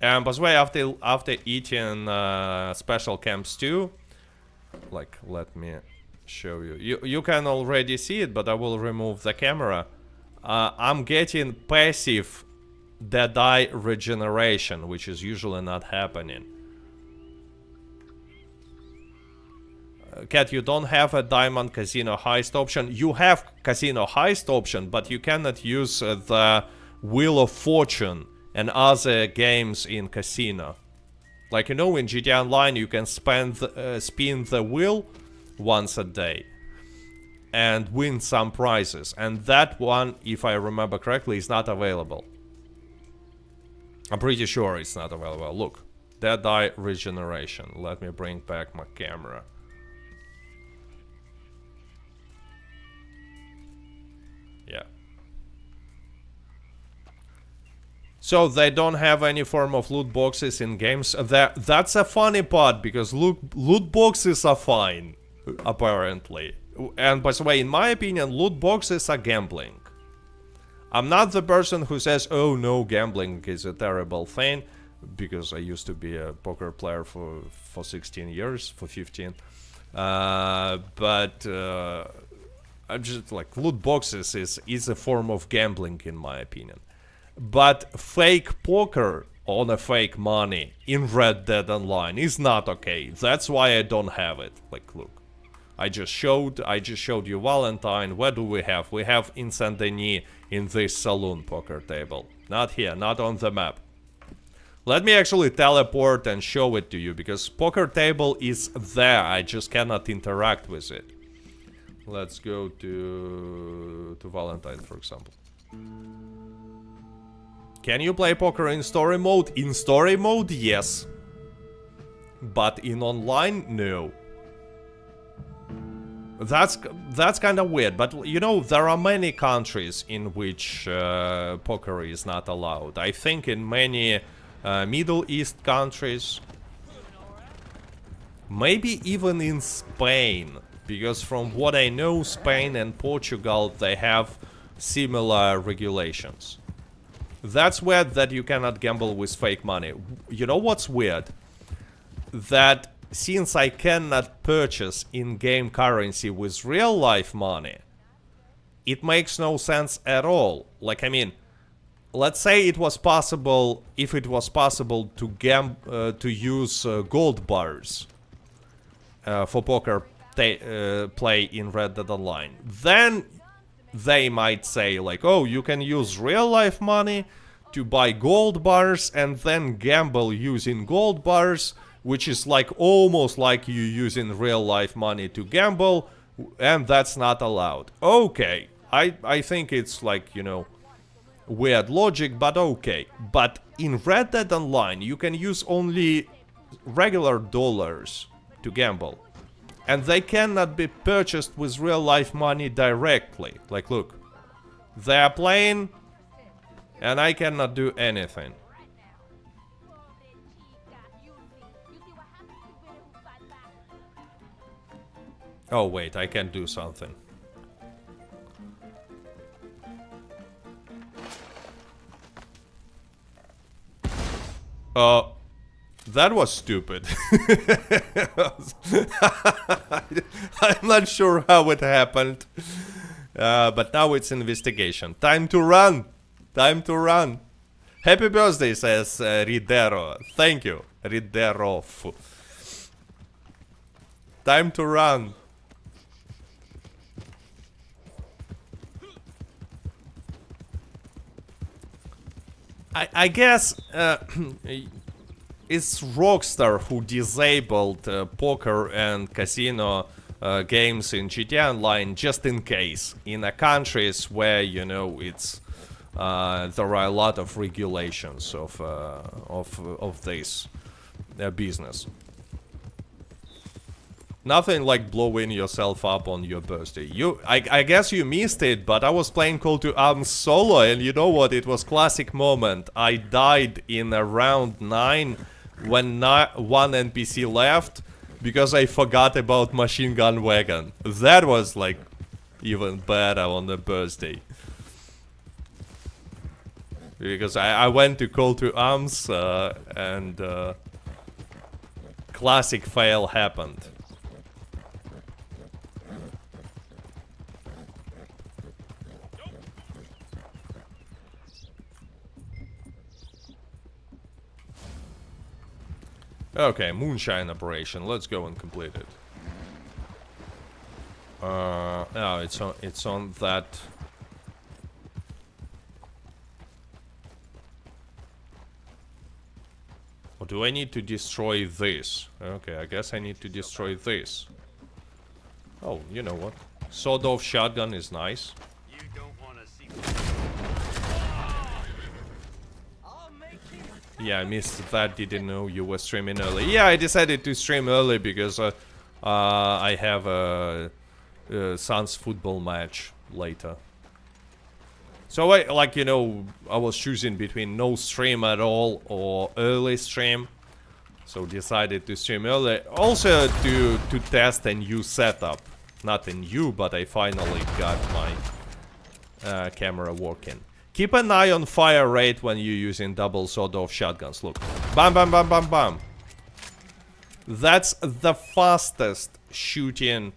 And by the way, after eating special camp stew, like let me show you. You can already see it, but I will remove the camera. I'm getting passive dead-eye regeneration, which is usually not happening. Cat, you don't have a diamond casino heist option. You have casino heist option, but you cannot use the Wheel of Fortune and other games in casino. Like, you know, in GTA Online you can spin the wheel once a day and win some prizes. And that one, if I remember correctly, is not available. I'm pretty sure it's not available. Look, dead-eye regeneration. Let me bring back my camera. Yeah. So they don't have any form of loot boxes in games. That's a funny part because loot boxes are fine, apparently. And by the way, in my opinion, loot boxes are gambling. I'm not the person who says, oh no, gambling is a terrible thing, because I used to be a poker player for 16 years, for 15. But I'm just like, loot boxes is a form of gambling in my opinion. But fake poker on a fake money in Red Dead Online is not okay. That's why I don't have it. Like, look, I just showed you Valentine. Where do we have? We have in Saint Denis in this saloon poker table. Not here, not on the map. Let me actually teleport and show it to you because poker table is there. I just cannot interact with it. Let's go to Valentine, for example. Can you play poker in story mode? In story mode, yes. But in online, no. That's kind of weird, but you know, there are many countries in which poker is not allowed. I think in many Middle East countries, maybe even in Spain, because from what I know, Spain and Portugal, they have similar regulations. That's weird that you cannot gamble with fake money. You know what's weird? That since I cannot purchase in-game currency with real-life money, it makes no sense at all. Like, I mean, let's say it was possible, if it was possible to use gold bars for poker play in Red Dead Online, then they might say like, oh, you can use real life money to buy gold bars and then gamble using gold bars, which is like almost like you using real life money to gamble, and that's not allowed. Okay, I think it's like, you know, weird logic, but okay. But in Red Dead Online, you can use only regular dollars to gamble. And they cannot be purchased with real life money directly. Like, look. They are playing, and I cannot do anything. Oh, wait, I can do something. That was stupid. I'm not sure how it happened. But now it's investigation. Time to run! Time to run! Happy birthday, says Ridero. Thank you, Ridero. Time to run. I guess it's Rockstar who disabled poker and casino games in GTA Online just in case. In countries where, you know, it's there are a lot of regulations of this business. Nothing like blowing yourself up on your birthday. I guess you missed it, but I was playing Call to Arms solo, and you know what? It was classic moment. I died in round 9 when one NPC left because I forgot about machine gun wagon. That was like even better on the birthday. Because I went to Call to Arms and classic fail happened. Okay, Moonshine operation. Let's go and complete it. No, it's on that. Or do I need to destroy this? Okay, I guess I need to destroy this. Oh, you know what? Sawed-off shotgun is nice. You don't want to see. Yeah, I missed that. Didn't know you were streaming early. Yeah, I decided to stream early because I have a Suns football match later. So I, like, you know, I was choosing between no stream at all or early stream. So decided to stream early. Also to test a new setup. Not a new, but I finally got my camera working. Keep an eye on fire rate when you're using double sawed-off shotguns. Look. Bam, bam, bam, bam, bam. That's the fastest shooting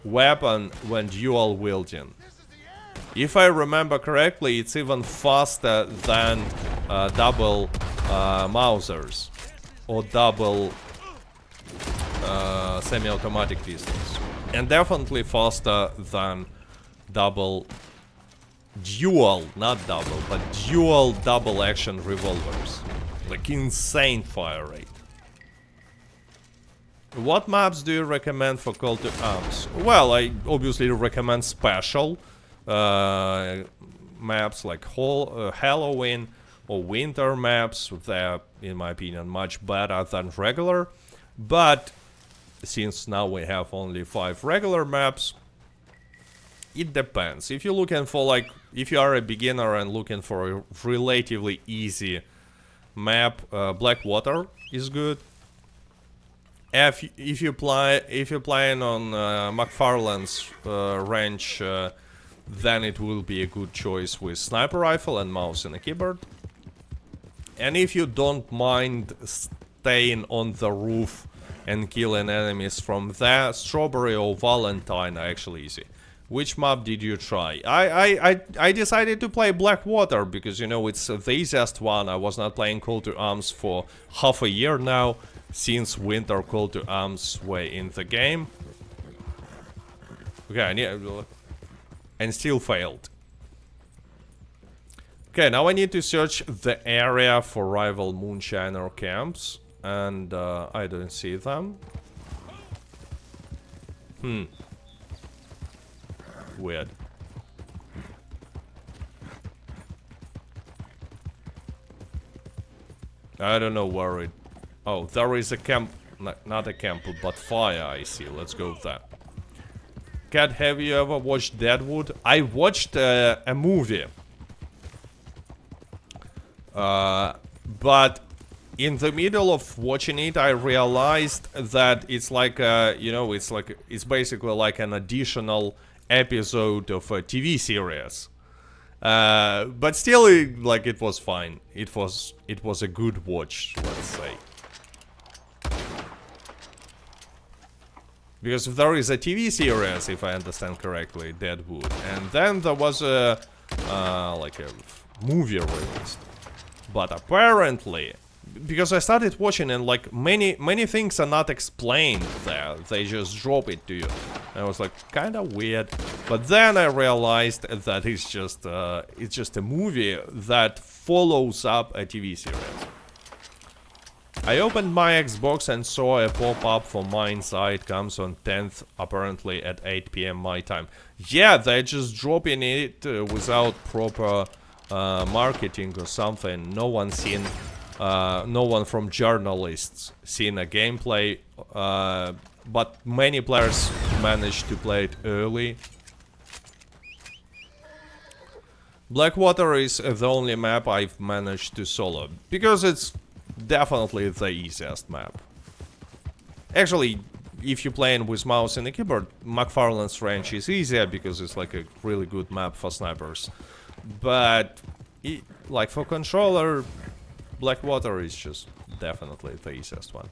weapon when dual wielding. If I remember correctly, it's even faster than double Mausers or double semi-automatic pistols. And definitely faster than dual, not double, but dual double action revolvers. Like insane fire rate. What maps do you recommend for Call to Arms? Well, I obviously recommend special maps like Halloween or winter maps. They're, in my opinion, much better than regular. But since now we have only 5 regular maps, it depends. If you're looking for, like, if you are a beginner and looking for a relatively easy map, Blackwater is good. If you're playing on McFarlane's ranch, then it will be a good choice with sniper rifle and mouse and a keyboard. And if you don't mind staying on the roof and killing enemies from there, Strawberry or Valentine are actually easy. Which map did you try? I decided to play Blackwater because, you know, it's the easiest one. I was not playing Call to Arms for half a year now, since winter Call to Arms were in the game. Okay, I need... and still failed. Okay, now I need to search the area for rival Moonshiner camps, and I don't see them. Weird. I don't know where it... Oh, there is a camp... Not a camp, but fire, I see. Let's go there. Cat, have you ever watched Deadwood? I watched a movie. But in the middle of watching it, I realized that it's like you know, it's basically like an additional episode of a TV series. But still, it was fine. It was a good watch, let's say. Because there is a TV series, if I understand correctly, Deadwood, and then there was a like a movie released. But apparently, because I started watching and like many things are not explained there, they just drop it to you. And I was like, kind of weird. But then I realized that it's just a movie that follows up a TV series. I opened my Xbox and saw a pop-up for Mind's Eye. It comes on 10th, apparently at 8 PM my time. Yeah, they're just dropping it without proper marketing or something. No one from journalists seen a gameplay, but many players managed to play it early. Blackwater is the only map I've managed to solo, because it's definitely the easiest map. Actually, if you're playing with mouse and a keyboard, McFarlane's Ranch is easier because it's like a really good map for snipers. But like for controller, Blackwater is just definitely the easiest one.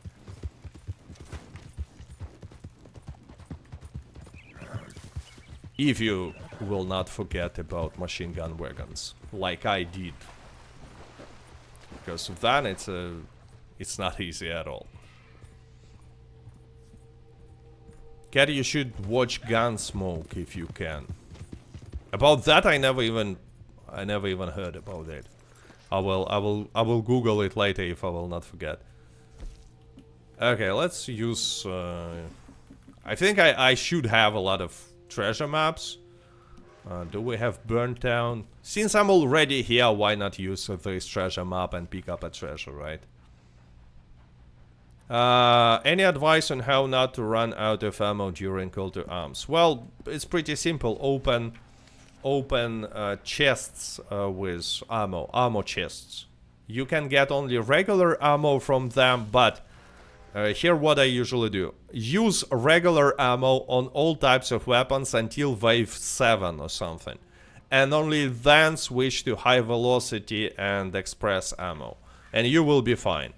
If you will not forget about machine gun wagons, like I did. Because then it's not easy at all. Cat, you should watch Gunsmoke if you can. About that, I never even heard about it. I will Google it later if I will not forget. Okay, let's use. I think I should have a lot of treasure maps. Do we have Burnt Town? Since I'm already here, why not use this treasure map and pick up a treasure, right? Any advice on how not to run out of ammo during call to arms? Well, it's pretty simple. Open chests with ammo chests. You can get only regular ammo from them, but here what I usually do. Use regular ammo on all types of weapons until wave 7 or something. And only then switch to high velocity and express ammo. And you will be fine.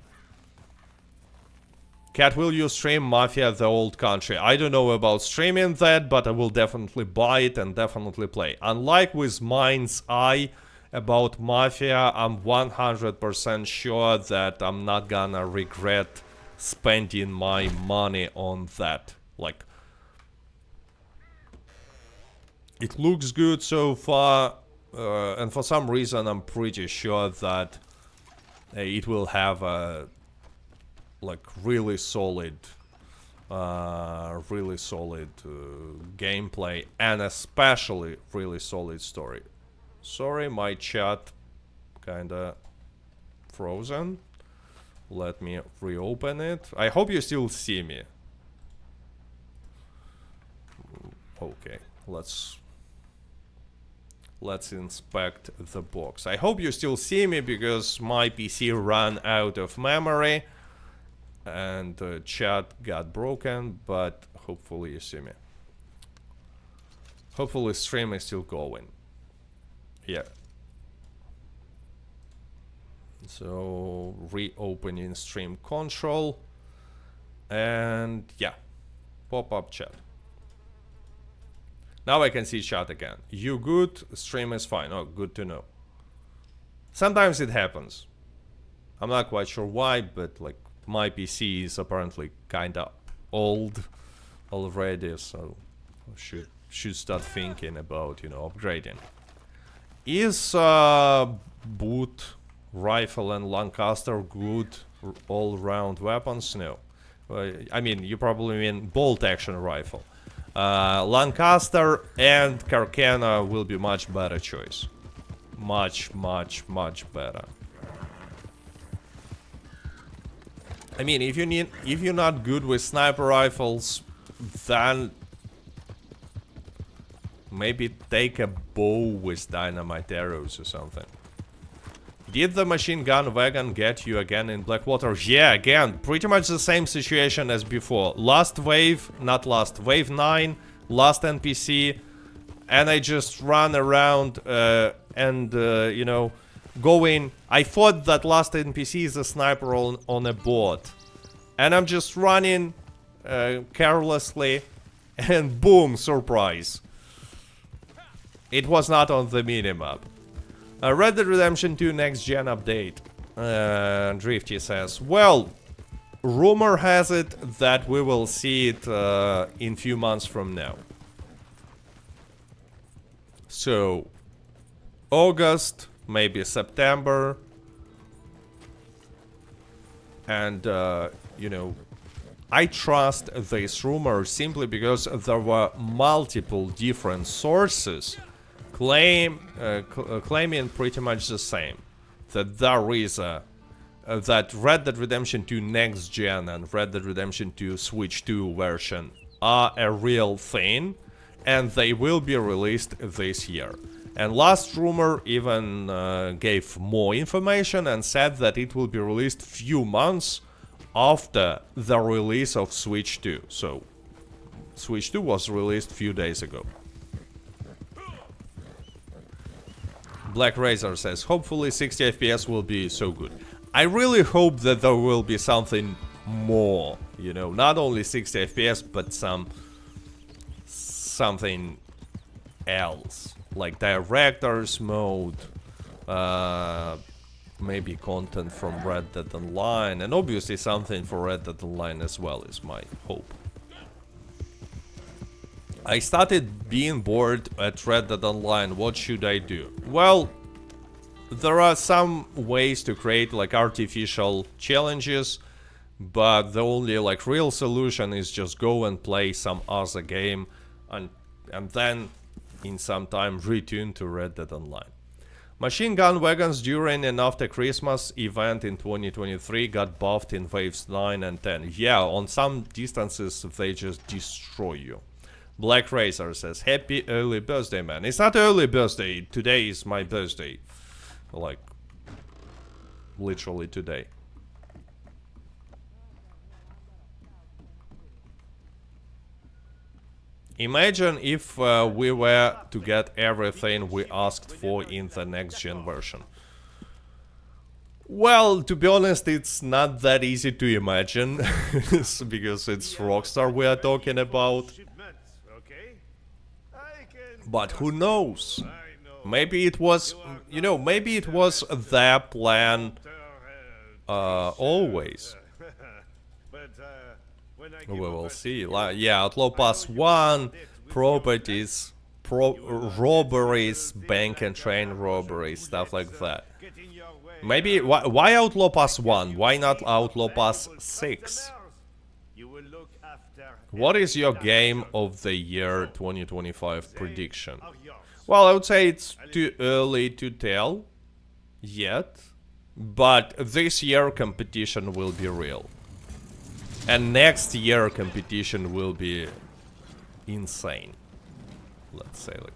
Cat, will you stream Mafia the Old Country? I don't know about streaming that, but I will definitely buy it and definitely play. Unlike with Mind's Eye about Mafia, I'm 100% sure that I'm not gonna regret spending my money on that. Like, it looks good so far, and for some reason I'm pretty sure that it will have a like really solid gameplay, and especially really solid story. Sorry, my chat kinda frozen. Let me reopen it. I hope you still see me. Okay, let's inspect the box. I hope you still see me because my PC ran out of memory and the chat got broken, but hopefully you see me. Hopefully stream is still going. Yeah. So reopening stream control, and yeah, pop-up chat. Now I can see chat again. You good? Stream is fine. Oh, good to know. Sometimes it happens. I'm not quite sure why, but like my PC is apparently kinda old already, so should start thinking about, you know, upgrading. Is boot, rifle and Lancaster good all-round weapons? No. I mean, you probably mean bolt-action rifle. Lancaster and Carcana will be much better choice. Much better. I mean, if you're not good with sniper rifles, then maybe take a bow with dynamite arrows or something. Did the machine gun wagon get you again in Blackwater? Yeah, again, pretty much the same situation as before. Last wave, not last, wave 9, last NPC, and I just run around and, you know, going. I thought that last NPC is a sniper on a boat, and I'm just running carelessly, and boom, surprise. It was not on the minimap. Red Dead Redemption 2 Next Gen update. Drifty says, well, rumor has it that we will see it in few months from now. So, August, maybe September. And, you know, I trust this rumor simply because there were multiple different sources claiming pretty much the same, that there is that Red Dead Redemption 2 Next Gen and Red Dead Redemption 2 Switch 2 version are a real thing, and they will be released this year. And last rumor even gave more information and said that it will be released few months after the release of Switch 2. So, Switch 2 was released few days ago. Black Razor says, hopefully 60 FPS will be so good. I really hope that there will be something more, you know, not only 60 FPS, but something else, like director's mode, maybe content from Red Dead Online, and obviously something for Red Dead Online as well is my hope. I started being bored at Red Dead Online. What should I do? Well, there are some ways to create like artificial challenges, but the only like real solution is just go and play some other game and then in some time return to Red Dead Online. Machine gun wagons during and after Christmas event in 2023 got buffed in waves 9 and 10. Yeah, on some distances they just destroy you. Black Racer says, happy early birthday, man. It's not early birthday, today is my birthday. Like, literally today. Imagine if we were to get everything we asked for in the next gen version. Well, to be honest, it's not that easy to imagine, because it's Rockstar we are talking about. But who knows? Maybe it was, you know, maybe it was their plan always. We will see. Yeah, Outlaw Pass 1, properties, robberies, bank and train robberies, stuff like that. Maybe, why Outlaw Pass 1? Why not Outlaw Pass 6? What is your game of the year 2025 prediction? Well, I would say it's too early to tell yet, but this year competition will be real. And next year competition will be insane. Let's say like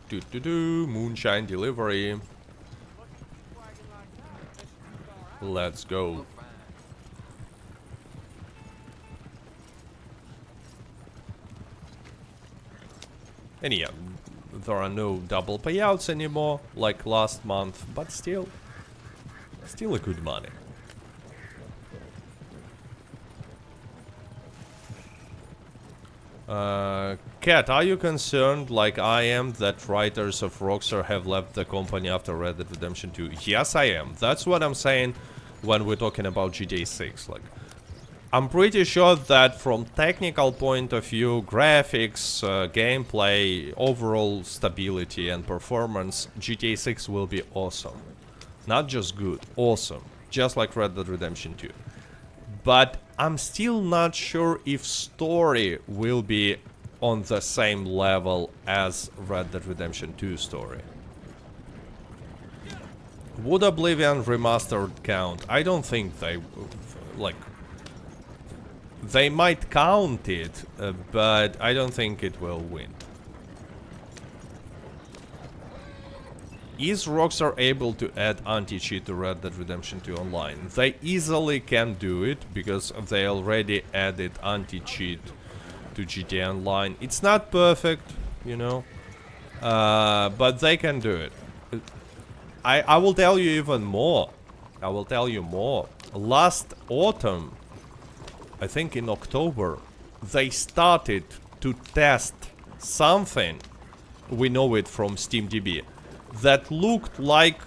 that. Moonshine delivery. Let's go. And yeah, there are no double payouts anymore, like last month, but still a good money. Cat, are you concerned, like I am, that writers of Rockstar have left the company after Red Dead Redemption 2? Yes, I am. That's what I'm saying when we're talking about GTA 6. Like, I'm pretty sure that from technical point of view, graphics, gameplay, overall stability and performance, GTA 6 will be awesome. Not just good, awesome. Just like Red Dead Redemption 2. But I'm still not sure if story will be on the same level as Red Dead Redemption 2 story. Would Oblivion Remastered count? I don't think they... like... They might count it, but I don't think it will win. Is Rockstar able to add anti-cheat to Red Dead Redemption 2 Online? They easily can do it, because they already added anti-cheat to GTA Online. It's not perfect, you know, but they can do it. I will tell you even more. I will tell you more. Last autumn, I think in October, they started to test something, we know it from SteamDB, that looked like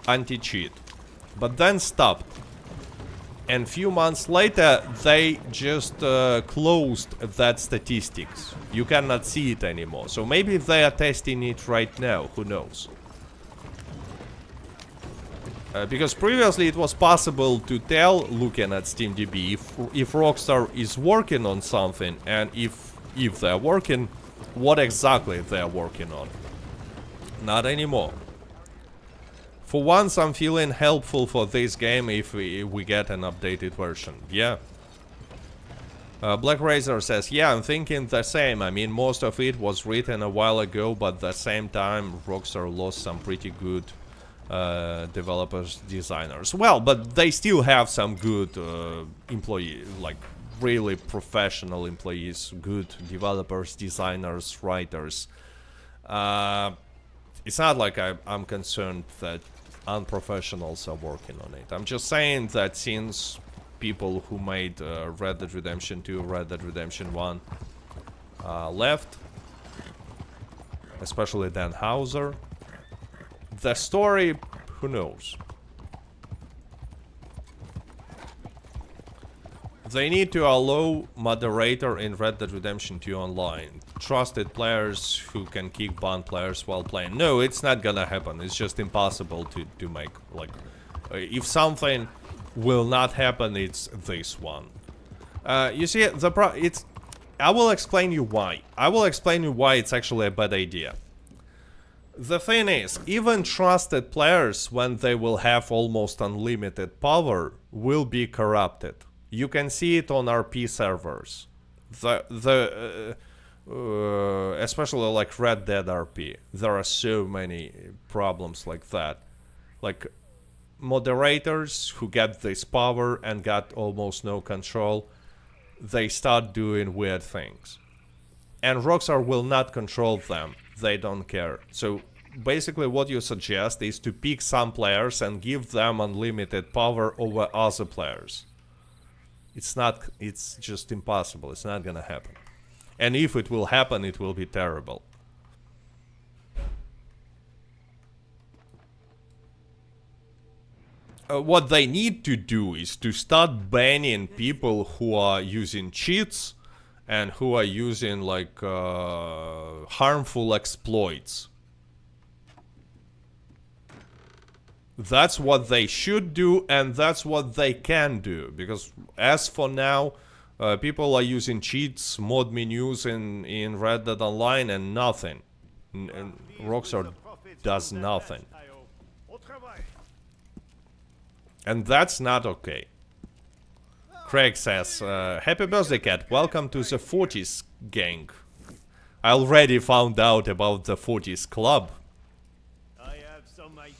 anti-cheat, but then stopped. And few months later, they just closed that statistics. You cannot see it anymore. So maybe they are testing it right now, who knows. Because previously it was possible to tell, looking at SteamDB, if Rockstar is working on something, and if they're working, what exactly they're working on. Not anymore. For once, I'm feeling helpful for this game if we get an updated version. Yeah. Black Razor says, yeah, I'm thinking the same. I mean, most of it was written a while ago, but at the same time, Rockstar lost some pretty good developers, designers. Well, but they still have some good employees, like really professional employees, good developers, designers, writers. It's not like I'm concerned that unprofessionals are working on it. I'm just saying that since people who made Red Dead Redemption 2, Red Dead Redemption 1 left, especially Dan Houser, the story, who knows? They need to allow moderator in Red Dead Redemption 2 Online. Trusted players who can kick banned players while playing. No, it's not gonna happen. It's just impossible to make. Like, if something will not happen, it's this one. You see, I will explain you why. I will explain you why it's actually a bad idea. The thing is, even trusted players, when they will have almost unlimited power, will be corrupted. You can see it on RP servers. Especially like Red Dead RP. There are so many problems like that. Like moderators who get this power and got almost no control, they start doing weird things. And Rockstar will not control them. They don't care. So basically what you suggest is to pick some players and give them unlimited power over other players. It's just impossible. It's not gonna happen. And if it will happen, it will be terrible. What they need to do is to start banning people who are using cheats and who are using like harmful exploits. That's what they should do, and that's what they can do. Because as for now, people are using cheats, mod menus in Red Dead Online, and nothing. And Rockstar does nothing. And that's not okay. Craig says, happy birthday, cat. Welcome to the 40s gang. I already found out about the 40s club. I have some ideas.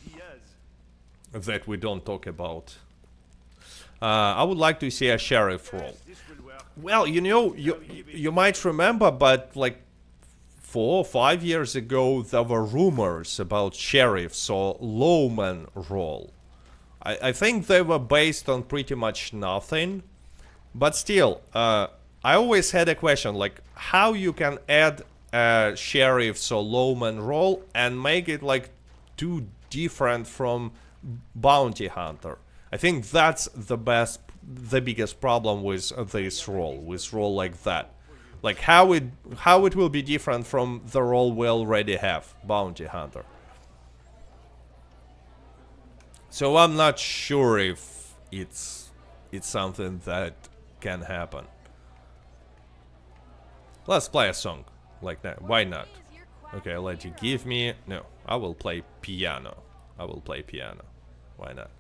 That we don't talk about. I would like to see a sheriff role. Well, you know, you might remember, but like 4 or 5 years ago, there were rumors about sheriffs or lawman role. I think they were based on pretty much nothing. But still, I always had a question, like, how you can add a sheriff's or lawman role and make it like too different from bounty hunter. I think that's the best the biggest problem with this role like that. Like how it will be different from the role we already have, bounty hunter. So I'm not sure if it's something that can happen. Let's play a song like that. Why not? Okay, I'll let you give me. No, I will play piano. I will play piano. Why not?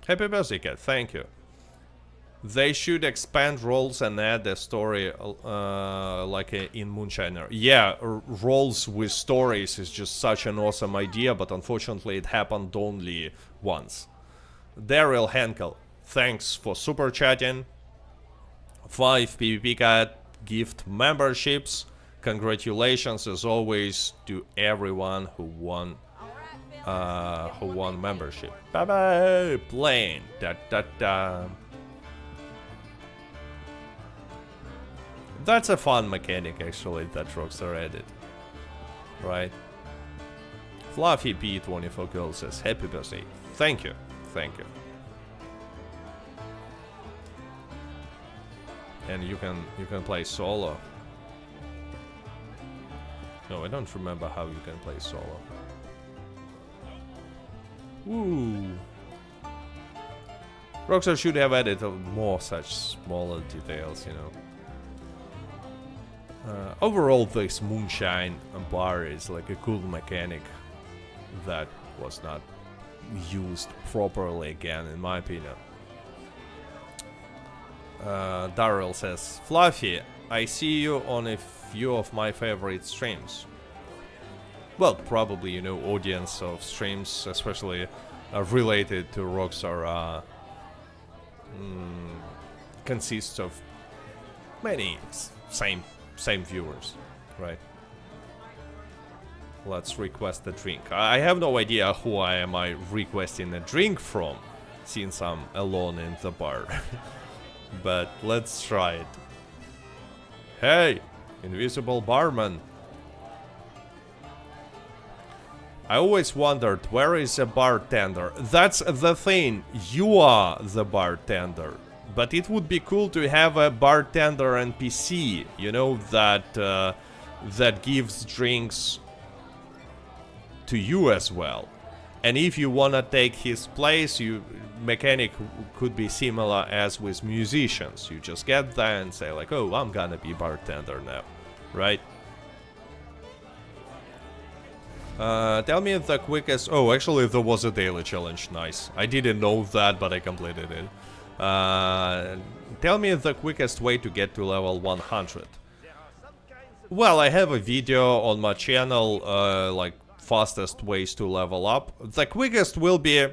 Happy birthday, cat. Thank you. They should expand roles and add a story like in Moonshine. Yeah, roles with stories is just such an awesome idea, but unfortunately it happened only once. Daryl Henkel, thanks for super chatting. 5 PvP cat gift memberships. Congratulations as always to everyone who won membership. Bye bye. Playing. Da da da. That's a fun mechanic actually that Rockstar added. Right? Fluffy P24 Girl says happy birthday. Thank you. Thank you. And you can play solo. No, I don't remember how you can play solo. Ooh. Rockstar should have added more such smaller details, you know. Overall, this Moonshine bar is like a cool mechanic that was not used properly again, in my opinion. Daryl says, Fluffy, I see you on a few of my favorite streams. Well, probably, you know, audience of streams, especially related to Rockstar, consists of many same viewers, right? Let's request a drink. I have no idea who am I requesting a drink from, since I'm alone in the bar. But let's try it. Hey, invisible barman. I always wondered, where is a bartender? That's the thing, you are the bartender. But it would be cool to have a bartender NPC, you know, that gives drinks to you as well. And if you wanna take his place, mechanic could be similar as with musicians. You just get there and say like, oh, I'm gonna be bartender now, right? Tell me the quickest... Oh, actually there was a daily challenge, nice. I didn't know that, but I completed it. Tell me the quickest way to get to level 100. Well, I have a video on my channel, like fastest ways to level up. The quickest will be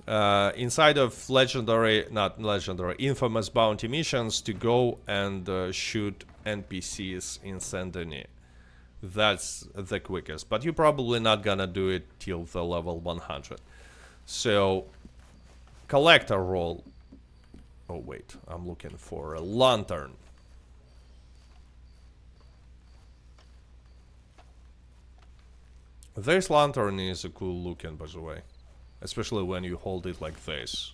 inside of infamous bounty missions to go and shoot NPCs in Saint-Denis. That's the quickest, but you're probably not gonna do it till the level 100. So, collector role. Oh wait, I'm looking for a lantern. This lantern is a cool looking, by the way. Especially when you hold it like this.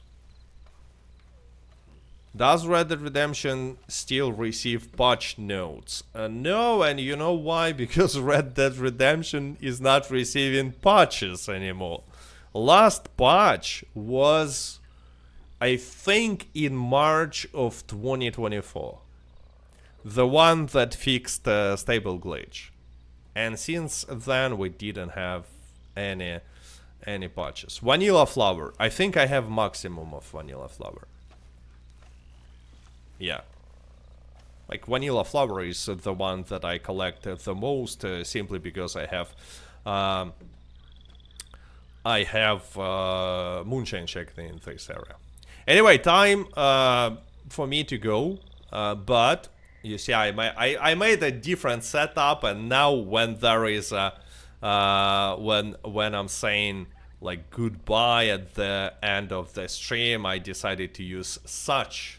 Does Red Dead Redemption still receive patch notes? No, and you know why? Because Red Dead Redemption is not receiving patches anymore. Last patch was, I think, in March of 2024. The one that fixed stable glitch. And since then we didn't have any patches. Vanilla flower. I think I have maximum of vanilla flower. Yeah. Like vanilla flower is the one that I collect the most, simply because I have Moonshine checked in this area. Anyway, time for me to go, but you see, I made a different setup, and now when there is a when I'm saying like goodbye at the end of the stream, I decided to use such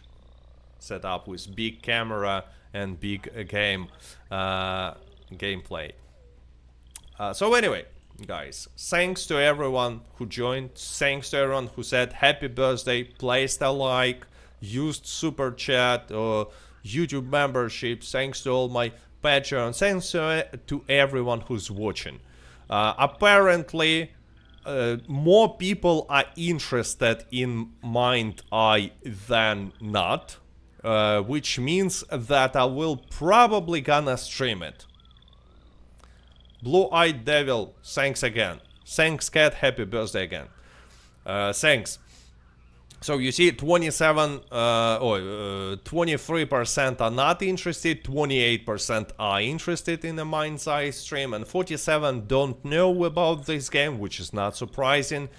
setup with big camera and big gameplay. So anyway, guys, thanks to everyone who joined, thanks to everyone who said happy birthday, placed a like, used super chat or YouTube membership, thanks to all my Patreon, thanks to everyone who's watching. Apparently, more people are interested in Mind Eye than not, which means that I will probably gonna stream it. Blue-Eyed Devil, thanks again. Thanks, Cat, happy birthday again. Thanks. So you see 23% are not interested, 28% are interested in the Mind's Eye stream, and 47 don't know about this game, which is not surprising,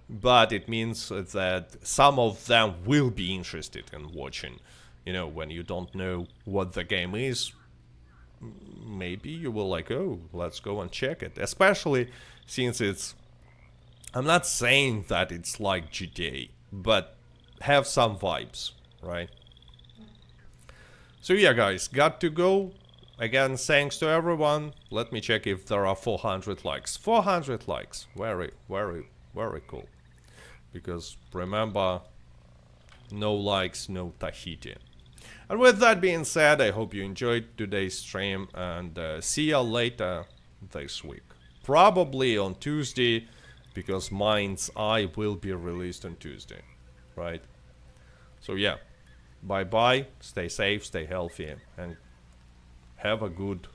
but it means that some of them will be interested in watching. You know, when you don't know what the game is, maybe you will like, oh, let's go and check it. Especially since it's, I'm not saying that it's like GTA, but have some vibes, right? So yeah, guys, got to go. Again, thanks to everyone. Let me check if there are 400 likes. 400 likes. Very, very, very cool. Because remember, no likes, no Tahiti. And with that being said, I hope you enjoyed today's stream, and see you later this week. Probably on Tuesday, because Mind's Eye will be released on Tuesday, right? So yeah, bye-bye, stay safe, stay healthy, and have a good